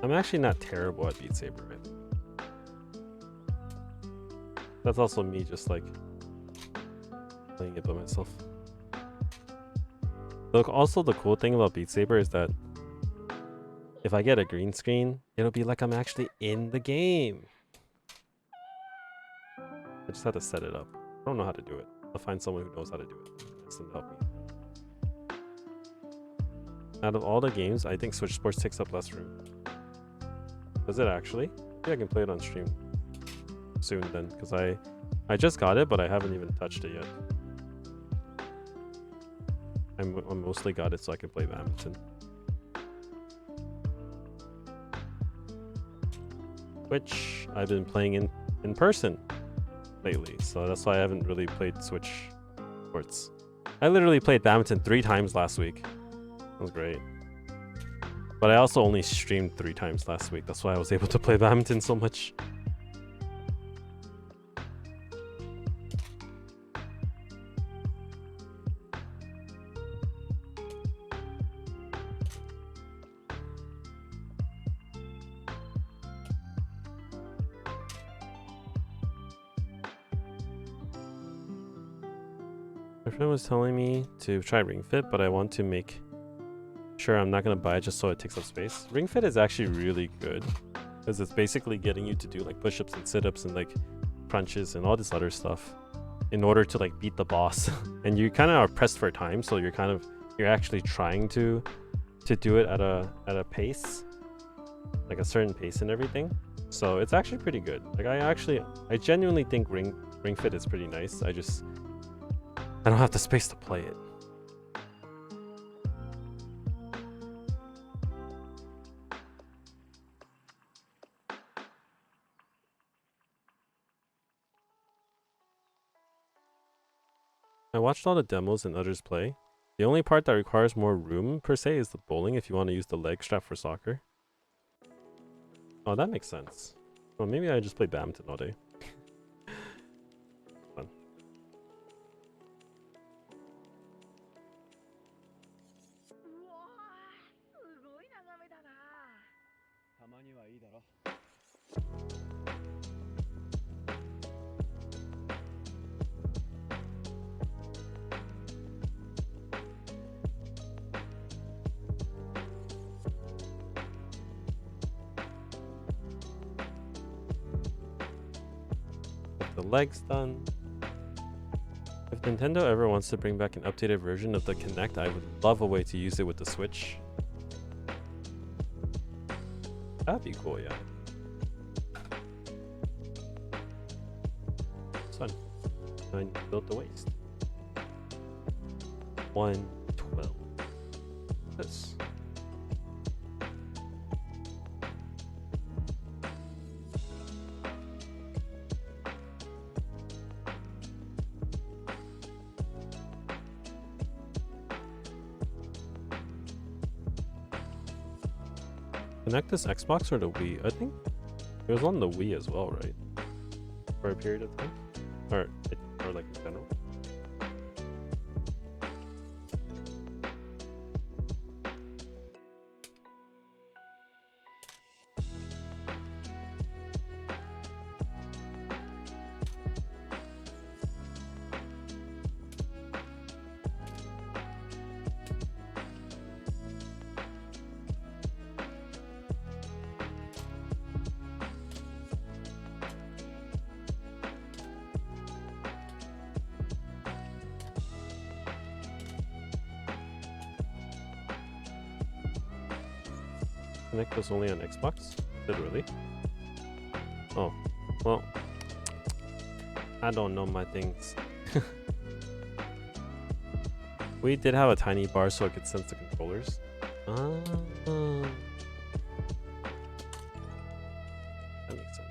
S1: I'm actually not terrible at Beat Saber, right? That's also me just like playing it by myself. Look, also the cool thing about Beat Saber is that if I get a green screen, it'll be like I'm actually in the game. I just have to set it up. I don't know how to do it. I'll find someone who knows how to do it. Ask them to help me. Out of all the games, I think Switch Sports takes up less room. Does it actually? Maybe I can play it on stream soon then, because I just got it, but I haven't even touched it yet. I mostly got it so I can play badminton. Which I've been playing in person lately, so that's why I haven't really played Switch Sports. I literally played badminton 3 times last week. That was great. But I also only streamed 3 times last week. That's why I was able to play badminton so much. My friend was telling me to try Ring Fit, but I want to make sure I'm not going to buy it just so it takes up space. Ring Fit is actually really good because it's basically getting you to do like push-ups and sit-ups and like crunches and all this other stuff in order to like beat the boss. And you kind of are pressed for time, so you're actually trying to do it at a pace, like a certain pace and everything. So it's actually pretty good. Like I genuinely think Ring Fit is pretty nice. I don't have the space to play it. I watched all the demos and others play. The only part that requires more room per se is the bowling if you want to use the leg strap for soccer. Oh, that makes sense. Well, maybe I just play badminton all day. Fun. The legs done. If Nintendo ever wants to bring back an updated version of the Kinect, I would love a way to use it with the Switch. That'd be cool, yeah. It's fun. I built the waist. 112. This. Connect this Xbox or the Wii? I think it was on the Wii as well, right? For a period of time? Or like in general? Connect was only on Xbox? Did it really? Oh, well, I don't know my things. We did have a tiny bar so it could sense the controllers. That makes sense.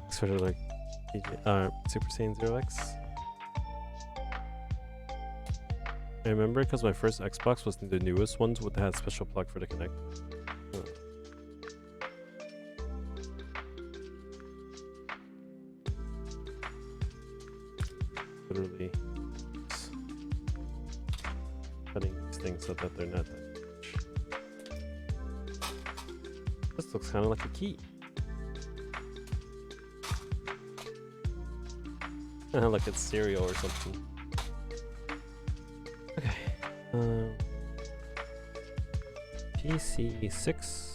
S1: Sort of like Super Saiyan 0X. I remember because my first Xbox was the newest ones with that special plug for the Kinect. Literally cutting these things so that they're not that much. This looks kind of like a key. Like it's cereal or something. Okay. PC 6.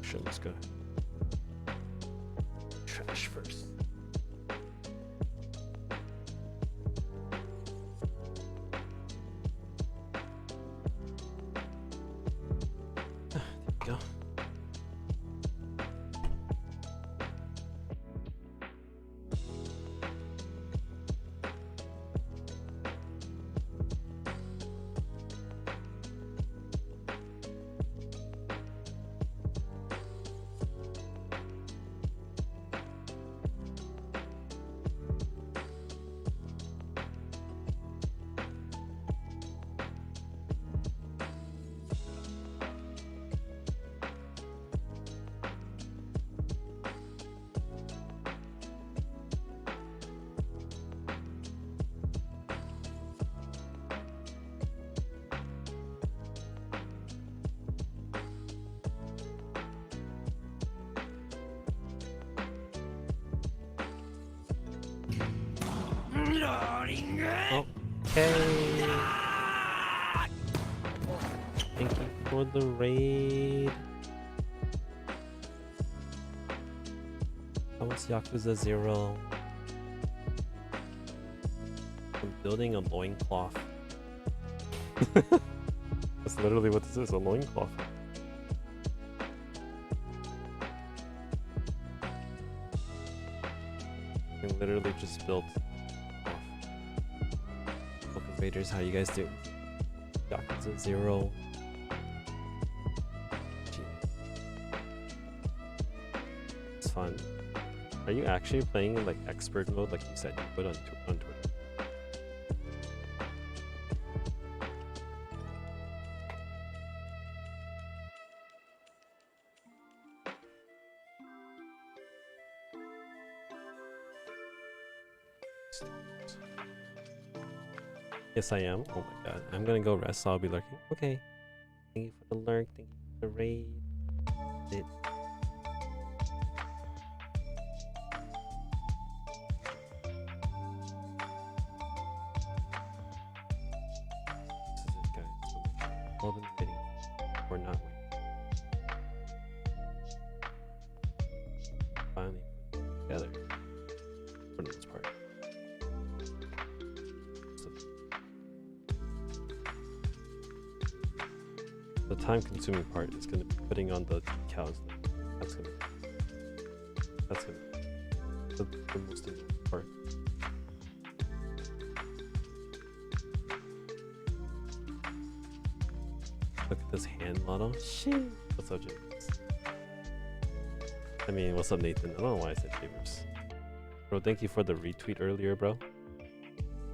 S1: Actually, let's go. Trash first. There we go. Okay. Thank you for the raid. How was Yakuza 0? I'm building a loincloth. That's literally what this is, a loincloth. I literally just built Raiders, how you guys do? Yakuza 0. It's fun. Are you actually playing in like expert mode like you said you put on Twitter? Yes, I am. Oh my god. I'm gonna go rest, so I'll be lurking. Okay. Thank you for the lurk. Thank you for the raid. This is it, guys. So all been waiting or not waiting. Finally put it together. For the most part. The time-consuming part is going to be putting on the decals. That's going to be the most important part. Look at this hand model. Shit. What's up, James? I mean, what's up, Nathan? I don't know why I said James. Bro, thank you for the retweet earlier, bro.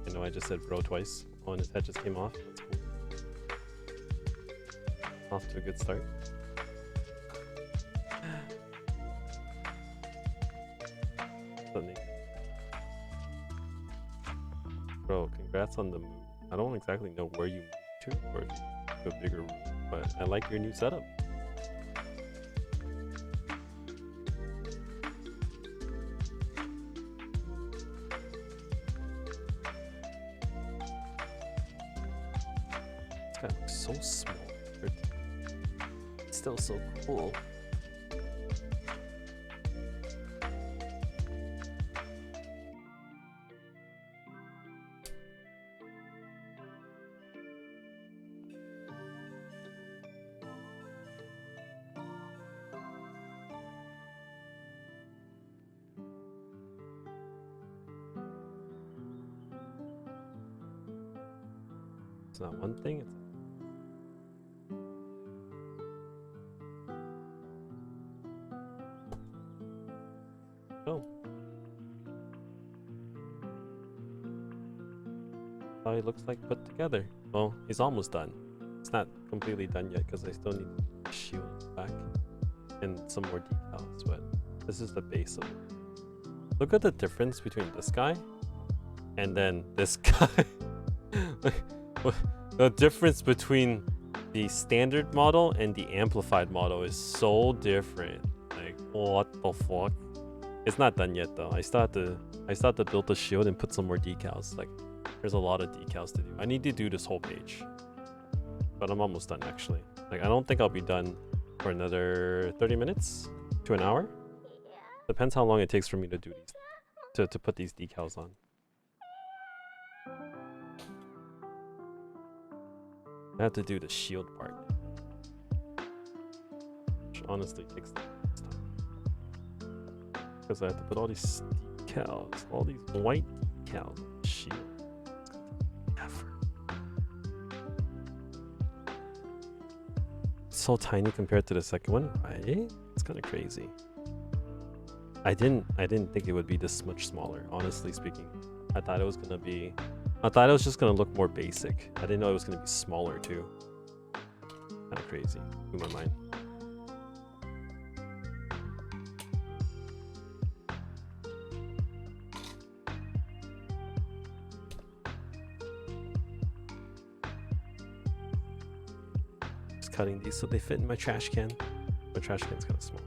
S1: I know I just said bro twice. Oh, and his head just came off. That's cool. Off to a good start. Bro, congrats on the move. I don't exactly know where you moved to or to a bigger room, but I like your new setup. This guy looks so small. It's still so cool. It's not one thing, it's oh. How he looks like put together. Well, he's almost done. It's not completely done yet because I still need shields back and some more decals, but this is the base of it. Look at the difference between this guy and then this guy. The difference between the standard model and the amplified model is so different. Like, what the fuck? It's not done yet though. I still have to build the shield and put some more decals. Like, there's a lot of decals to do. I need to do this whole page, but I'm almost done actually. Like, I don't think I'll be done for another 30 minutes to an hour. Depends how long it takes for me to do these, to put these decals on. I have to do the shield part, which honestly takes the most time. Because I have to put all these decals, all these white decals on the shield. It's gonna take effort. It's so tiny compared to the second one, right? It's kind of crazy. I didn't think it would be this much smaller, honestly speaking. I thought it was just gonna look more basic. I didn't know it was gonna be smaller too. Kind of crazy. Blew my mind. Just cutting these so they fit in my trash can. My trash can's kind of small.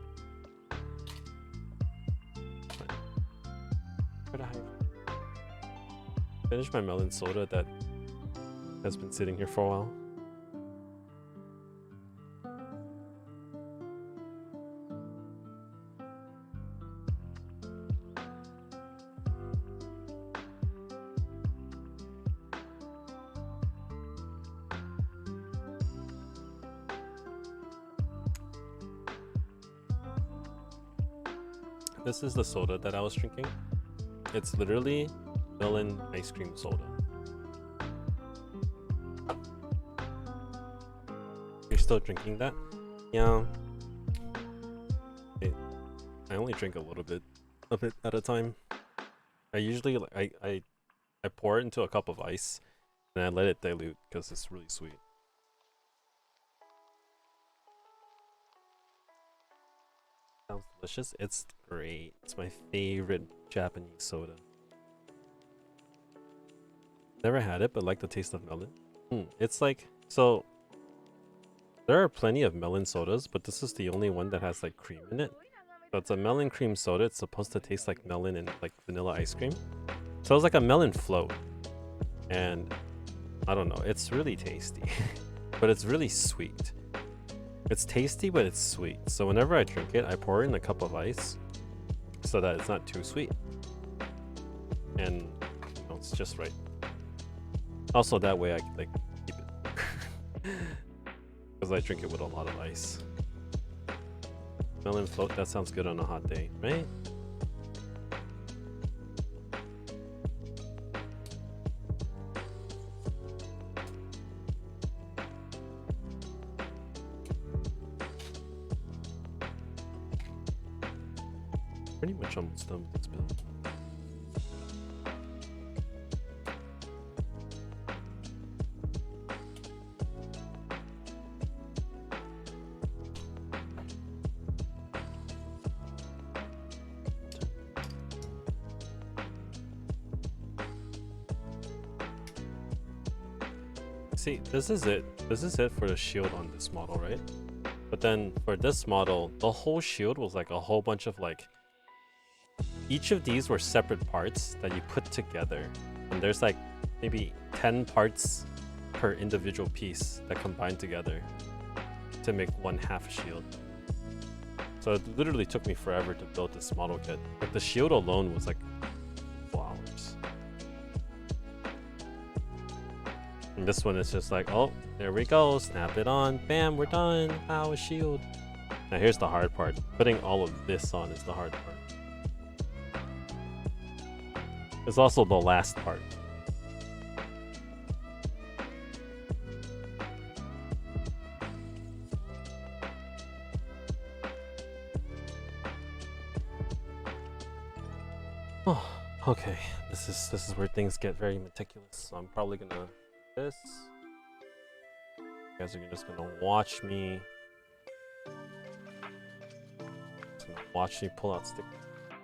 S1: Finish my melon soda that has been sitting here for a while. This is the soda that I was drinking. It's literally melon ice cream soda. You're still drinking that? Yeah. I only drink a little bit of it at a time. I usually I pour it into a cup of ice and I let it dilute because it's really sweet. Sounds delicious. It's great. It's my favorite Japanese soda. Never had it, but like the taste of melon. It's like, so there are plenty of melon sodas, but this is the only one that has like cream in it. So it's a melon cream soda. It's supposed to taste like melon and like vanilla ice cream. So it's like a melon float. And I don't know, it's really tasty, but it's really sweet. It's tasty, but it's sweet. So whenever I drink it, I pour it in a cup of ice so that it's not too sweet. And you know, it's just right. Also, that way I can like keep it because I drink it with a lot of ice. Melon float, that sounds good on a hot day, right? Pretty much almost done with this build. See, this is it. This is it for the shield on this model, right? But then for this model, the whole shield was like a whole bunch of like, each of these were separate parts that you put together. And there's like maybe 10 parts per individual piece that combine together to make one half shield. So it literally took me forever to build this model kit. Like the shield alone was like 4 hours. And this one is just like, oh, there we go, snap it on, bam, we're done. Wow, a shield. Now here's the hard part. Putting all of this on is the hard part. It's also the last part. Oh, okay. This is where things get very meticulous. So I'm probably gonna do this. You guys are just gonna watch me. Just gonna watch me pull out stick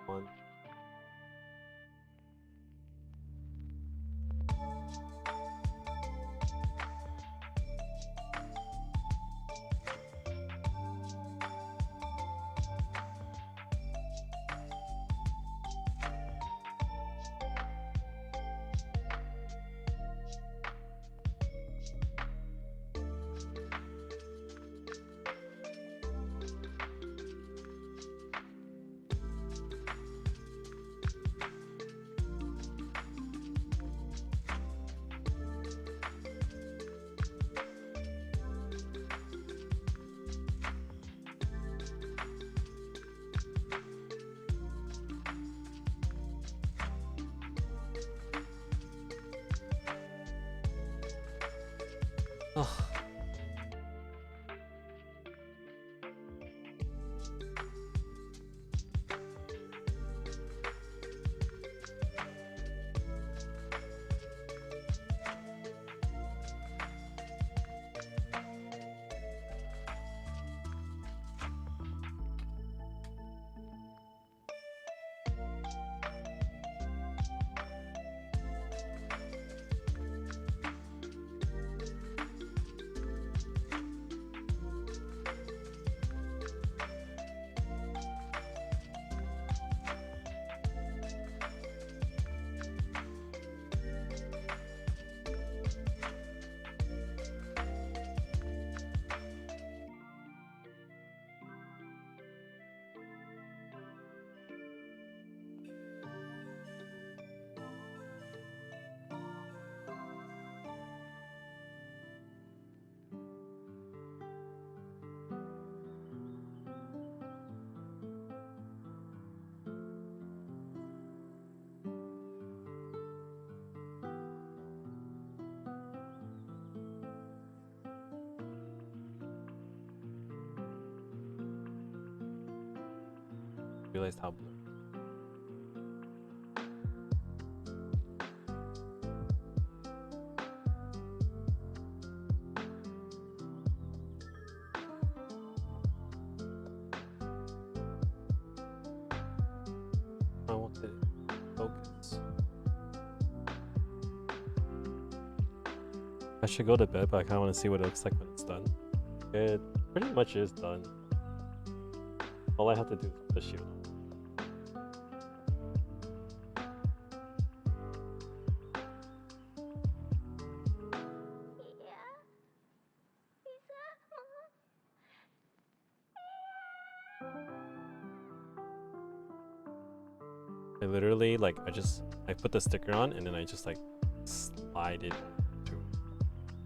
S1: one. Ugh. Realized how blue. I want to focus. I should go to bed, but I kind of want to see what it looks like when it's done. It pretty much is done. All I have to do is put the shield on. I literally like I put the sticker on and then I just like slide it to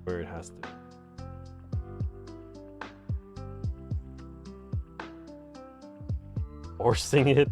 S1: where it has to. Forcing it.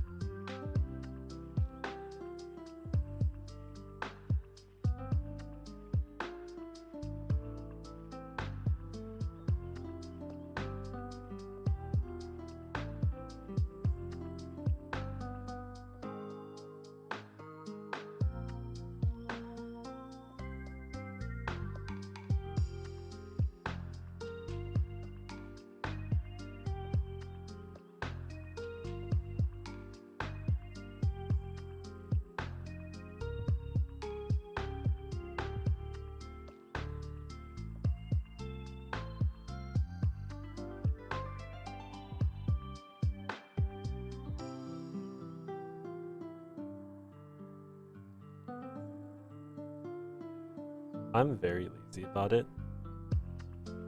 S1: I'm very lazy about it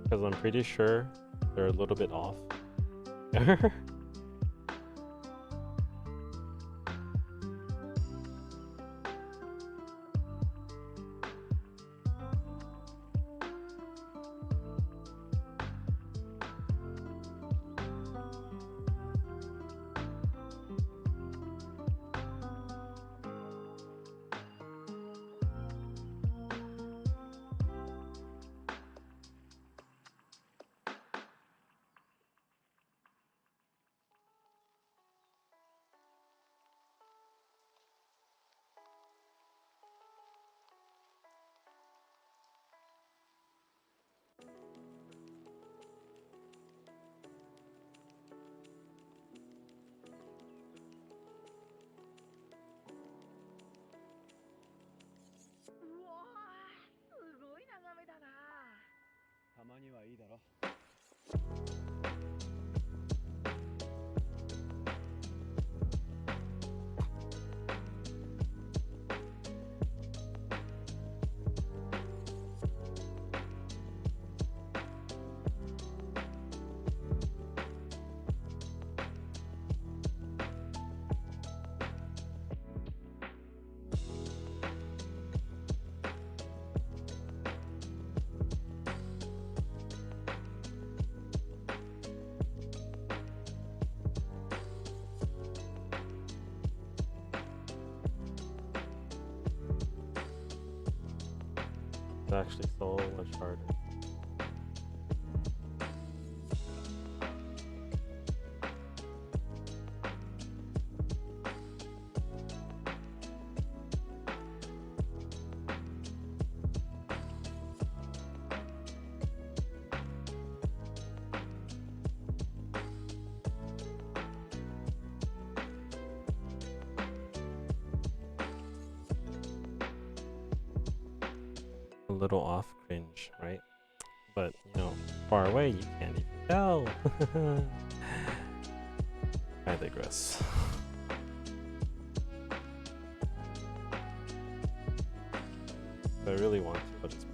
S1: because I'm pretty sure they're a little bit off. It's actually so much harder. little off, cringe, right? But, you know, far away, you can't even tell. I digress. If I really want to, I'll just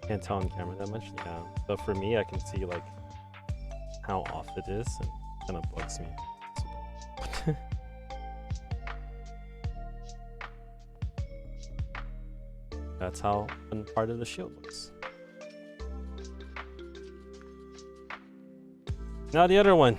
S1: can't tell on camera that much. Yeah, but for me, I can see like how off it is, and kind of bugs me. That's how one part of the shield looks. Now the other one.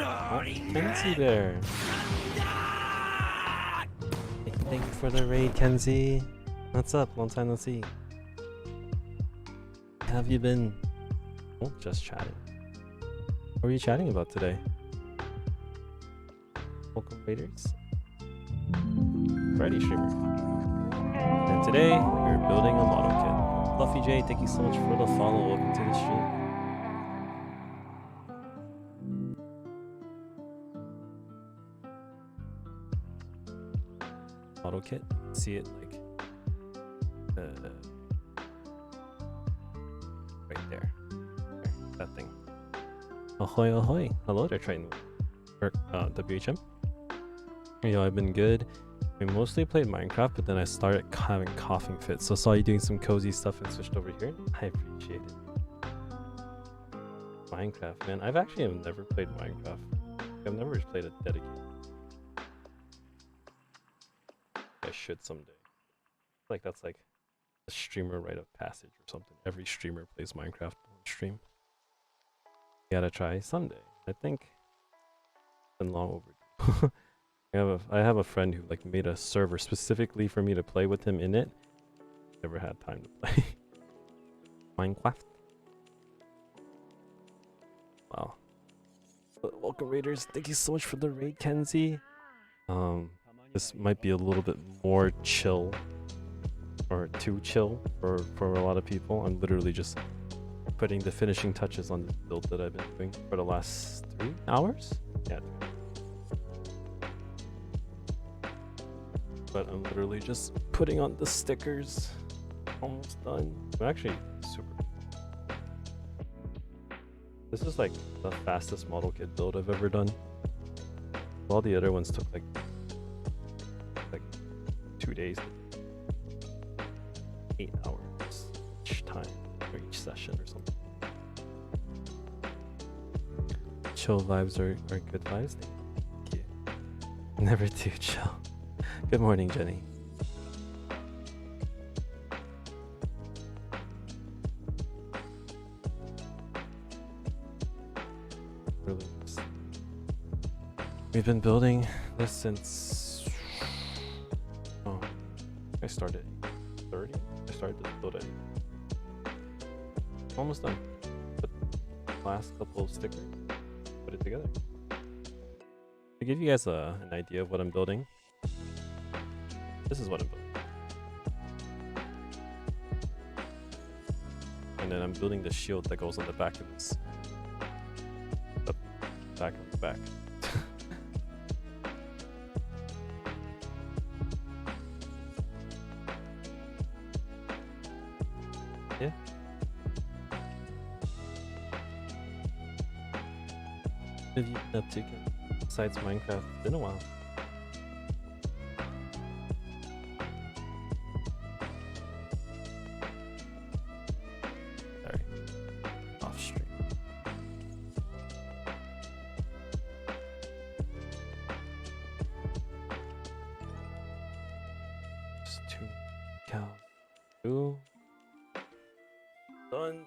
S1: Oh, Kenzie there. Thank you for the raid, Kenzie. What's up? Long time no see. How have you been? Oh, just chatting. What were you chatting about today? Welcome, raiders. Variety streamer. Today, we're building a model kit. Fluffy J, thank you so much for the follow. Welcome to the stream. Model kit. See it like right there. That thing. Ahoy, ahoy. Hello there, Triton. WHM. You know, I've been good. I mostly played Minecraft, but then I started having coughing fits. So saw you doing some cozy stuff and switched over here. I appreciate it. Minecraft, man. I've actually never played Minecraft. I've never played a dedicated. I should someday. Like that's like a streamer rite of passage or something. Every streamer plays Minecraft on stream. You gotta try someday. I think it's been long overdue. I have a friend who like made a server specifically for me to play with him in it. Never had time to play Minecraft. Wow. But welcome raiders. Thank you so much for the raid, Kenzie. This might be a little bit more chill or too chill for a lot of people. I'm literally just putting the finishing touches on the build that I've been doing for the last 3 hours. Yeah. But I'm literally just putting on the stickers. Almost done. I'm actually super. This is like the fastest model kit build I've ever done. All the other ones took like 2 days. 8 hours each time or each session or something. Chill vibes are good vibes. Thank you. Never too chill. Good morning, Jenny. Really, we've been building this since I started at 30. I started this build at almost done. But last couple of stickers, put it together. To give you guys an idea of what I'm building. This is what I'm building. And then I'm building the shield that goes on the back of this. The back of the back. Yeah. What have you been up to besides Minecraft? It's been a while. Done.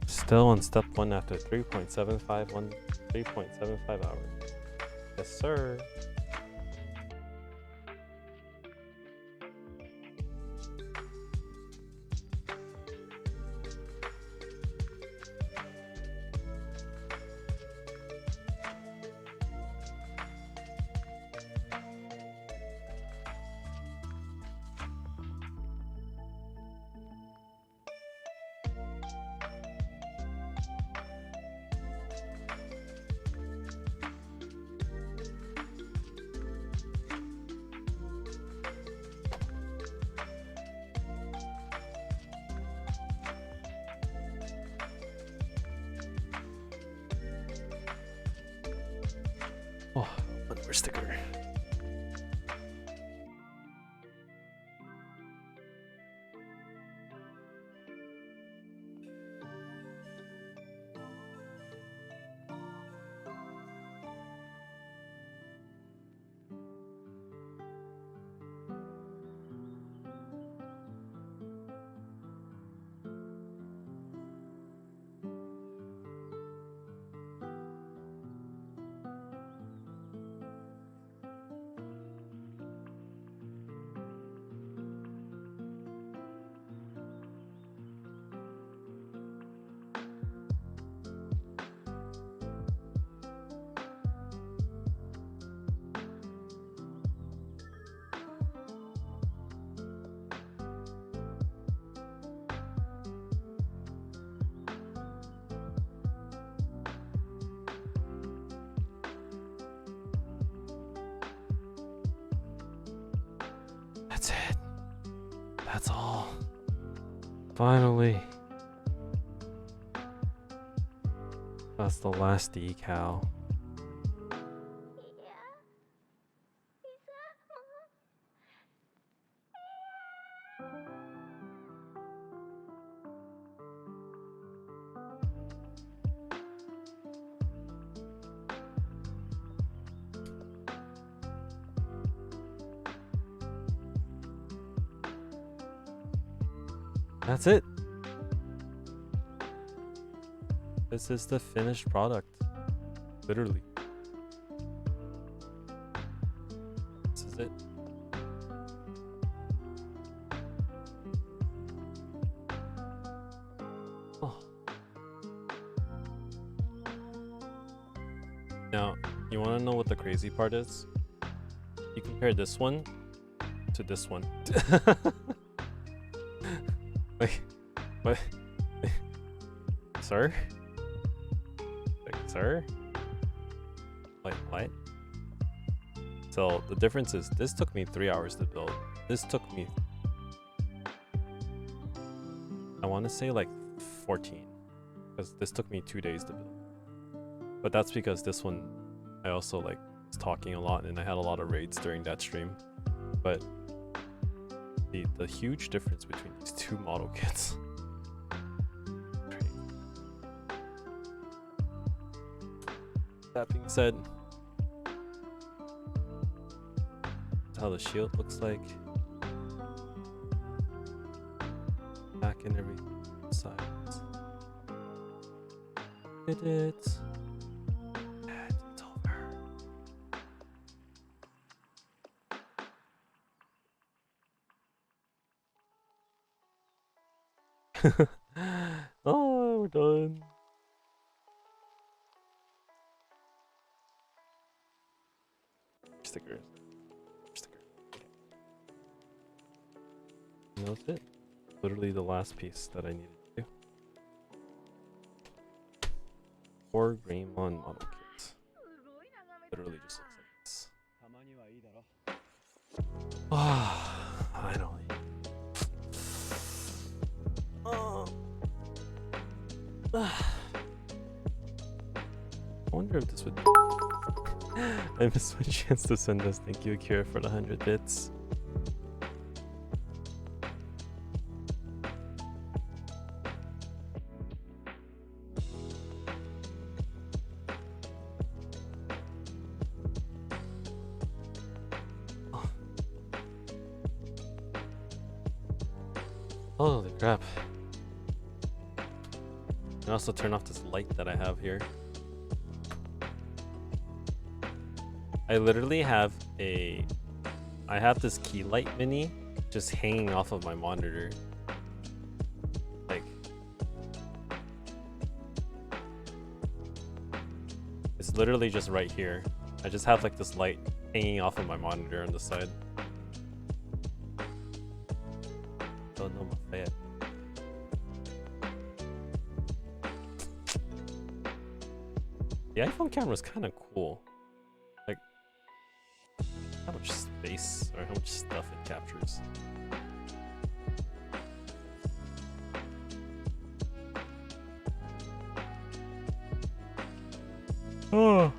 S1: Still on step 1 after 3.75 hours. Yes, sir. sticker. That's it. That's all. Finally. That's the last decal. That's it. This is the finished product. Literally. This is it. Oh. Now, you want to know what the crazy part is? You compare this one to this one. Like, what? Sir? Like, sir? Like, what? So, the difference is this took me 3 hours to build. This took me, I want to say like 14. Because this took me 2 days to build. But that's because this one, I also like was talking a lot and I had a lot of raids during that stream. But the huge difference between these two model kits. That being said, that's how the shield looks like. Back and every side. Did it. And it's over. Oh, we're done. Sticker. Sticker. And that's it. Literally the last piece that I needed to do. Wargreymon model kit. Literally just looks like this. Ah, finally. I wonder if this would. I missed my chance to send this. Thank you, Akira, for the 100 bits. Holy crap. And also turn off this light that I have here. I literally have I have this key light mini just hanging off of my monitor. Like, it's literally just right here. I just have like this light hanging off of my monitor on the side. Oh no, my fat. The iPhone camera is kind of cool. Like, how much space or how much stuff it captures. Oh.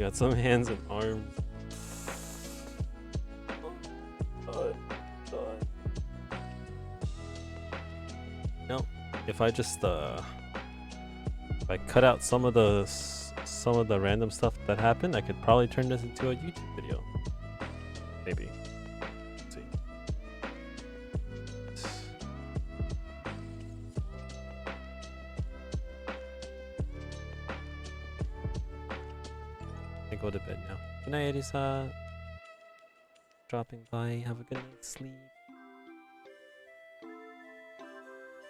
S1: at some hands and arms. No, if I just if I cut out some of the random stuff that happened, I could probably turn this into a YouTube video. Maybe. Let's see. I go to bed now. Good night, Elisa. Dropping by. Have a good night's sleep.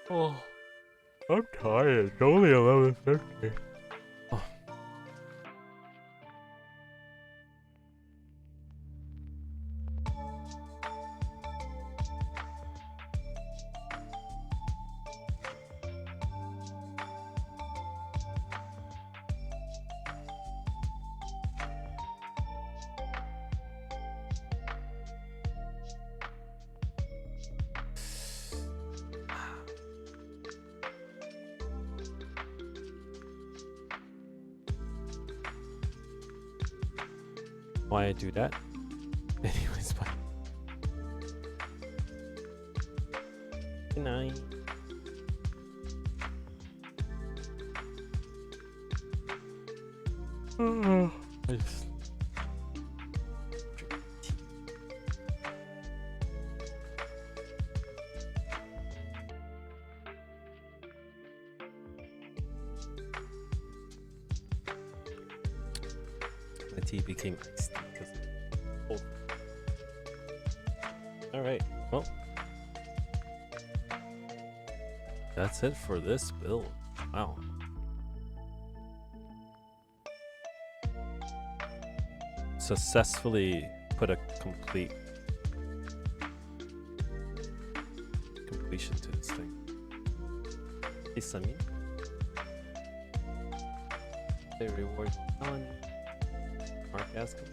S1: Oh, I'm tired. It's only 11:50. Oh. Why I do that? Anyways, bye. Good night. I just drink tea. My tea became iced because it's cold. Alright, well. That's it for this build. Wow. Successfully put a completion to this thing. Hey, Sammy. They reward on Mark Ascom.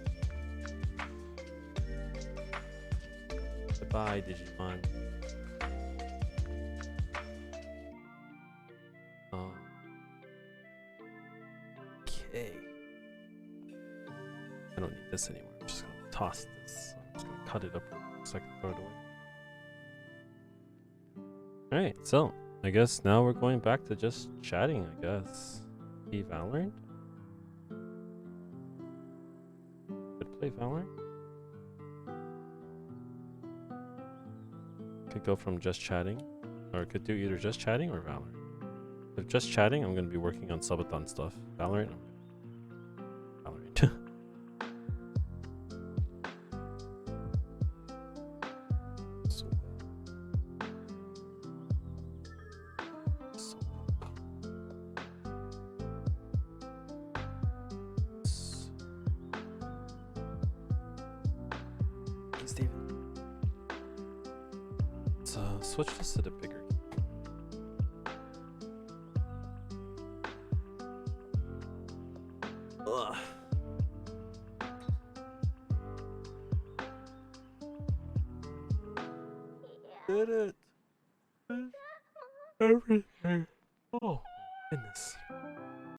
S1: Goodbye, Digimon. Okay. I don't need this anymore. I'm just gonna toss this. I'm just gonna cut it up so I can throw it away. Alright, so I guess now we're going back to just chatting, I guess. Be Valorant? Could play Valorant? Could go from just chatting, or could do either just chatting or Valorant. If just chatting, I'm gonna be working on subathon stuff. Valorant, Valorant. Switch this to the bigger. Ugh. Did it. Everything. Oh, goodness.